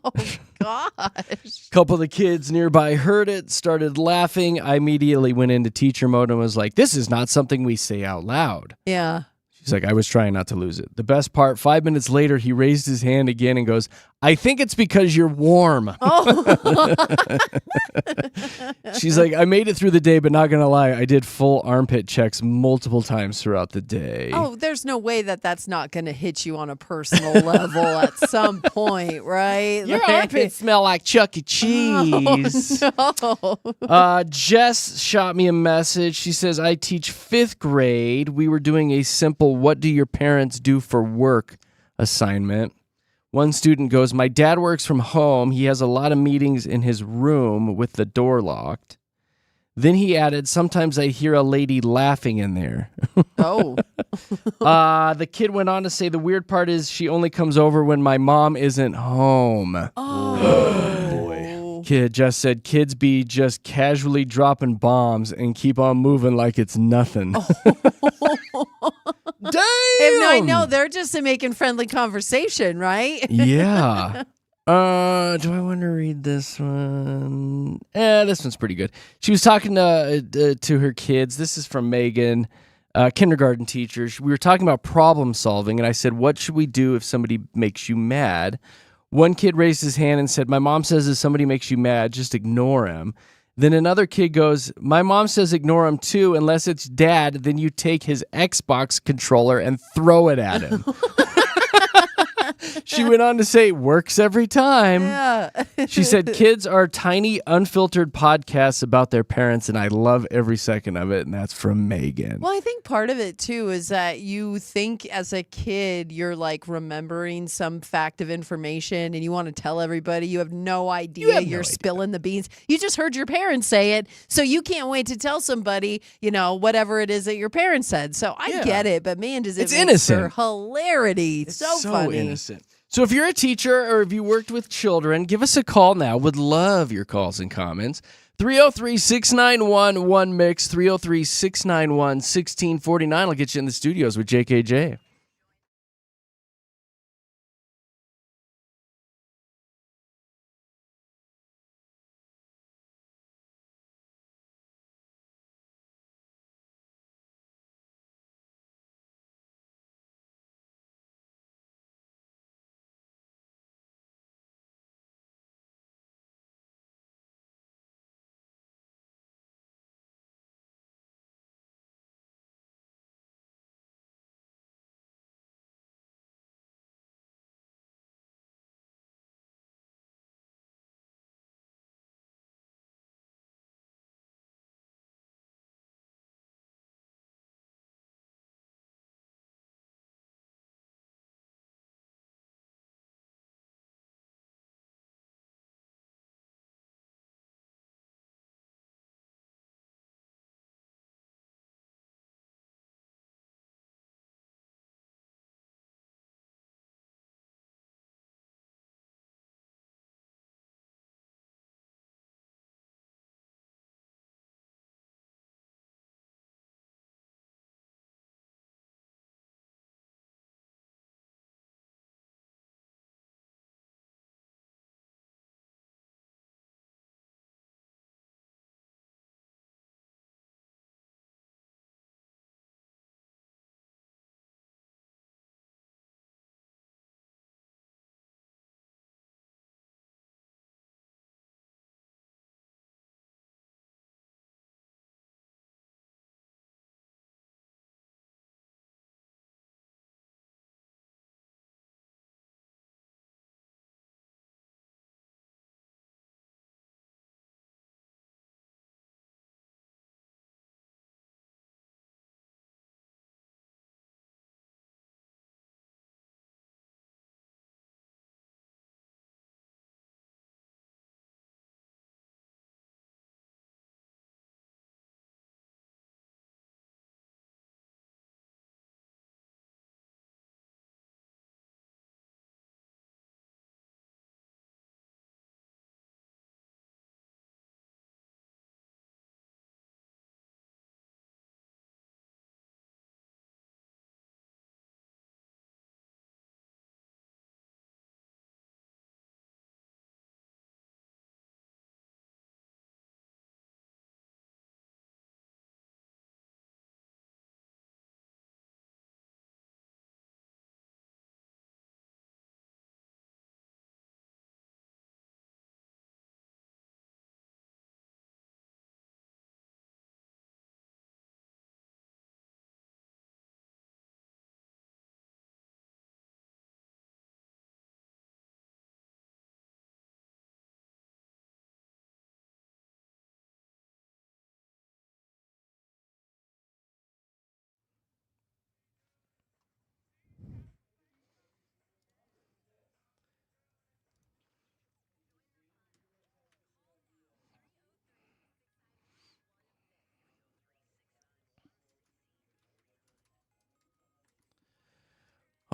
[SPEAKER 2] Oh, gosh.
[SPEAKER 1] Couple of the kids nearby heard it, started laughing. I immediately went into teacher mode and was like, "This is not something we say out loud."
[SPEAKER 2] Yeah.
[SPEAKER 1] She's like, "I was trying not to lose it." The best part, 5 minutes later, he raised his hand again and goes, "I think it's because you're warm."
[SPEAKER 2] Oh.
[SPEAKER 1] She's like, "I made it through the day, but not going to lie, I did full armpit checks multiple times throughout the day."
[SPEAKER 2] Oh, there's no way that that's not going to hit you on a personal level at some point, right?
[SPEAKER 1] Your
[SPEAKER 2] Like-
[SPEAKER 1] armpits smell like Chuck E. Cheese.
[SPEAKER 2] Oh, no.
[SPEAKER 1] Jess shot me a message. She says, "I teach 5th grade. We were doing a simple 'what do your parents do for work' assignment. One student goes, 'My dad works from home. He has a lot of meetings in his room with the door locked.' Then he added, 'Sometimes I hear a lady laughing in there.'"
[SPEAKER 2] Oh.
[SPEAKER 1] The kid went on to say, "The weird part is she only comes over when my mom isn't home." Kid just said, "Kids be just casually dropping bombs and keep on moving like it's nothing." Damn!
[SPEAKER 2] I know they're just making friendly conversation, right?
[SPEAKER 1] Yeah. Do I want to read this one? This one's pretty good. She was talking to her kids. This is from Megan, kindergarten teacher. We were talking about problem solving, and I said, "What should we do if somebody makes you mad?" One kid raised his hand and said, "My mom says if somebody makes you mad, just ignore him." Then another kid goes, "My mom says ignore him too, unless it's dad, then you take his Xbox controller and throw it at him." She went on to say, "Works every time."
[SPEAKER 2] Yeah.
[SPEAKER 1] She said, "Kids are tiny, unfiltered podcasts about their parents, and I love every second of it." And that's from Megan.
[SPEAKER 2] Well, I think part of it too is that you think as a kid you're like remembering some fact of information and you want to tell everybody. You have no idea.
[SPEAKER 1] have no
[SPEAKER 2] You're
[SPEAKER 1] idea.
[SPEAKER 2] spilling the beans. You just heard your parents say it, so you can't wait to tell somebody, whatever it is that your parents said. So I
[SPEAKER 1] Yeah.
[SPEAKER 2] get it, but man, does it
[SPEAKER 1] It's
[SPEAKER 2] make
[SPEAKER 1] innocent.
[SPEAKER 2] for hilarity.
[SPEAKER 1] It's
[SPEAKER 2] so funny.
[SPEAKER 1] innocent. So if you're a teacher or if you worked with children, give us a call now. Would love your calls and comments. 303-691-1MIX, 303-691-1649. I'll get you in the studios with JKJ.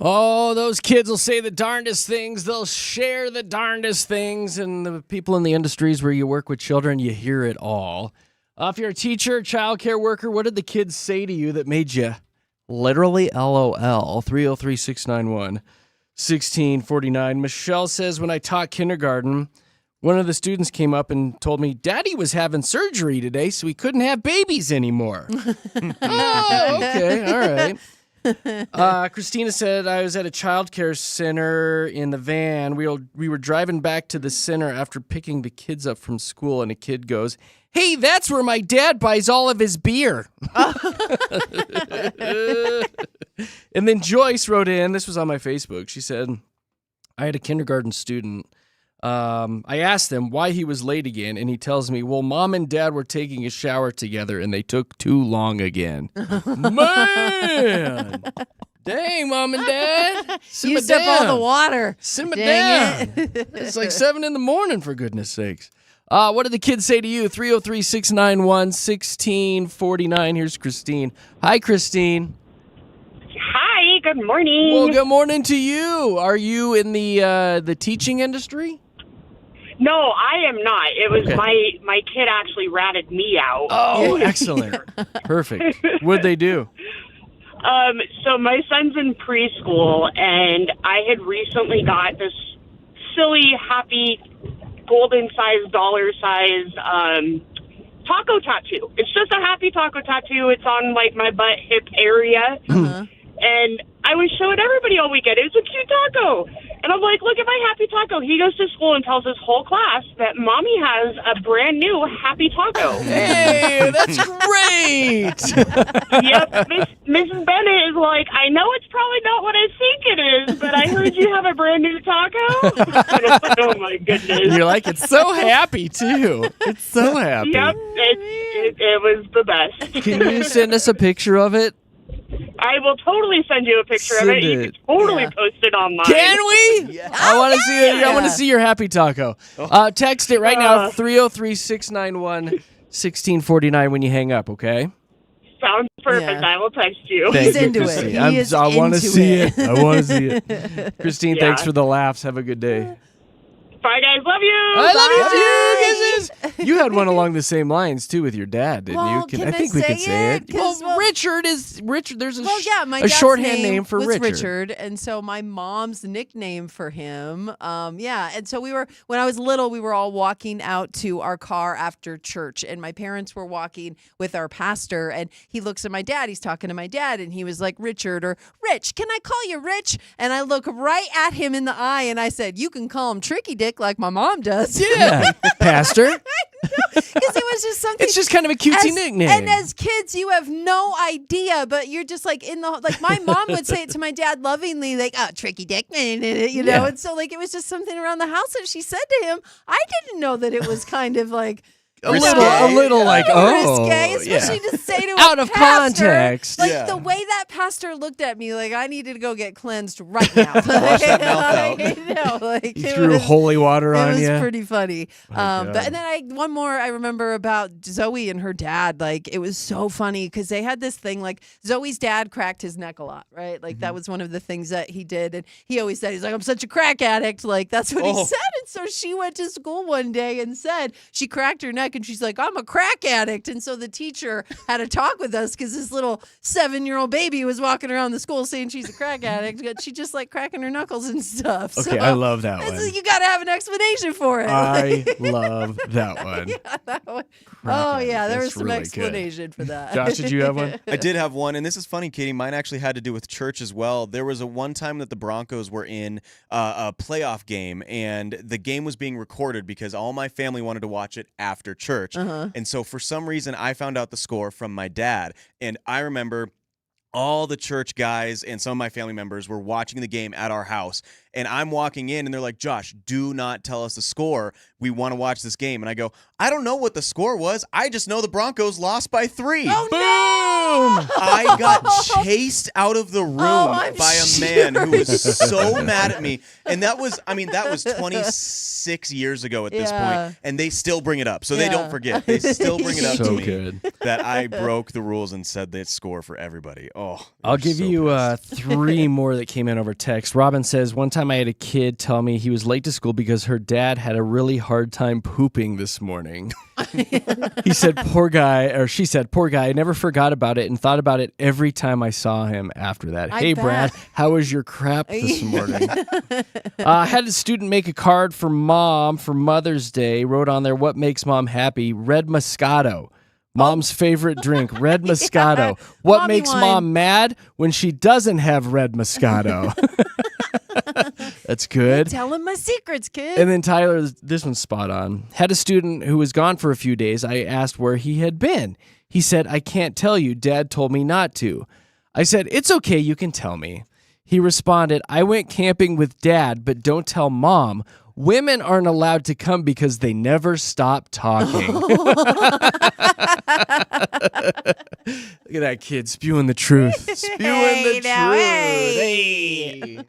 [SPEAKER 1] Oh, those kids will say the darndest things. They'll share the darndest things. And the people in the industries where you work with children, you hear it all. If you're a teacher, childcare worker, what did the kids say to you that made you literally LOL? 303-691-1649. Michelle says, when I taught kindergarten, one of the students came up and told me, Daddy was having surgery today, so he couldn't have babies anymore. Oh, okay. All right. Christina said, I was at a childcare center in the van. We were driving back to the center after picking the kids up from school, and a kid goes, hey, that's where my dad buys all of his beer. And then Joyce wrote in, this was on my Facebook. She said, I had a kindergarten student. I asked him why he was late again, and he tells me, well, Mom and Dad were taking a shower together, and they took too long again. Man! Dang, Mom and Dad. Simmer
[SPEAKER 2] Used up all the water.
[SPEAKER 1] Simmer
[SPEAKER 2] Dang
[SPEAKER 1] down. It's like 7 a.m, for goodness sakes. What did the kids say to you? 303-691-1649. Here's Christine. Hi, Christine.
[SPEAKER 8] Hi, good morning.
[SPEAKER 1] Well, good morning to you. Are you in the teaching industry?
[SPEAKER 8] No, I am not. It was
[SPEAKER 1] Okay.
[SPEAKER 8] my kid actually ratted me out.
[SPEAKER 1] Oh, excellent. Perfect. What'd they do?
[SPEAKER 8] So my son's in preschool, and I had recently got this silly, happy, golden-sized, dollar-sized taco tattoo. It's just a happy taco tattoo. It's on, like, my butt, hip area.
[SPEAKER 2] Uh-huh.
[SPEAKER 8] And I was showing everybody all weekend. It was a cute taco. And I'm like, look at my happy taco. He goes to school and tells his whole class that Mommy has a brand new happy taco.
[SPEAKER 1] Hey, that's great.
[SPEAKER 8] Yep. Mrs. Bennett is like, I know it's probably not what I think it is, but I heard you have a brand new taco. And I'm like, oh, my goodness.
[SPEAKER 1] You're like, it's so happy, too. It's so happy.
[SPEAKER 8] Yep. It was the best.
[SPEAKER 1] Can you send us a picture of it?
[SPEAKER 8] I will totally send you a picture of it. You can totally post it online.
[SPEAKER 1] Can we?
[SPEAKER 3] Yeah.
[SPEAKER 1] I want to see it. I want to
[SPEAKER 2] Yeah.
[SPEAKER 1] see your happy taco. Text it right now, 303-691-1649 when you hang up, okay?
[SPEAKER 8] Sounds perfect.
[SPEAKER 2] Yeah.
[SPEAKER 8] I will text you.
[SPEAKER 2] He's
[SPEAKER 1] Thank you,
[SPEAKER 2] into it.
[SPEAKER 1] Christine.
[SPEAKER 2] He is
[SPEAKER 1] I want to
[SPEAKER 2] into
[SPEAKER 1] see
[SPEAKER 2] it.
[SPEAKER 1] it. I want to see it. Christine,
[SPEAKER 8] Yeah.
[SPEAKER 1] thanks for the laughs. Have a good day.
[SPEAKER 8] Bye, guys. Love you.
[SPEAKER 1] I love you
[SPEAKER 2] Bye.
[SPEAKER 1] too, kisses. You had one along the same lines too with your dad, didn't
[SPEAKER 2] Well,
[SPEAKER 1] you?
[SPEAKER 2] can
[SPEAKER 1] I
[SPEAKER 2] I
[SPEAKER 1] think we can
[SPEAKER 2] say
[SPEAKER 1] say
[SPEAKER 2] it?
[SPEAKER 1] it.
[SPEAKER 2] 'Cause, well,
[SPEAKER 1] Richard is Richard. There's
[SPEAKER 2] Well, yeah, my
[SPEAKER 1] a
[SPEAKER 2] dad's
[SPEAKER 1] shorthand name for
[SPEAKER 2] was
[SPEAKER 1] Richard.
[SPEAKER 2] and so my mom's nickname for him, and so when I was little, we were all walking out to our car after church, and my parents were walking with our pastor, and he looks at my dad, he's talking to my dad, and he was like, Richard, or Rich, can I call you Rich? And I look right at him in the eye, and I said, you can call him Tricky Dick like my mom does.
[SPEAKER 1] Yeah, Pastor.
[SPEAKER 2] Because it was just something.
[SPEAKER 1] It's just kind of a cutesy nickname.
[SPEAKER 2] And as kids, you have no idea, but you're just like my mom would say it to my dad lovingly, like, oh, Tricky Dick, you know?
[SPEAKER 1] Yeah.
[SPEAKER 2] And so, like, it was just something around the house that she said to him. I didn't know that it was kind of like,
[SPEAKER 1] a little like, oh,
[SPEAKER 2] risque, especially
[SPEAKER 1] yeah.
[SPEAKER 2] to say to
[SPEAKER 1] Out
[SPEAKER 2] a
[SPEAKER 1] of
[SPEAKER 2] pastor,
[SPEAKER 1] context.
[SPEAKER 2] Like
[SPEAKER 3] Yeah.
[SPEAKER 2] the way that pastor looked at me, like I needed to go get cleansed right now.
[SPEAKER 3] Wash that mouth out.
[SPEAKER 2] I know, like
[SPEAKER 1] He
[SPEAKER 2] it
[SPEAKER 1] threw
[SPEAKER 2] was,
[SPEAKER 1] holy water
[SPEAKER 2] it
[SPEAKER 1] on
[SPEAKER 2] was
[SPEAKER 1] you.
[SPEAKER 2] pretty funny.
[SPEAKER 1] God.
[SPEAKER 2] But and then one more I remember about Zoe and her dad. Like it was so funny because they had this thing. Like Zoe's dad cracked his neck a lot, right? Like that was one of the things that he did, and he always said he's like, I'm such a crack addict. Like that's what he
[SPEAKER 3] Oh.
[SPEAKER 2] said. And so she went to school one day and said she cracked her neck, and she's like, I'm a crack addict. And so the teacher had a talk with us because this little 7-year-old baby was walking around the school saying she's a crack addict. But she just like cracking her knuckles and stuff.
[SPEAKER 1] Okay,
[SPEAKER 2] So
[SPEAKER 1] I love that
[SPEAKER 2] it's-
[SPEAKER 1] one.
[SPEAKER 2] You got to have an explanation for it.
[SPEAKER 1] I love that one.
[SPEAKER 2] Yeah, that one.
[SPEAKER 1] Crack
[SPEAKER 2] Oh
[SPEAKER 1] addict.
[SPEAKER 2] yeah, there
[SPEAKER 1] That's
[SPEAKER 2] was some
[SPEAKER 1] really good.
[SPEAKER 2] explanation for that.
[SPEAKER 1] Josh, did you have one?
[SPEAKER 3] I did have one, and this is funny, Katie. Mine actually had to do with church as well. There was a one time that the Broncos were in a playoff game, and the game was being recorded because all my family wanted to watch it after church. And so for some reason, I found out the score from my dad, and I remember all the church guys and some of my family members were watching the game at our house, and I'm walking in, and they're like, Josh, do not tell us the score. We want to watch this game. And I go, I don't know what the score was. I just know the Broncos lost by 3.
[SPEAKER 2] Oh,
[SPEAKER 1] Boom!
[SPEAKER 3] I got chased out of the room by a man who was so mad at me. And that was 26 years ago at this point, and they still bring it up. So they don't forget. They still bring it up to me that I broke the rules and said that score for everybody. Oh,
[SPEAKER 1] I'll give you 3 more that came in over text. Robin says, one time I had a kid tell me he was late to school because her dad had a really hard time pooping this morning. He said, poor guy, or she said, poor guy, I never forgot about it and thought about it every time I saw him after that. Hey, Brad, how was your crap this morning? I had a student make a card for mom for Mother's Day, wrote on there, what makes mom happy? Red Moscato. Mom's favorite drink, red Moscato. What
[SPEAKER 2] Mommy
[SPEAKER 1] makes
[SPEAKER 2] wine.
[SPEAKER 1] mom mad? When she doesn't have red Moscato. That's good.
[SPEAKER 2] Telling my secrets, kid.
[SPEAKER 1] And then Tyler, this one's spot on. Had a student who was gone for a few days. I asked where he had been. He said, I can't tell you. Dad told me not to. I said, it's okay. You can tell me. He responded, I went camping with Dad, but don't tell Mom. Women aren't allowed to come because they never stop talking. Look at that kid spewing the truth. Spewing the
[SPEAKER 2] now,
[SPEAKER 1] truth.
[SPEAKER 2] hey.
[SPEAKER 1] Hey.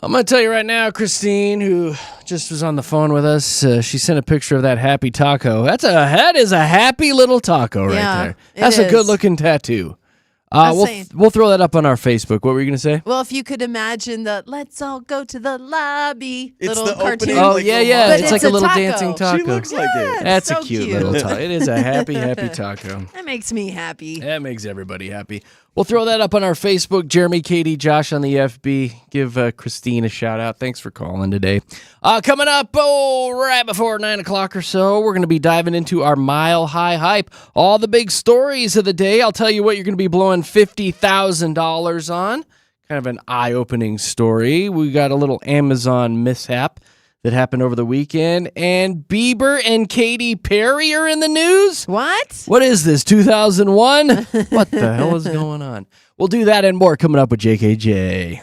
[SPEAKER 1] I'm going to tell you right now, Christine, who just was on the phone with us, she sent a picture of that happy taco. That is a happy little taco right there. That's a good-looking tattoo.
[SPEAKER 2] was
[SPEAKER 1] We'll
[SPEAKER 2] saying.
[SPEAKER 1] we'll throw that up on our Facebook. What were you gonna say?
[SPEAKER 2] Well, if you could imagine the "Let's all go to the lobby"
[SPEAKER 3] It's
[SPEAKER 2] little
[SPEAKER 3] the
[SPEAKER 2] cartoon.
[SPEAKER 3] opening,
[SPEAKER 1] Oh
[SPEAKER 3] like,
[SPEAKER 1] yeah,
[SPEAKER 3] little
[SPEAKER 1] yeah.
[SPEAKER 2] But
[SPEAKER 1] It's like
[SPEAKER 2] it's
[SPEAKER 1] a
[SPEAKER 2] a
[SPEAKER 1] little
[SPEAKER 2] taco.
[SPEAKER 1] dancing taco.
[SPEAKER 3] She looks like it.
[SPEAKER 2] It's
[SPEAKER 1] That's
[SPEAKER 2] so
[SPEAKER 1] a cute little taco. It is a happy, happy taco.
[SPEAKER 2] That makes me happy.
[SPEAKER 1] That makes everybody happy. We'll throw that up on our Facebook. Jeremy, Katie, Josh on the FB. Give Christine a shout out. Thanks for calling today. Coming up, right before 9 o'clock or so, we're going to be diving into our Mile High Hype. All the big stories of the day. I'll tell you what you're going to be blowing $50,000 on. Kind of an eye-opening story. We got a little Amazon mishap that happened over the weekend. And Bieber and Katy Perry are in the news.
[SPEAKER 2] What?
[SPEAKER 1] What is this, 2001? What the hell is going on? We'll do that and more coming up with JKJ.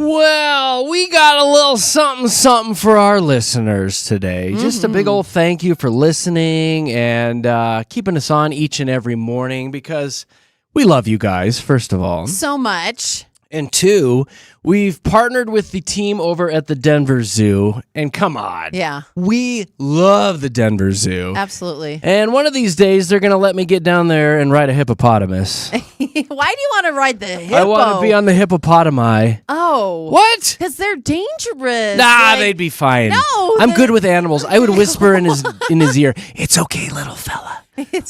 [SPEAKER 1] Well, we got a little something for our listeners today. Just a big old thank you for listening and keeping us on each and every morning because we love you guys, first of all.
[SPEAKER 2] So much.
[SPEAKER 1] And two, we've partnered with the team over at the Denver Zoo. And come on.
[SPEAKER 2] Yeah.
[SPEAKER 1] We love the Denver Zoo.
[SPEAKER 2] Absolutely.
[SPEAKER 1] And one of these days, they're going to let me get down there and ride a hippopotamus.
[SPEAKER 2] Why do you want to ride the hippo?
[SPEAKER 1] I want to be on the hippopotami.
[SPEAKER 2] Oh.
[SPEAKER 1] What?
[SPEAKER 2] Because they're dangerous.
[SPEAKER 1] Nah, they'd be fine.
[SPEAKER 2] No,
[SPEAKER 1] I'm good with animals. I would whisper in his ear, "It's okay, little fella.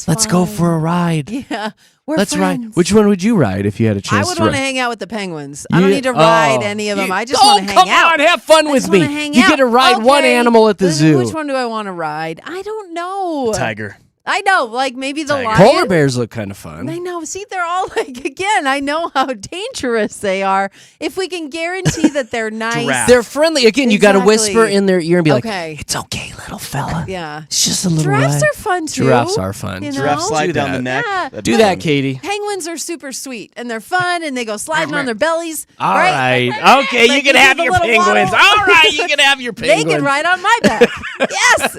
[SPEAKER 1] Let's go for a ride."
[SPEAKER 2] Yeah. We're
[SPEAKER 1] Let's
[SPEAKER 2] friends.
[SPEAKER 1] ride. Which one would you ride if you had a
[SPEAKER 2] I
[SPEAKER 1] chance
[SPEAKER 2] would
[SPEAKER 1] to
[SPEAKER 2] want to
[SPEAKER 1] ride?
[SPEAKER 2] hang out with the penguins. I don't need to ride any of them. I just
[SPEAKER 1] Oh,
[SPEAKER 2] want to hang out.
[SPEAKER 1] come on, have fun
[SPEAKER 2] I
[SPEAKER 1] with
[SPEAKER 2] just
[SPEAKER 1] me.
[SPEAKER 2] wanna hang
[SPEAKER 1] You
[SPEAKER 2] out.
[SPEAKER 1] get to ride one
[SPEAKER 2] Okay.
[SPEAKER 1] animal at the zoo.
[SPEAKER 2] Which one do I want to ride? I don't know.
[SPEAKER 3] Tiger.
[SPEAKER 2] I know, like maybe the lion.
[SPEAKER 1] Polar bears look kind of fun.
[SPEAKER 2] I know. See, they're all like, again, I know how dangerous they are. If we can guarantee that they're nice.
[SPEAKER 3] Giraffe.
[SPEAKER 1] They're friendly. Again, you got to
[SPEAKER 2] Exactly.
[SPEAKER 1] whisper in their ear and be
[SPEAKER 2] Okay.
[SPEAKER 1] like, "It's okay, little fella.
[SPEAKER 2] Yeah.
[SPEAKER 1] It's just a little
[SPEAKER 2] Giraffes
[SPEAKER 1] ride."
[SPEAKER 2] are fun too.
[SPEAKER 1] Giraffes are fun.
[SPEAKER 2] You know?
[SPEAKER 3] Giraffe slide
[SPEAKER 1] Do
[SPEAKER 3] down
[SPEAKER 1] that.
[SPEAKER 3] the neck.
[SPEAKER 2] Yeah.
[SPEAKER 3] That'd
[SPEAKER 1] Do
[SPEAKER 3] be
[SPEAKER 1] that,
[SPEAKER 3] fun.
[SPEAKER 1] Katie.
[SPEAKER 2] Penguins are super sweet and they're fun and they go sliding on their bellies.
[SPEAKER 1] All
[SPEAKER 2] right.
[SPEAKER 1] right. Okay,
[SPEAKER 2] Like
[SPEAKER 1] you can
[SPEAKER 2] they
[SPEAKER 1] have
[SPEAKER 2] do the
[SPEAKER 1] your
[SPEAKER 2] little
[SPEAKER 1] penguins.
[SPEAKER 2] waddle.
[SPEAKER 1] All right, you can have your
[SPEAKER 2] They
[SPEAKER 1] penguins.
[SPEAKER 2] can ride on my back. Yes.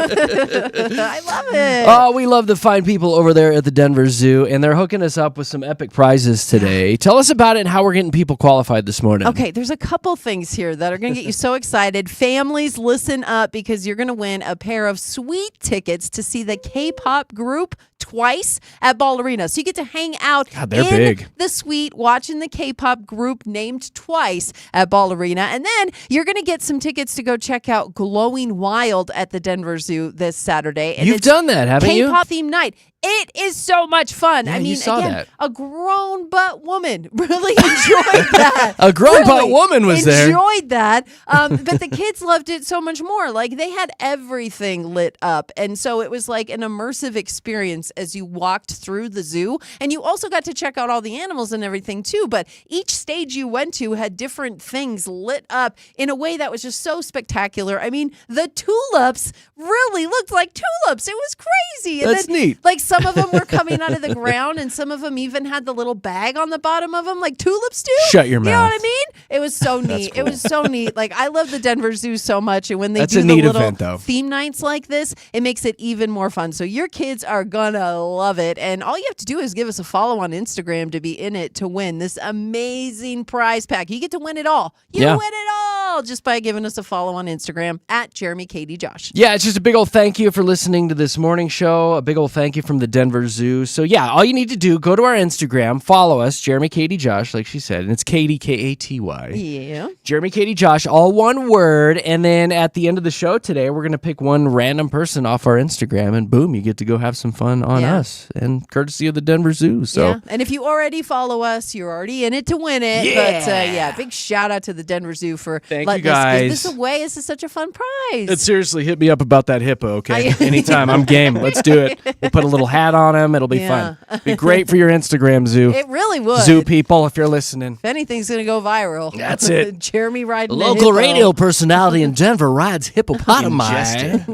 [SPEAKER 2] I love it.
[SPEAKER 1] Oh, we love the fine people over there at the Denver Zoo, and they're hooking us up with some epic prizes today. Tell us about it and how we're getting people qualified this morning.
[SPEAKER 2] Okay, there's a couple things here that are going to get you so excited. Families, listen up because you're going to win a pair of sweet tickets to see the K-pop group Twice at Ball Arena. So you get to hang out
[SPEAKER 1] God, they're
[SPEAKER 2] in
[SPEAKER 1] big.
[SPEAKER 2] the suite watching the K-pop group named Twice at Ball Arena. And then you're going to get some tickets to go check out Glowing Wild at the Denver Zoo this Saturday. And
[SPEAKER 1] You've
[SPEAKER 2] it's
[SPEAKER 1] done that, haven't you?
[SPEAKER 2] K-pop themed night. It is so much fun.
[SPEAKER 1] Yeah,
[SPEAKER 2] I
[SPEAKER 1] you
[SPEAKER 2] mean,
[SPEAKER 1] saw
[SPEAKER 2] again,
[SPEAKER 1] that.
[SPEAKER 2] a grown butt woman really enjoyed that.
[SPEAKER 1] A grown butt
[SPEAKER 2] Really
[SPEAKER 1] woman was there.
[SPEAKER 2] Enjoyed that. But the kids loved it so much more. Like they had everything lit up. And so it was like an immersive experience as you walked through the zoo. And you also got to check out all the animals and everything too. But each stage you went to had different things lit up in a way that was just so spectacular. I mean, the tulips really looked like tulips. It was crazy. And
[SPEAKER 1] That's neat.
[SPEAKER 2] Like some of them were coming out of the ground, and some of them even had the little bag on the bottom of them, like tulips do.
[SPEAKER 1] Shut your
[SPEAKER 2] You know what
[SPEAKER 1] mouth.
[SPEAKER 2] I mean? It was so neat. It was so neat. Like I love the Denver Zoo so much, and when they
[SPEAKER 1] That's
[SPEAKER 2] do
[SPEAKER 1] a
[SPEAKER 2] the
[SPEAKER 1] neat
[SPEAKER 2] little
[SPEAKER 1] event, though.
[SPEAKER 2] theme nights like this, it makes it even more fun. So your kids are gonna love it, and all you have to do is give us a follow on Instagram to be in it to win this amazing prize pack. You get to win it all. You
[SPEAKER 1] Yeah.
[SPEAKER 2] win it all just by giving us a follow on Instagram at Jeremy Katie Josh.
[SPEAKER 1] Yeah, it's just a big old thank you for listening to this morning show. A big old thank you from the Denver Zoo. So yeah, all you need to do, go to our Instagram, follow us, Jeremy Katie Josh, like she said, and it's Katie Katy.
[SPEAKER 2] Yeah.
[SPEAKER 1] Jeremy Katie Josh, all one word. And then at the end of the show today, we're gonna pick one random person off our Instagram, and boom, you get to go have some fun on
[SPEAKER 2] Yeah.
[SPEAKER 1] us, and courtesy of the Denver Zoo. So
[SPEAKER 2] Yeah. And if you already follow us, you're already in it to win it.
[SPEAKER 1] Yeah.
[SPEAKER 2] But big shout out to the Denver Zoo for
[SPEAKER 1] Thank
[SPEAKER 2] letting
[SPEAKER 1] you
[SPEAKER 2] us give
[SPEAKER 1] guys.
[SPEAKER 2] this away. This is such a fun prize.
[SPEAKER 1] And seriously, hit me up about that hippo, okay?
[SPEAKER 2] I-
[SPEAKER 1] Anytime, I'm game. Let's do it. We'll put a little hat on him. It'll be
[SPEAKER 2] Yeah.
[SPEAKER 1] fun. Be great for your Instagram, Zoo.
[SPEAKER 2] It really would.
[SPEAKER 1] Zoo people, if you're listening.
[SPEAKER 2] If anything's going to go viral.
[SPEAKER 1] That's it.
[SPEAKER 2] Jeremy riding the
[SPEAKER 1] Local
[SPEAKER 2] hippo.
[SPEAKER 1] radio personality in Denver rides hippopotami.
[SPEAKER 3] Ingested.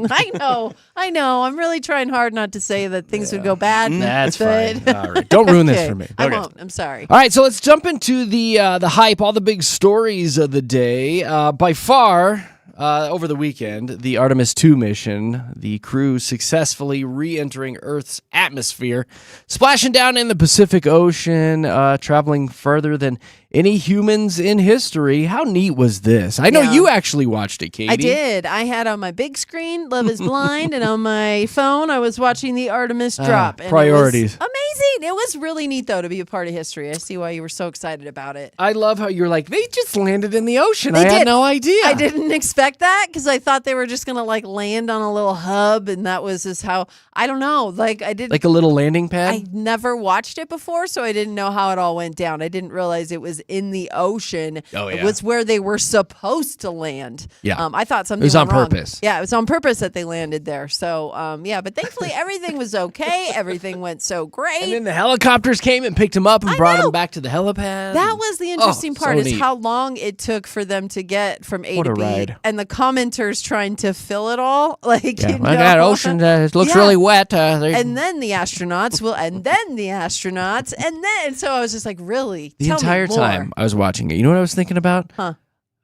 [SPEAKER 2] I know. I'm really trying hard not to say that things would go bad.
[SPEAKER 1] That's
[SPEAKER 2] but-
[SPEAKER 1] fine. All right. Don't ruin this
[SPEAKER 2] Okay.
[SPEAKER 1] for me.
[SPEAKER 2] I
[SPEAKER 1] Okay.
[SPEAKER 2] won't. I'm sorry.
[SPEAKER 1] All right, so let's jump into the hype, all the big stories of the day. By far, over the weekend, the Artemis 2 mission, the crew successfully re-entering Earth's atmosphere, splashing down in the Pacific Ocean, traveling further than any humans in history. How neat was this? I know
[SPEAKER 2] Yeah.
[SPEAKER 1] you actually watched it, Katie.
[SPEAKER 2] I did. I had on my big screen Love is Blind, and on my phone I was watching the Artemis drop. And
[SPEAKER 1] priorities.
[SPEAKER 2] It was amazing. It was really neat, though, to be a part of history. I see why you were so excited about it.
[SPEAKER 1] I love how you're like, they just landed in the ocean.
[SPEAKER 2] They
[SPEAKER 1] I had
[SPEAKER 2] did.
[SPEAKER 1] no idea.
[SPEAKER 2] I didn't expect that because I thought they were just going to like land on a little hub, and that was just how, I don't know. Like I didn't.
[SPEAKER 1] Like a little landing pad?
[SPEAKER 2] I never watched it before, so I didn't know how it all went down. I didn't realize it was in the ocean.
[SPEAKER 1] Oh, yeah.
[SPEAKER 2] It was where they were supposed to land.
[SPEAKER 1] Yeah.
[SPEAKER 2] I thought something
[SPEAKER 1] It was on
[SPEAKER 2] went wrong.
[SPEAKER 1] purpose.
[SPEAKER 2] Yeah, it was on purpose that they landed there. So, but thankfully everything was okay. Everything went so great.
[SPEAKER 1] And then the helicopters came and picked him up and
[SPEAKER 2] I
[SPEAKER 1] brought
[SPEAKER 2] know.
[SPEAKER 1] him back to the helipad.
[SPEAKER 2] That was the interesting
[SPEAKER 1] so
[SPEAKER 2] part is
[SPEAKER 1] neat.
[SPEAKER 2] how long it took for them to get from A
[SPEAKER 1] What
[SPEAKER 2] to
[SPEAKER 1] a
[SPEAKER 2] B,
[SPEAKER 1] ride.
[SPEAKER 2] and the commenters trying to fill it all. Like,
[SPEAKER 1] Yeah,
[SPEAKER 2] you
[SPEAKER 1] my
[SPEAKER 2] know?
[SPEAKER 1] God, ocean it looks
[SPEAKER 2] Yeah.
[SPEAKER 1] really wet.
[SPEAKER 2] And then the astronauts and then the astronauts, and then so I was just like, really?
[SPEAKER 1] The
[SPEAKER 2] Tell me
[SPEAKER 1] entire
[SPEAKER 2] more.
[SPEAKER 1] time I was watching it, you know what I was thinking about?
[SPEAKER 2] Huh.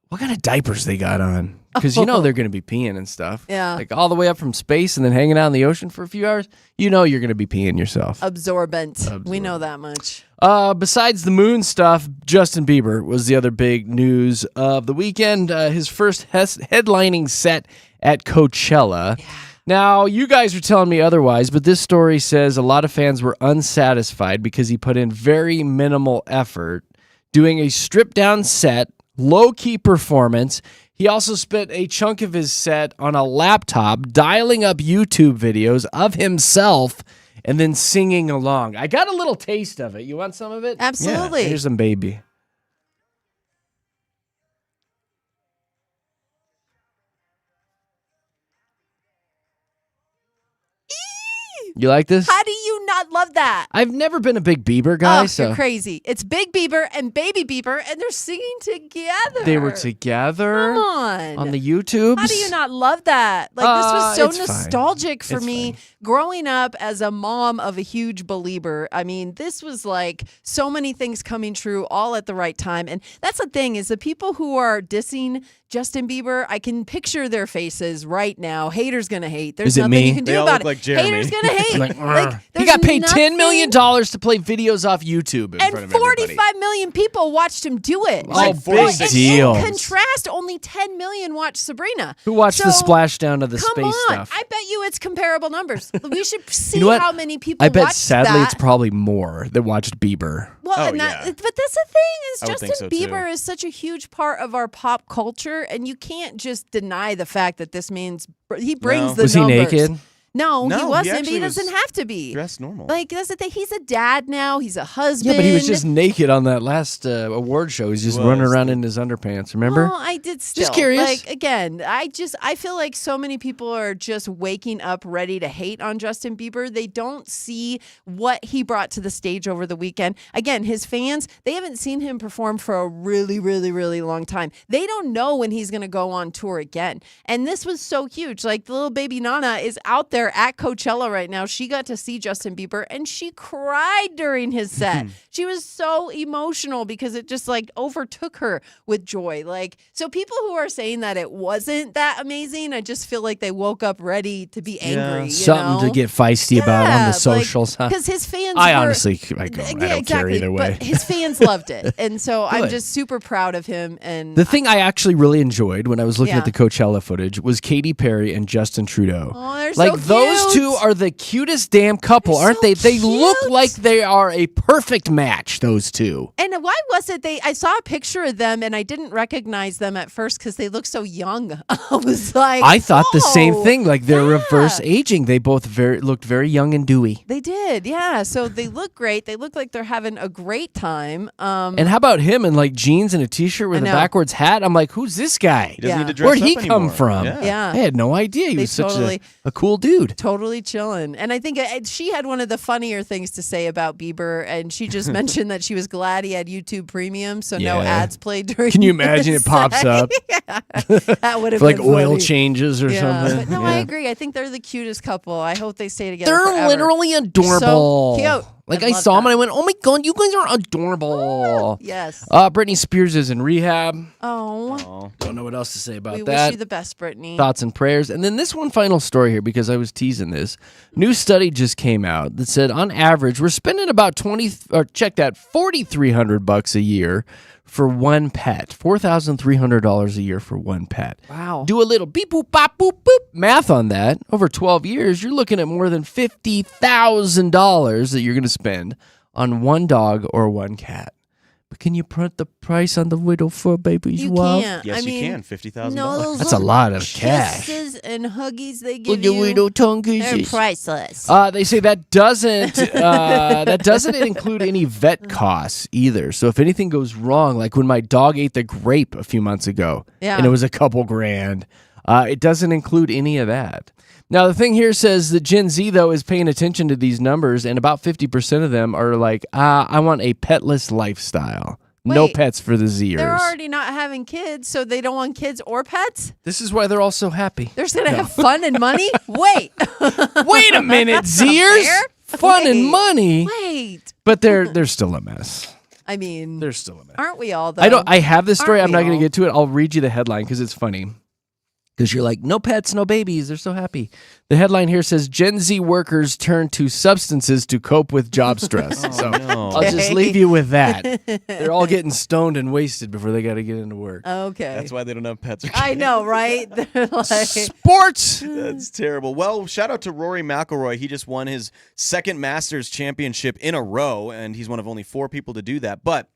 [SPEAKER 1] What kind of diapers they got on? Because you know they're going to be peeing and stuff.
[SPEAKER 2] Yeah.
[SPEAKER 1] Like all the way up from space and then hanging out in the ocean for a few hours. You know you're going to be peeing yourself.
[SPEAKER 2] Absorbent. We know that much.
[SPEAKER 1] Besides the moon stuff, Justin Bieber was the other big news of the weekend. His first headlining set at Coachella. Yeah. Now, you guys are telling me otherwise, but this story says a lot of fans were unsatisfied because he put in very minimal effort doing a stripped-down set, low-key performance. He also spent a chunk of his set on a laptop dialing up YouTube videos of himself and then singing along. I got a little taste of it. You want some of it?
[SPEAKER 2] Absolutely.
[SPEAKER 1] Yeah, here's some baby. You like this?
[SPEAKER 2] How do you not love that?
[SPEAKER 1] I've never been a big Bieber guy, so
[SPEAKER 2] you're crazy. It's Big Bieber and Baby Bieber, and they're singing together.
[SPEAKER 1] They were together
[SPEAKER 2] on
[SPEAKER 1] the YouTubes.
[SPEAKER 2] How do you not love that? Like this was so
[SPEAKER 1] it's
[SPEAKER 2] nostalgic for
[SPEAKER 1] It's
[SPEAKER 2] me
[SPEAKER 1] fine.
[SPEAKER 2] growing up as a mom of a huge believer. I mean, this was like so many things coming true all at the right time. And that's the thing is the people who are dissing Justin Bieber, I can picture their faces right now. Haters gonna hate. There's
[SPEAKER 1] Is it
[SPEAKER 2] nothing
[SPEAKER 1] me?
[SPEAKER 2] you can do
[SPEAKER 3] They all
[SPEAKER 2] about
[SPEAKER 3] look
[SPEAKER 2] it.
[SPEAKER 3] like Jeremy.
[SPEAKER 2] Haters gonna hate.
[SPEAKER 1] Like,
[SPEAKER 2] Like,
[SPEAKER 1] he
[SPEAKER 2] there's
[SPEAKER 1] got paid $10 million
[SPEAKER 2] nothing-
[SPEAKER 1] to play videos off YouTube in front
[SPEAKER 2] and
[SPEAKER 1] of everybody.
[SPEAKER 2] 45 million people watched him do it.
[SPEAKER 1] Oh, big
[SPEAKER 2] and
[SPEAKER 1] deal.
[SPEAKER 2] In contrast, only 10 million watched Sabrina.
[SPEAKER 1] Who watched the
[SPEAKER 2] So,
[SPEAKER 1] splashdown of the
[SPEAKER 2] Come
[SPEAKER 1] space
[SPEAKER 2] on.
[SPEAKER 1] stuff?
[SPEAKER 2] I bet you it's comparable numbers. We should see
[SPEAKER 1] You know what?
[SPEAKER 2] how many people
[SPEAKER 1] I bet
[SPEAKER 2] watched
[SPEAKER 1] sadly
[SPEAKER 2] that.
[SPEAKER 1] it's probably more that watched Bieber.
[SPEAKER 2] Well,
[SPEAKER 3] Oh,
[SPEAKER 2] and that,
[SPEAKER 3] yeah.
[SPEAKER 2] but that's the thing is
[SPEAKER 3] I would
[SPEAKER 2] Justin
[SPEAKER 3] think so, too.
[SPEAKER 2] Bieber is such a huge part of our pop culture, and you can't just deny the fact that this means he brings
[SPEAKER 3] No.
[SPEAKER 2] the
[SPEAKER 1] Was
[SPEAKER 2] numbers.
[SPEAKER 1] he naked?
[SPEAKER 2] No,
[SPEAKER 3] No,
[SPEAKER 2] he
[SPEAKER 3] he
[SPEAKER 2] wasn't. But
[SPEAKER 3] actually
[SPEAKER 2] he
[SPEAKER 3] was
[SPEAKER 2] doesn't have to be.
[SPEAKER 3] Dressed normal.
[SPEAKER 2] Like that's the thing. He's a dad now. He's a husband.
[SPEAKER 1] Yeah, but he was just naked on that last award show. He's just
[SPEAKER 3] Was.
[SPEAKER 1] running around in his underpants, remember?
[SPEAKER 2] Well, I did still.
[SPEAKER 1] curious.
[SPEAKER 2] Like again, I feel like so many people are just waking up ready to hate on Justin Bieber. They don't see what he brought to the stage over the weekend. Again, his fans, they haven't seen him perform for a really, really, really long time. They don't know when he's going to go on tour again. And this was so huge. Like the little baby Nana is out there at Coachella right now. She got to see Justin Bieber and she cried during his set. She was so emotional because it just like overtook her with joy. Like, so people who are saying that it wasn't that amazing, I just feel like they woke up ready to be angry.
[SPEAKER 1] Something to get feisty about on the socials, huh?
[SPEAKER 2] Because his fans
[SPEAKER 1] I
[SPEAKER 2] were,
[SPEAKER 1] honestly, I don't care either way.
[SPEAKER 2] But his fans loved it. And so I'm
[SPEAKER 1] Good.
[SPEAKER 2] just super proud of him. And
[SPEAKER 1] The thing I actually really enjoyed when I was looking
[SPEAKER 2] Yeah.
[SPEAKER 1] at the Coachella footage was Katy Perry and Justin Trudeau.
[SPEAKER 2] Oh, they're
[SPEAKER 1] like
[SPEAKER 2] so
[SPEAKER 1] those
[SPEAKER 2] cute.
[SPEAKER 1] two are the cutest damn couple,
[SPEAKER 2] They're
[SPEAKER 1] aren't
[SPEAKER 2] so
[SPEAKER 1] they? They look
[SPEAKER 2] cute.
[SPEAKER 1] like they are a perfect match, those two.
[SPEAKER 2] And why was it I saw a picture of them and I didn't recognize them at first because they look so young. I was like,
[SPEAKER 1] I thought the same
[SPEAKER 2] oh,
[SPEAKER 1] thing, like they're
[SPEAKER 2] yeah.
[SPEAKER 1] reverse aging. They both looked very young and dewy.
[SPEAKER 2] They did, yeah. So they look great. They look like they're having a great time.
[SPEAKER 1] And how about him in like jeans and a t-shirt with
[SPEAKER 2] I
[SPEAKER 1] a
[SPEAKER 2] know.
[SPEAKER 1] backwards hat? I'm like, who's this guy?
[SPEAKER 3] He doesn't
[SPEAKER 2] Yeah.
[SPEAKER 3] need to dress
[SPEAKER 1] Where'd
[SPEAKER 3] up
[SPEAKER 1] he come
[SPEAKER 3] anymore.
[SPEAKER 1] from?
[SPEAKER 2] Yeah.
[SPEAKER 1] I had no idea. He
[SPEAKER 2] They
[SPEAKER 1] was such
[SPEAKER 2] totally-
[SPEAKER 1] a cool dude.
[SPEAKER 2] Totally chilling. And I think she had one of the funnier things to say about Bieber, and she just mentioned that she was glad he had YouTube Premium, so no
[SPEAKER 1] Yeah.
[SPEAKER 2] ads played during.
[SPEAKER 1] Can you imagine
[SPEAKER 2] the
[SPEAKER 1] it pops
[SPEAKER 2] set.
[SPEAKER 1] up?
[SPEAKER 2] That would have
[SPEAKER 1] For like
[SPEAKER 2] been
[SPEAKER 1] oil
[SPEAKER 2] funny.
[SPEAKER 1] changes or something.
[SPEAKER 2] But no, I
[SPEAKER 1] Yeah.
[SPEAKER 2] agree. I think they're the cutest couple. I hope they stay together.
[SPEAKER 1] They're
[SPEAKER 2] forever.
[SPEAKER 1] literally adorable.
[SPEAKER 2] So cute.
[SPEAKER 1] Like
[SPEAKER 2] I
[SPEAKER 1] I
[SPEAKER 2] love
[SPEAKER 1] saw them
[SPEAKER 2] that.
[SPEAKER 1] and I went, "Oh my god, you guys are adorable."
[SPEAKER 2] Yes.
[SPEAKER 1] Britney Spears is in rehab.
[SPEAKER 2] Oh,
[SPEAKER 3] Oh.
[SPEAKER 1] Don't know what else to say about
[SPEAKER 2] we wish
[SPEAKER 1] that.
[SPEAKER 2] you the best, Brittany.
[SPEAKER 1] Thoughts and prayers. And then this one final story here, because I was teasing this. New study just came out that said on average we're spending about $4,300 a year for one pet. $4,300 a year for one pet.
[SPEAKER 2] Wow.
[SPEAKER 1] Do a little beep boop bop boop boop math on that. Over 12 years, you're looking at more than $50,000 that you're going to spend on one dog or one cat. But can you put the price on the widow for babies?
[SPEAKER 2] You
[SPEAKER 1] love?
[SPEAKER 2] can't.
[SPEAKER 3] Yes,
[SPEAKER 2] I
[SPEAKER 3] you
[SPEAKER 2] mean,
[SPEAKER 3] can. $50,000.
[SPEAKER 2] No, those
[SPEAKER 1] That's a
[SPEAKER 2] little
[SPEAKER 1] lot of cash.
[SPEAKER 2] kisses and huggies they
[SPEAKER 1] Oh,
[SPEAKER 2] give
[SPEAKER 1] the
[SPEAKER 2] you.
[SPEAKER 1] widow tongue
[SPEAKER 2] They're
[SPEAKER 1] kisses.
[SPEAKER 2] priceless.
[SPEAKER 1] They say that doesn't include any vet costs either. So if anything goes wrong, like when my dog ate the grape a few months ago,
[SPEAKER 2] Yeah.
[SPEAKER 1] and it was a couple grand, it doesn't include any of that. Now the thing here says that Gen Z though is paying attention to these numbers, and about 50% of them are like, I want a petless lifestyle. No
[SPEAKER 2] Wait,
[SPEAKER 1] pets for the Zers.
[SPEAKER 2] They're already not having kids, so they don't want kids or pets?
[SPEAKER 1] This is why they're all so happy.
[SPEAKER 2] They're just going to have fun and money? Wait.
[SPEAKER 1] Wait a minute, Zers.
[SPEAKER 2] fair.
[SPEAKER 1] Fun and
[SPEAKER 2] Wait.
[SPEAKER 1] money.
[SPEAKER 2] Wait.
[SPEAKER 1] But they're still a mess.
[SPEAKER 2] I mean,
[SPEAKER 1] There's still a minute.
[SPEAKER 2] aren't we all, though?
[SPEAKER 1] I have this story.
[SPEAKER 2] Aren't
[SPEAKER 1] I'm not
[SPEAKER 2] we
[SPEAKER 1] going
[SPEAKER 2] all?
[SPEAKER 1] to get to it. I'll read you the headline because it's funny. Because you're like, no pets, no babies. They're so happy. The headline here says Gen Z workers turn to substances to cope with job stress. So
[SPEAKER 3] no.
[SPEAKER 1] I'll just leave you with that. They're all getting stoned and wasted before they got to get into work.
[SPEAKER 2] Okay.
[SPEAKER 3] That's why they don't have pets. Or
[SPEAKER 2] I
[SPEAKER 3] kids.
[SPEAKER 2] know, right? They're like,
[SPEAKER 1] Sports.
[SPEAKER 3] That's terrible. Well, shout out to Rory McIlroy. He just won his second Masters championship in a row, and he's one of only 4 people to do that. But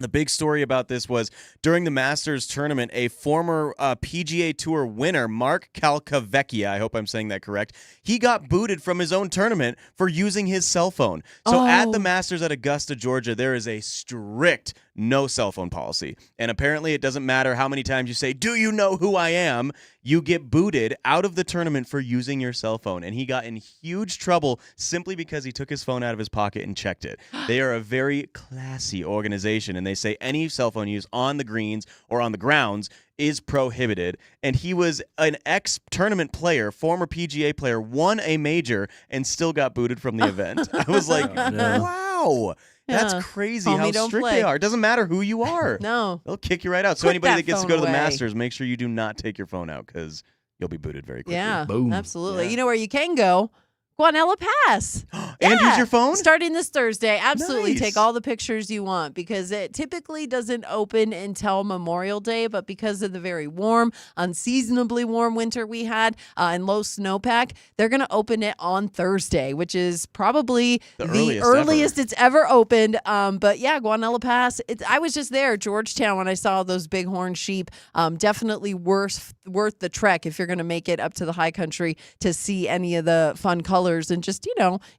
[SPEAKER 3] the big story about this was during the Masters tournament, a former PGA Tour winner, Mark Calcavecchia, I hope I'm saying that correct, he got booted from his own tournament for using his cell phone. So at the Masters at Augusta, Georgia, there is a strict no cell phone policy. And apparently it doesn't matter how many times you say, do you know who I am? You get booted out of the tournament for using your cell phone. And he got in huge trouble simply because he took his phone out of his pocket and checked it. They are a very classy organization, and they say any cell phone use on the greens or on the grounds is prohibited. And he was an ex-tournament player, former PGA player, won a major, and still got booted from the event. I was like, wow. That's
[SPEAKER 2] Yeah.
[SPEAKER 3] crazy
[SPEAKER 2] Homie,
[SPEAKER 3] how
[SPEAKER 2] don't
[SPEAKER 3] strict
[SPEAKER 2] play.
[SPEAKER 3] they are. It doesn't matter who you are.
[SPEAKER 2] no.
[SPEAKER 3] They'll kick you right out. So
[SPEAKER 2] Put
[SPEAKER 3] anybody
[SPEAKER 2] that
[SPEAKER 3] that gets to
[SPEAKER 2] phone
[SPEAKER 3] go to the
[SPEAKER 2] away.
[SPEAKER 3] Masters, make sure you do not take your phone out because you'll be booted very quickly.
[SPEAKER 2] Yeah,
[SPEAKER 1] Boom.
[SPEAKER 2] absolutely.
[SPEAKER 3] Yeah.
[SPEAKER 2] You know where you can go? Guanella Pass.
[SPEAKER 3] And use your phone?
[SPEAKER 2] Starting this Thursday. Absolutely.
[SPEAKER 3] Nice.
[SPEAKER 2] Take all the pictures you want because it typically doesn't open until Memorial Day, but because of the very warm, unseasonably warm winter we had and low snowpack, they're going to open it on Thursday, which is probably
[SPEAKER 3] The earliest
[SPEAKER 2] earliest it's ever opened. But yeah, Guanella Pass. I was just there, Georgetown, when I saw those bighorn sheep. Definitely worth the trek if you're going to make it up to the high country to see any of the fun colors and just,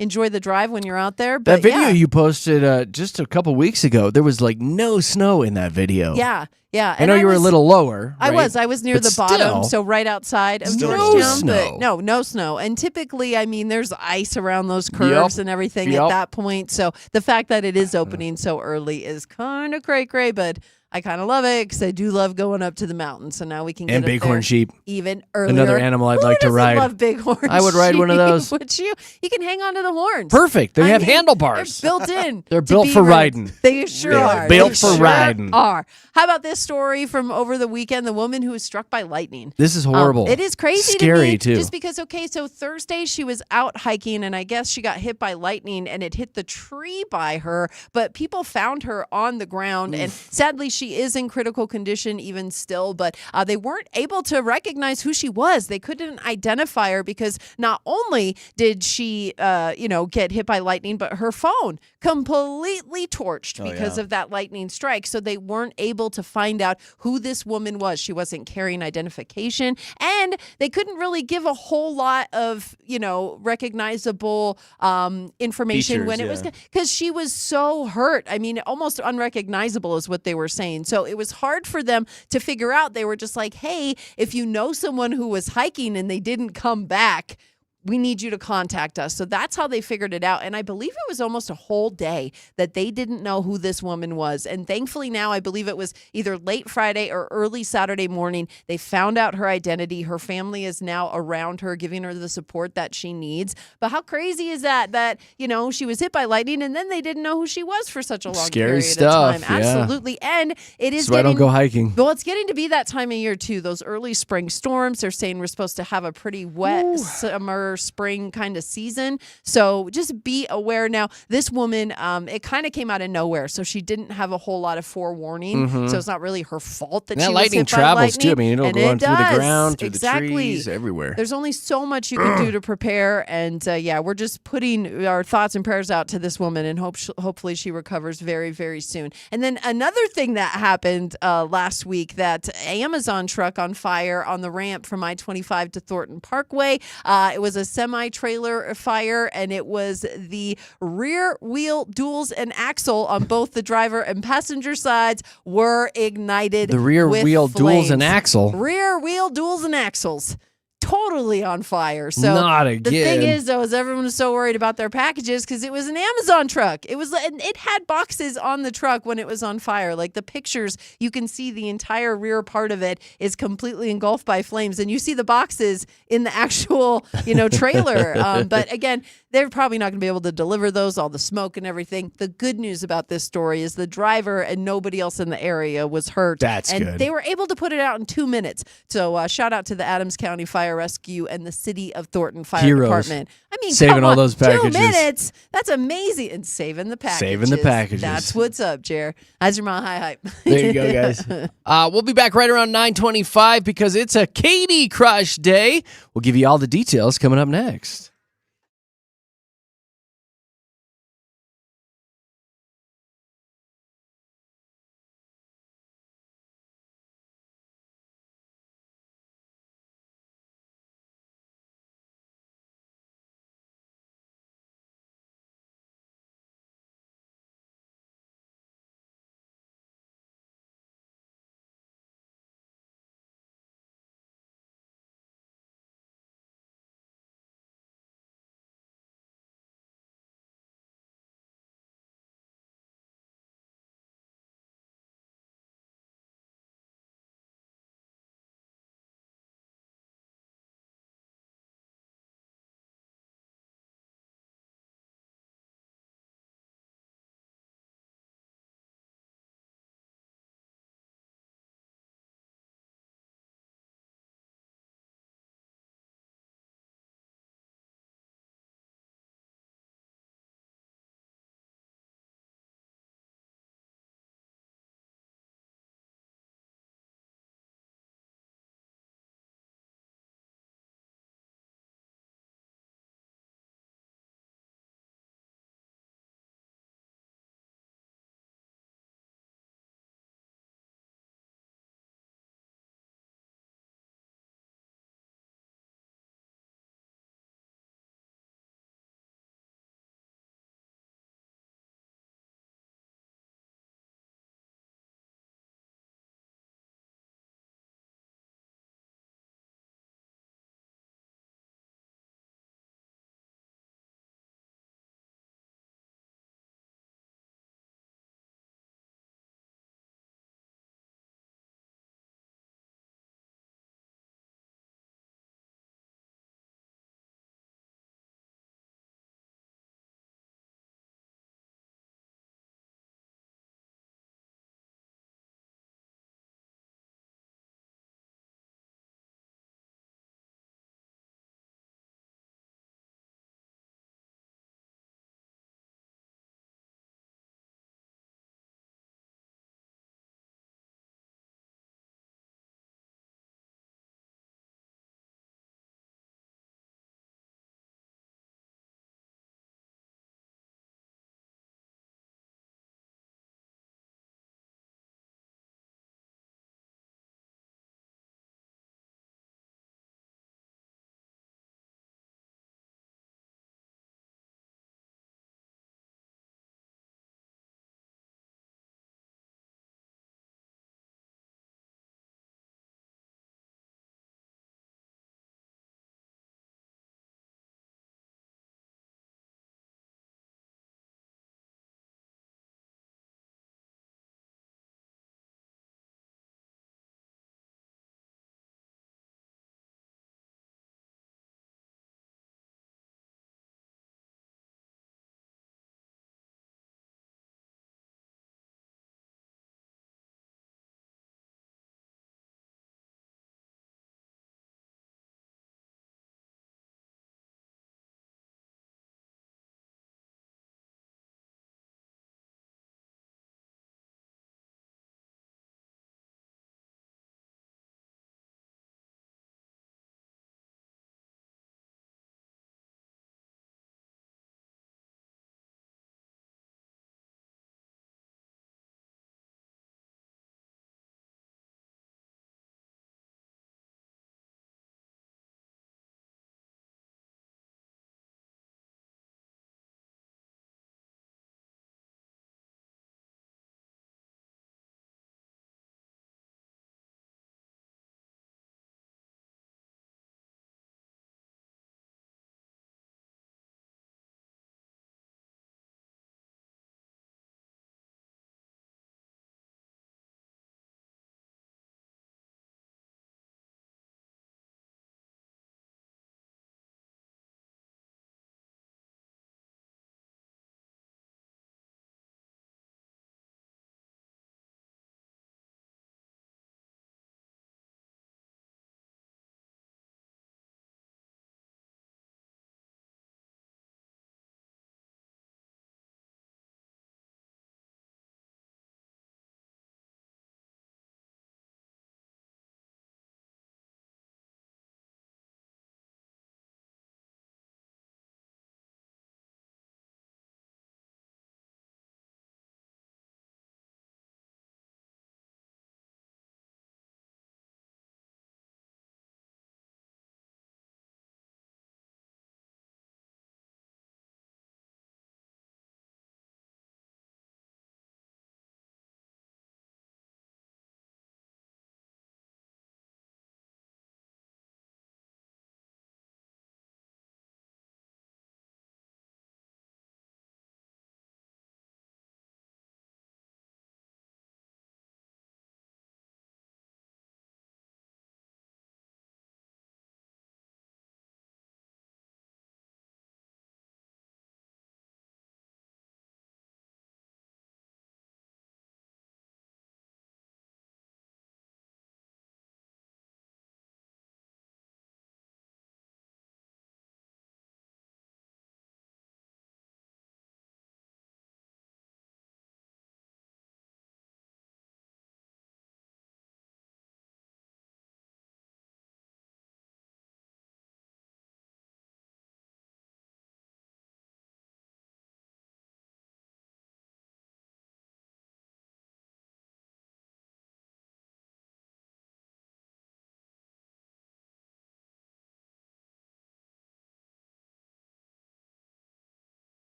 [SPEAKER 2] enjoy the drive when you're out there. But
[SPEAKER 1] That video
[SPEAKER 2] yeah.
[SPEAKER 1] you posted just a couple weeks ago, there was like no snow in that video.
[SPEAKER 2] Yeah.
[SPEAKER 1] I know you were a little lower.
[SPEAKER 2] I
[SPEAKER 1] right?
[SPEAKER 2] was near
[SPEAKER 1] But
[SPEAKER 2] the bottom,
[SPEAKER 1] still,
[SPEAKER 2] so right outside of
[SPEAKER 3] Still
[SPEAKER 2] Georgetown.
[SPEAKER 1] no
[SPEAKER 2] But
[SPEAKER 1] snow.
[SPEAKER 2] no snow. And typically, there's ice around those curves and everything at that point. So the fact that it is opening so early is kind of cray-cray, but I kind of love it because I do love going up to the mountains. So now we can get
[SPEAKER 1] And
[SPEAKER 2] up
[SPEAKER 1] bighorn
[SPEAKER 2] there
[SPEAKER 1] sheep.
[SPEAKER 2] even earlier.
[SPEAKER 1] Another animal I'd
[SPEAKER 2] Who
[SPEAKER 1] like to
[SPEAKER 2] doesn't
[SPEAKER 1] ride.
[SPEAKER 2] love bighorn
[SPEAKER 1] I would ride one of
[SPEAKER 2] sheep?
[SPEAKER 1] those.
[SPEAKER 2] Would you? You can hang on to the horns.
[SPEAKER 1] Perfect. They
[SPEAKER 2] I
[SPEAKER 1] have
[SPEAKER 2] mean,
[SPEAKER 1] handlebars.
[SPEAKER 2] They're built in.
[SPEAKER 1] They're
[SPEAKER 2] to
[SPEAKER 1] built
[SPEAKER 2] be
[SPEAKER 1] for
[SPEAKER 2] rides.
[SPEAKER 1] riding.
[SPEAKER 2] They sure
[SPEAKER 1] They're
[SPEAKER 2] are.
[SPEAKER 1] built
[SPEAKER 2] They
[SPEAKER 1] for
[SPEAKER 2] sure
[SPEAKER 1] riding.
[SPEAKER 2] Are. How about this story from over the weekend? The woman who was struck by lightning.
[SPEAKER 1] This is horrible.
[SPEAKER 2] It is crazy
[SPEAKER 1] Scary,
[SPEAKER 2] to me.
[SPEAKER 1] too.
[SPEAKER 2] Just because, so Thursday she was out hiking and I guess she got hit by lightning and it hit the tree by her, but people found her on the ground and sadly she is in critical condition even still, but they weren't able to recognize who she was. They couldn't identify her because not only did she, get hit by lightning, but her phone completely torched because of that lightning strike. So they weren't able to find out who this woman was. She wasn't carrying identification and they couldn't really give a whole lot of, recognizable information
[SPEAKER 3] Features,
[SPEAKER 2] when it was because she was so hurt. I mean, almost unrecognizable is what they were saying. So it was hard for them to figure out. They were just like, hey, if you know someone who was hiking and they didn't come back, we need you to contact us. So that's how they figured it out. And I believe it was almost a whole day that they didn't know who this woman was. And thankfully now, I believe it was either late Friday or early Saturday morning, they found out her identity. Her family is now around her, giving her the support that she needs. But how crazy is that, she was hit by lightning and then they didn't know who she was for such a long
[SPEAKER 1] Scary
[SPEAKER 2] period
[SPEAKER 1] stuff,
[SPEAKER 2] of time.
[SPEAKER 1] yeah.
[SPEAKER 2] Absolutely. And it is
[SPEAKER 1] That's why I don't
[SPEAKER 2] getting
[SPEAKER 1] go hiking.
[SPEAKER 2] well, it's getting to be that time of year, too. Those early spring storms, they're saying we're supposed to have a pretty wet summer, spring kind of season. So just be aware. Now, this woman, it kind of came out of nowhere. So she didn't have a whole lot of forewarning. So it's not really her fault that
[SPEAKER 1] And
[SPEAKER 2] she
[SPEAKER 1] that
[SPEAKER 2] was
[SPEAKER 1] lightning
[SPEAKER 2] hit by
[SPEAKER 1] travels
[SPEAKER 2] lightning.
[SPEAKER 1] too. I mean, it'll
[SPEAKER 2] And
[SPEAKER 1] go
[SPEAKER 2] it
[SPEAKER 1] on through the
[SPEAKER 2] does.
[SPEAKER 1] ground, through
[SPEAKER 2] Exactly.
[SPEAKER 1] the trees, everywhere.
[SPEAKER 2] There's only so much you can do to prepare. And we're just putting our thoughts and prayers out to this woman and hopefully she recovers very, very soon. And then another thing that happened last week, that Amazon truck on fire on the ramp from I-25 to Thornton Parkway. It was a semi-trailer fire and it was the rear wheel duals and axle on both the driver and passenger sides were ignited.
[SPEAKER 1] The rear
[SPEAKER 2] with
[SPEAKER 1] wheel duals and
[SPEAKER 2] flames.
[SPEAKER 1] axle.
[SPEAKER 2] Rear wheel duals and axles. totally on fire. So
[SPEAKER 1] Not
[SPEAKER 2] the thing
[SPEAKER 1] again.
[SPEAKER 2] is, though, is everyone was so worried about their packages because it was an Amazon truck. And it had boxes on the truck when it was on fire. Like the pictures, you can see the entire rear part of it is completely engulfed by flames, and you see the boxes in the actual, trailer. But again, they're probably not going to be able to deliver those, all the smoke and everything. The good news about this story is the driver and nobody else in the area was hurt.
[SPEAKER 1] That's
[SPEAKER 2] and
[SPEAKER 1] good.
[SPEAKER 2] They were able to put it out in 2 minutes. So shout out to the Adams County Fire Rescue and the City of Thornton Fire
[SPEAKER 1] Heroes.
[SPEAKER 2] Department. I mean,
[SPEAKER 1] Saving
[SPEAKER 2] come
[SPEAKER 1] all
[SPEAKER 2] on,
[SPEAKER 1] those packages.
[SPEAKER 2] 2 minutes. That's amazing. And saving the packages.
[SPEAKER 1] Saving the packages.
[SPEAKER 2] That's what's up, Jer. How's your mom? Hi.
[SPEAKER 1] There you go, guys. We'll be back right around 9:25 because it's a Katy Crush Day. We'll give you all the details coming up next.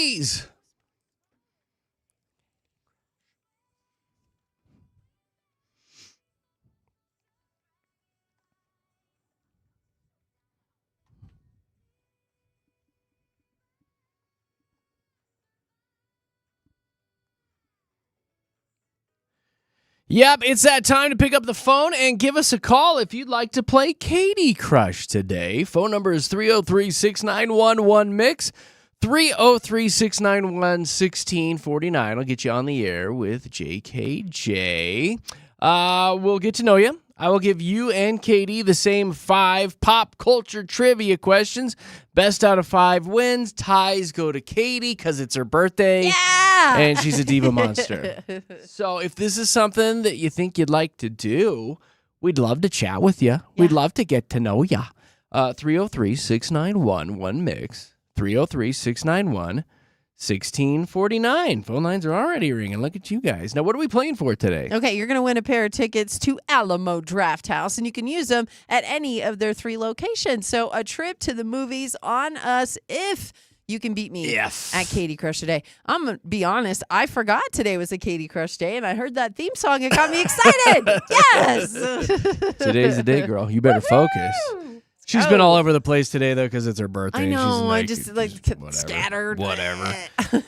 [SPEAKER 1] please. Yep, it's that time to pick up the phone and give us a call if you'd like to play Katy Crush today. Phone number is 303-691-1-MIX, 303-691-1649. I'll get you on the air with JKJ. We'll get to know you. I will give you and Katy the same 5 pop culture trivia questions. Best out of 5 wins. Ties go to Katy because it's her birthday.
[SPEAKER 2] Yeah!
[SPEAKER 1] And she's a diva monster. So if this is something that you think you'd like to do, we'd love to chat with you. We'd love to get to know you. 303-691-1-MIX, 303-691-1649. Phone lines are already ringing. Look at you guys. Now, what are we playing for today?
[SPEAKER 2] Okay, you're going to win a pair of tickets to Alamo Draft House, and you can use them at any of their 3 locations. So a trip to the movies on us if you can beat me at Katy Crush today. I'm going to be honest, I forgot today was a Katy Crush day, and I heard that theme song. It got me excited. Yes!
[SPEAKER 1] Today's the day, girl. You better focus. She's been all over the place today, though, because it's her birthday.
[SPEAKER 2] I know.
[SPEAKER 1] She's
[SPEAKER 2] I just
[SPEAKER 1] whatever.
[SPEAKER 2] scattered.
[SPEAKER 1] Whatever.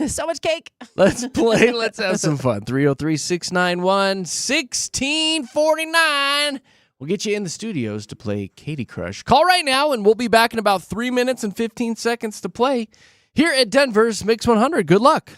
[SPEAKER 2] So much cake.
[SPEAKER 1] Let's play. Let's have some fun. 303-691-1649. We'll get you in the studios to play Katy Crush. Call right now, and we'll be back in about 3 minutes and 15 seconds to play here at Denver's Mix 100. Good luck.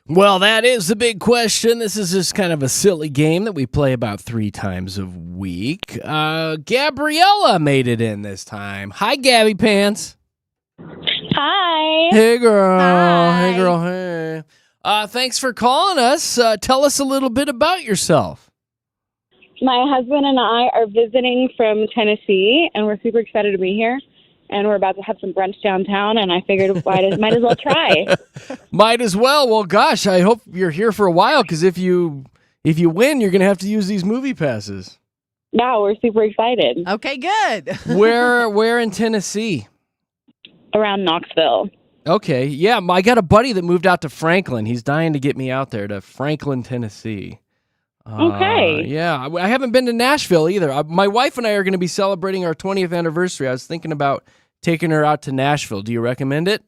[SPEAKER 1] Well, that is the big question. This is just kind of a silly game that we play about 3 times a week. Gabriella made it in this time. Hi, Gabby Pants.
[SPEAKER 5] Hi.
[SPEAKER 1] Hey, girl.
[SPEAKER 2] Hi.
[SPEAKER 1] Hey, girl. Hey. Thanks for calling us. Tell us a little bit about yourself.
[SPEAKER 5] My husband and I are visiting from Tennessee, and we're super excited to be here. And we're about to have some brunch downtown, and I figured might as well try.
[SPEAKER 1] Might as well. Well, gosh, I hope you're here for a while, because if you win, you're going to have to use these movie passes.
[SPEAKER 5] No, we're super excited.
[SPEAKER 2] Okay, good.
[SPEAKER 1] Where in Tennessee?
[SPEAKER 5] Around Knoxville.
[SPEAKER 1] Okay, yeah, I got a buddy that moved out to Franklin. He's dying to get me out there to Franklin, Tennessee.
[SPEAKER 5] Okay.
[SPEAKER 1] Yeah, I haven't been to Nashville either. My wife and I are going to be celebrating our 20th anniversary. I was thinking about taking her out to Nashville. Do you recommend it?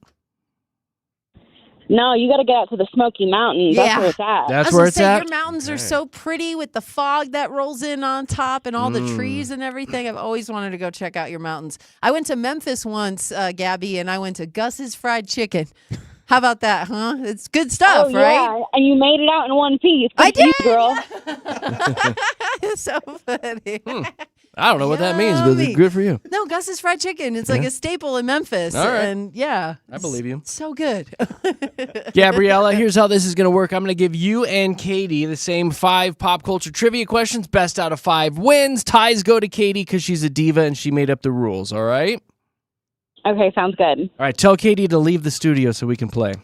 [SPEAKER 5] No, you got to get out to the Smoky Mountains.
[SPEAKER 2] Yeah.
[SPEAKER 5] That's where it's at.
[SPEAKER 1] That's
[SPEAKER 2] I was
[SPEAKER 1] where
[SPEAKER 2] gonna
[SPEAKER 1] it's
[SPEAKER 2] say,
[SPEAKER 1] at?
[SPEAKER 2] your mountains are
[SPEAKER 3] Okay.
[SPEAKER 2] so pretty with the fog that rolls in on top and all the trees and everything. I've always wanted to go check out your mountains. I went to Memphis once, Gabby, and I went to Gus's Fried Chicken. How about that, huh? It's good stuff,
[SPEAKER 5] oh,
[SPEAKER 2] right?
[SPEAKER 5] yeah. And you made it out in one piece. Good
[SPEAKER 2] I
[SPEAKER 5] for you,
[SPEAKER 2] did,
[SPEAKER 5] girl.
[SPEAKER 2] It's so funny.
[SPEAKER 1] I don't know what that means, but
[SPEAKER 2] Yummy.
[SPEAKER 1] good for you.
[SPEAKER 2] No, Gus's Fried Chicken. It's like a staple in Memphis.
[SPEAKER 1] All right.
[SPEAKER 2] And yeah.
[SPEAKER 1] I believe you.
[SPEAKER 2] it's so good.
[SPEAKER 1] Gabriella, here's how this is going to work. I'm going to give you and Katie the same 5 pop culture trivia questions. Best out of 5 wins. Ties go to Katie because she's a diva and she made up the rules, all right?
[SPEAKER 5] Okay, sounds good.
[SPEAKER 1] All right, tell Katie to leave the studio so we can play.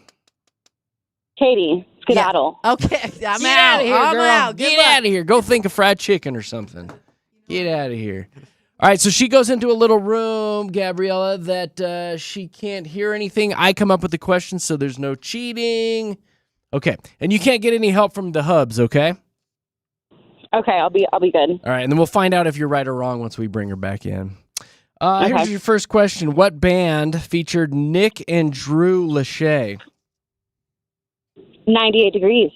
[SPEAKER 5] Katie, skedaddle.
[SPEAKER 2] Okay. I'm
[SPEAKER 1] Get
[SPEAKER 2] out.
[SPEAKER 1] out of here,
[SPEAKER 2] I'm
[SPEAKER 1] girl.
[SPEAKER 2] out. Good
[SPEAKER 1] Get
[SPEAKER 2] luck.
[SPEAKER 1] out of here. Go think of fried chicken or something. Get out of here. All right, so she goes into a little room, Gabriella, that she can't hear anything. I come up with the questions, so there's no cheating. Okay, and you can't get any help from the hubs, okay?
[SPEAKER 5] Okay, I'll be good.
[SPEAKER 1] All right, and then we'll find out if you're right or wrong once we bring her back in.
[SPEAKER 5] Okay.
[SPEAKER 1] Here's your first question. What band featured Nick and Drew Lachey?
[SPEAKER 5] 98 degrees.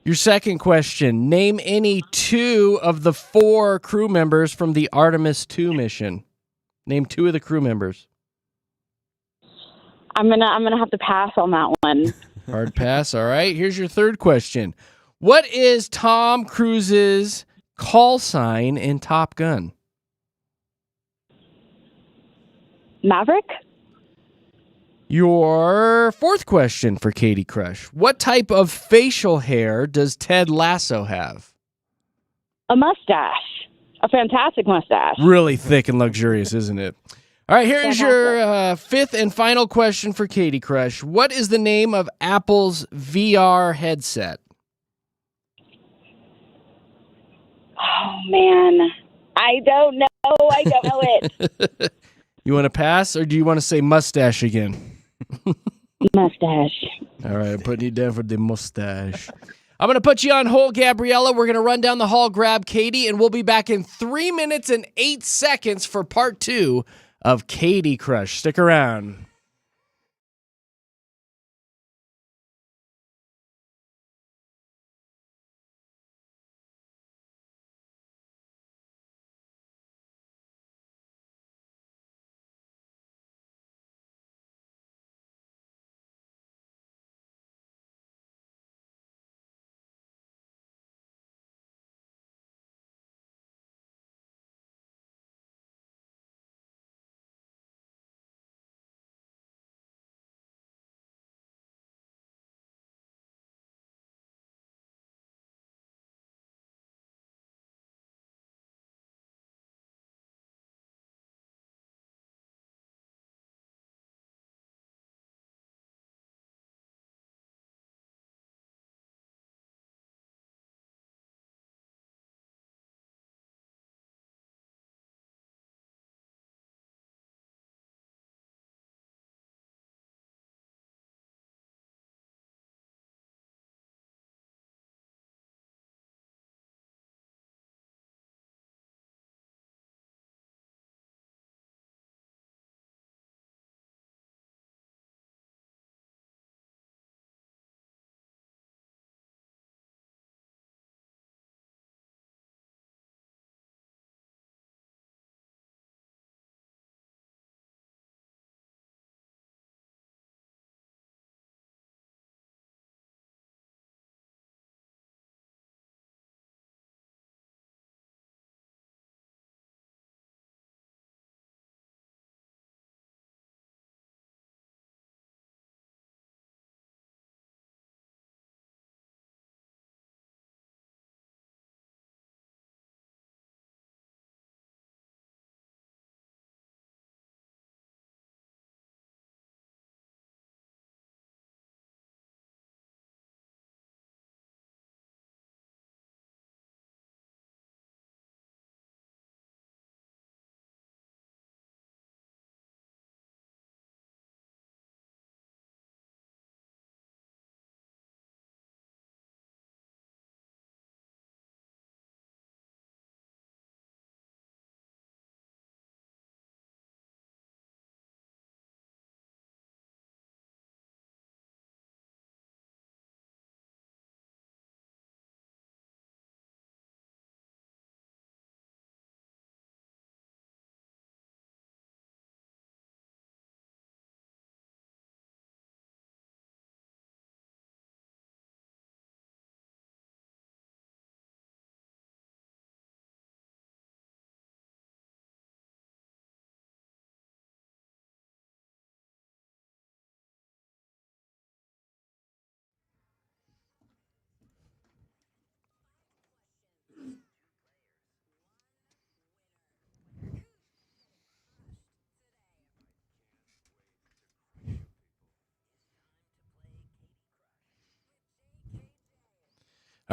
[SPEAKER 1] Your second question. Name any 2 of the 4 crew members from the Artemis 2 mission. Name 2 of the crew members.
[SPEAKER 5] I'm gonna have to pass on that one.
[SPEAKER 1] Hard pass. All right. Here's your third question. What is Tom Cruise's call sign in Top Gun?
[SPEAKER 5] Maverick?
[SPEAKER 1] Your fourth question for Katie Crush. What type of facial hair does Ted Lasso have?
[SPEAKER 5] A mustache. A fantastic mustache.
[SPEAKER 1] Really thick and luxurious, isn't it? All right, here's your fifth and final question for Katie Crush. What is the name of Apple's VR headset?
[SPEAKER 5] Oh, man. I don't know. I don't know it.
[SPEAKER 1] You want to pass, or do you want to say mustache again?
[SPEAKER 5] Mustache.
[SPEAKER 1] All right, I'm putting you down for the mustache. I'm going to put you on hold, Gabriella. We're going to run down the hall, grab Katie, and we'll be back in 3 minutes and 8 seconds for part 2 of Katie Crush. Stick around.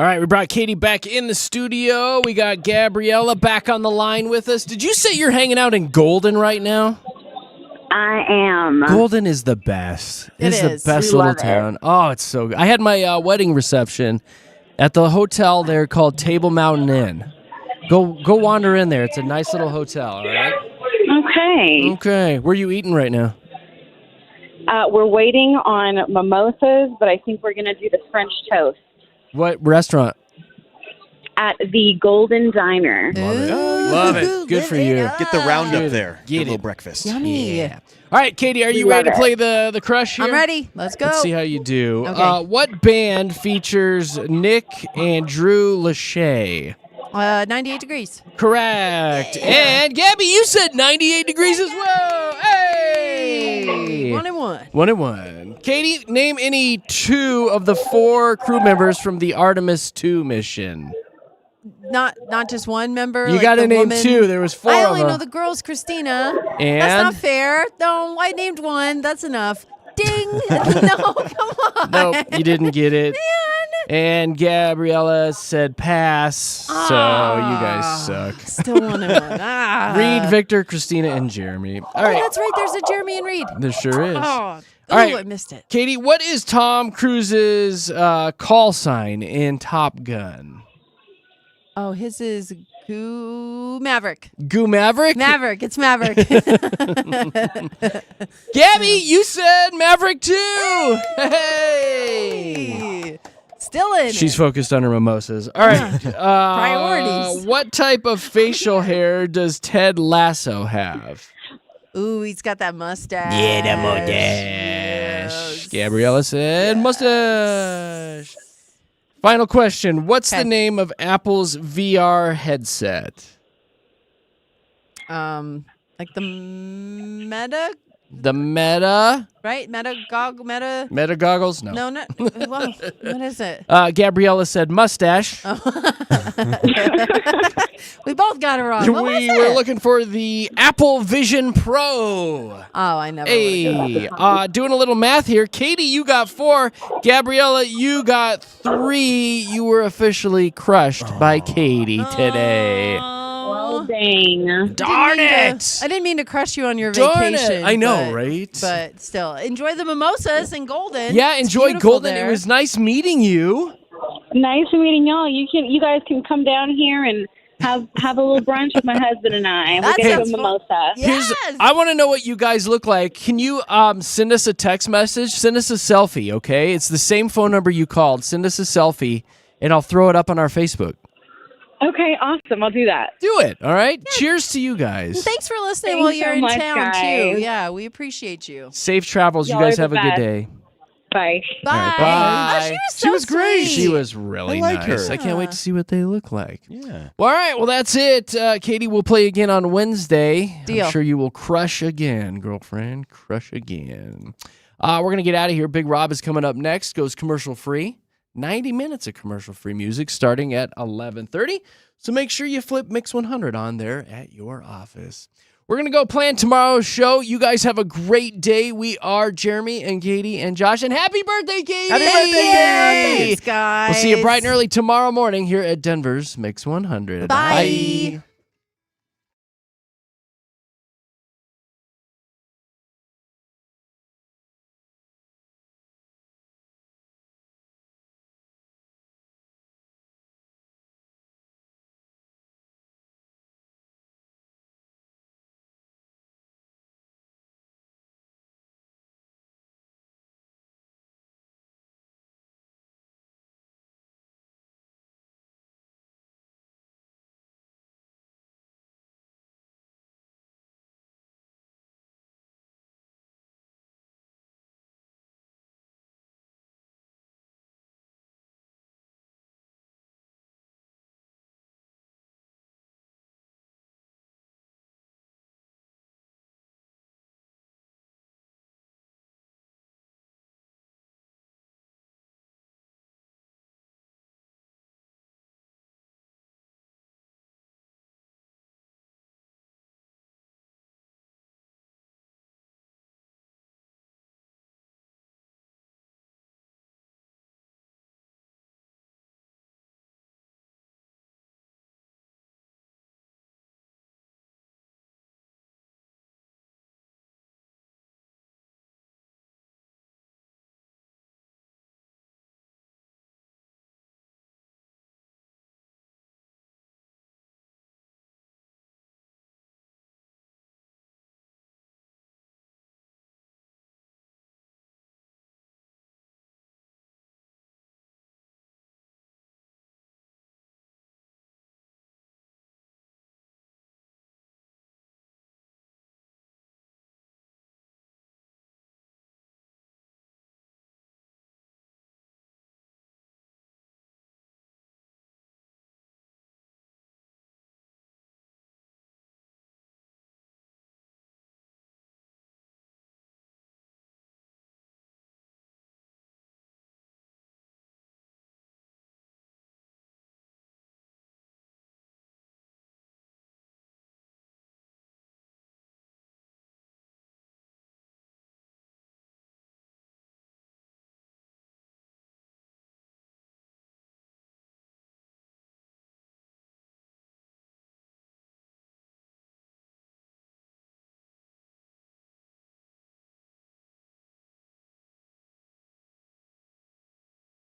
[SPEAKER 1] All right, we brought Katy back in the studio. We got Gabriella back on the line with us. Did you say you're hanging out in Golden right now?
[SPEAKER 5] I am.
[SPEAKER 1] Golden is the best.
[SPEAKER 2] It
[SPEAKER 1] It's
[SPEAKER 2] is.
[SPEAKER 1] the best
[SPEAKER 5] We
[SPEAKER 1] little
[SPEAKER 5] love it.
[SPEAKER 1] town. Oh, it's so good. I had my wedding reception at the hotel there called Table Mountain Inn. Go wander in there. It's a nice little hotel, all right?
[SPEAKER 5] Okay.
[SPEAKER 1] Okay. Where are you eating right now?
[SPEAKER 5] We're waiting on mimosas, but I think we're going to do the French toast
[SPEAKER 1] What restaurant?
[SPEAKER 5] at the Golden Diner.
[SPEAKER 1] Love it. Good for you.
[SPEAKER 3] Get the roundup
[SPEAKER 1] Good.
[SPEAKER 3] there.
[SPEAKER 1] Get
[SPEAKER 3] Get a little
[SPEAKER 1] it.
[SPEAKER 3] breakfast.
[SPEAKER 2] Yummy.
[SPEAKER 1] Yeah. All right, Katy, are you
[SPEAKER 5] Love
[SPEAKER 1] ready to
[SPEAKER 5] it.
[SPEAKER 1] play the crush here?
[SPEAKER 2] I'm ready. Let's go.
[SPEAKER 1] Let's see how you do.
[SPEAKER 2] Okay.
[SPEAKER 1] What band features Nick and Drew Lachey?
[SPEAKER 2] 98 degrees.
[SPEAKER 1] Correct. And Gabby, you said 98 degrees as well. Hey!
[SPEAKER 2] 1-1.
[SPEAKER 1] 1-1. Katy, name any 2 of the 4 crew members from the Artemis 2 mission.
[SPEAKER 2] Not just one member.
[SPEAKER 1] You
[SPEAKER 2] like
[SPEAKER 1] got to
[SPEAKER 2] the
[SPEAKER 1] name
[SPEAKER 2] woman.
[SPEAKER 1] 2. There was 4
[SPEAKER 2] I
[SPEAKER 1] of
[SPEAKER 2] only
[SPEAKER 1] them.
[SPEAKER 2] know the girls, Christina.
[SPEAKER 1] And?
[SPEAKER 2] That's not fair. No, I named one. That's enough. Ding. No, come on.
[SPEAKER 1] Nope, you didn't get it. And Gabriella said pass, so you guys suck.
[SPEAKER 2] Still 1-1.
[SPEAKER 1] Reed, Victor, Christina, and Jeremy. All
[SPEAKER 2] Oh,
[SPEAKER 1] right.
[SPEAKER 2] that's right. There's a Jeremy and Reed.
[SPEAKER 1] There sure is.
[SPEAKER 2] Oh,
[SPEAKER 1] All
[SPEAKER 2] ooh,
[SPEAKER 1] right.
[SPEAKER 2] I missed it.
[SPEAKER 1] Katy, what is Tom Cruise's call sign in Top Gun?
[SPEAKER 2] Oh, his is Goo Maverick.
[SPEAKER 1] Goo Maverick?
[SPEAKER 2] Maverick. It's Maverick.
[SPEAKER 1] Gabby, you said Maverick too. Hey.
[SPEAKER 2] Still in
[SPEAKER 1] She's
[SPEAKER 2] it.
[SPEAKER 1] focused on her mimosas. All right.
[SPEAKER 2] Priorities.
[SPEAKER 1] What type of facial hair does Ted Lasso have?
[SPEAKER 2] Ooh, he's got that mustache.
[SPEAKER 1] Yeah, that mustache.
[SPEAKER 2] Yes.
[SPEAKER 1] Gabriella said mustache. Final question. What's the
[SPEAKER 2] Okay.
[SPEAKER 1] name of Apple's VR headset?
[SPEAKER 2] Like the Meta,
[SPEAKER 1] The Meta?
[SPEAKER 2] right? Meta
[SPEAKER 1] Meta goggles? No.
[SPEAKER 2] No, not. Well, what is it?
[SPEAKER 1] Gabriella said mustache.
[SPEAKER 2] We both got it wrong. What was
[SPEAKER 1] We
[SPEAKER 2] it?
[SPEAKER 1] were looking for the Apple Vision Pro.
[SPEAKER 2] Oh, I never. would've
[SPEAKER 1] Hey, doing a little math here. Katy, you got 4. Gabriella, you got 3. You were officially crushed by Katy today.
[SPEAKER 5] Oh, dang.
[SPEAKER 1] Darn it!
[SPEAKER 2] I didn't mean to crush you on your
[SPEAKER 1] Darn
[SPEAKER 2] vacation.
[SPEAKER 1] it! I know,
[SPEAKER 2] but-
[SPEAKER 1] right?
[SPEAKER 2] But still, enjoy the mimosas in Golden.
[SPEAKER 1] Yeah,
[SPEAKER 2] It's
[SPEAKER 1] enjoy
[SPEAKER 2] beautiful
[SPEAKER 1] Golden.
[SPEAKER 2] there.
[SPEAKER 1] It was nice meeting you.
[SPEAKER 5] Nice meeting y'all. You guys can come down here and have a little brunch with my husband and I. We're
[SPEAKER 2] That
[SPEAKER 5] gonna have
[SPEAKER 2] sounds
[SPEAKER 5] a mimosa.
[SPEAKER 2] Yes.
[SPEAKER 1] I want to know what you guys look like. Can you send us a text message? Send us a selfie, okay? It's the same phone number you called. Send us a selfie, and I'll throw it up on our Facebook.
[SPEAKER 5] Okay, awesome. I'll do that.
[SPEAKER 1] Do it, all right? Cheers to you guys.
[SPEAKER 2] Thanks for listening
[SPEAKER 5] Thanks
[SPEAKER 2] while you're
[SPEAKER 5] so
[SPEAKER 2] in
[SPEAKER 5] much,
[SPEAKER 2] town
[SPEAKER 5] guys.
[SPEAKER 2] too. Yeah, we appreciate you.
[SPEAKER 1] Safe travels.
[SPEAKER 5] Y'all
[SPEAKER 1] You guys
[SPEAKER 5] are
[SPEAKER 1] have
[SPEAKER 5] the
[SPEAKER 1] a good
[SPEAKER 5] best.
[SPEAKER 1] day.
[SPEAKER 5] Bye.
[SPEAKER 2] Bye.
[SPEAKER 1] All right, bye.
[SPEAKER 2] Oh,
[SPEAKER 3] She was great.
[SPEAKER 1] She was really
[SPEAKER 3] I like
[SPEAKER 1] nice.
[SPEAKER 3] her.
[SPEAKER 1] I can't wait to see what they look like.
[SPEAKER 3] Yeah.
[SPEAKER 1] Well, all right. Well, that's it. Katy will play again on Wednesday.
[SPEAKER 2] Deal.
[SPEAKER 1] I'm sure you will crush again, girlfriend. Crush again. We're going to get out of here. Big Rob is coming up next. Goes commercial free. 90 minutes of commercial free music starting at 11:30. So make sure you flip Mix 100 on there at your office. We're going to go plan tomorrow's show. You guys have a great day. We are Jeremy and Katy and Josh. And happy birthday, Katy!
[SPEAKER 3] Happy birthday, Katy!
[SPEAKER 2] Thanks, guys.
[SPEAKER 1] We'll see you bright and early tomorrow morning here at Denver's Mix 100.
[SPEAKER 2] Bye.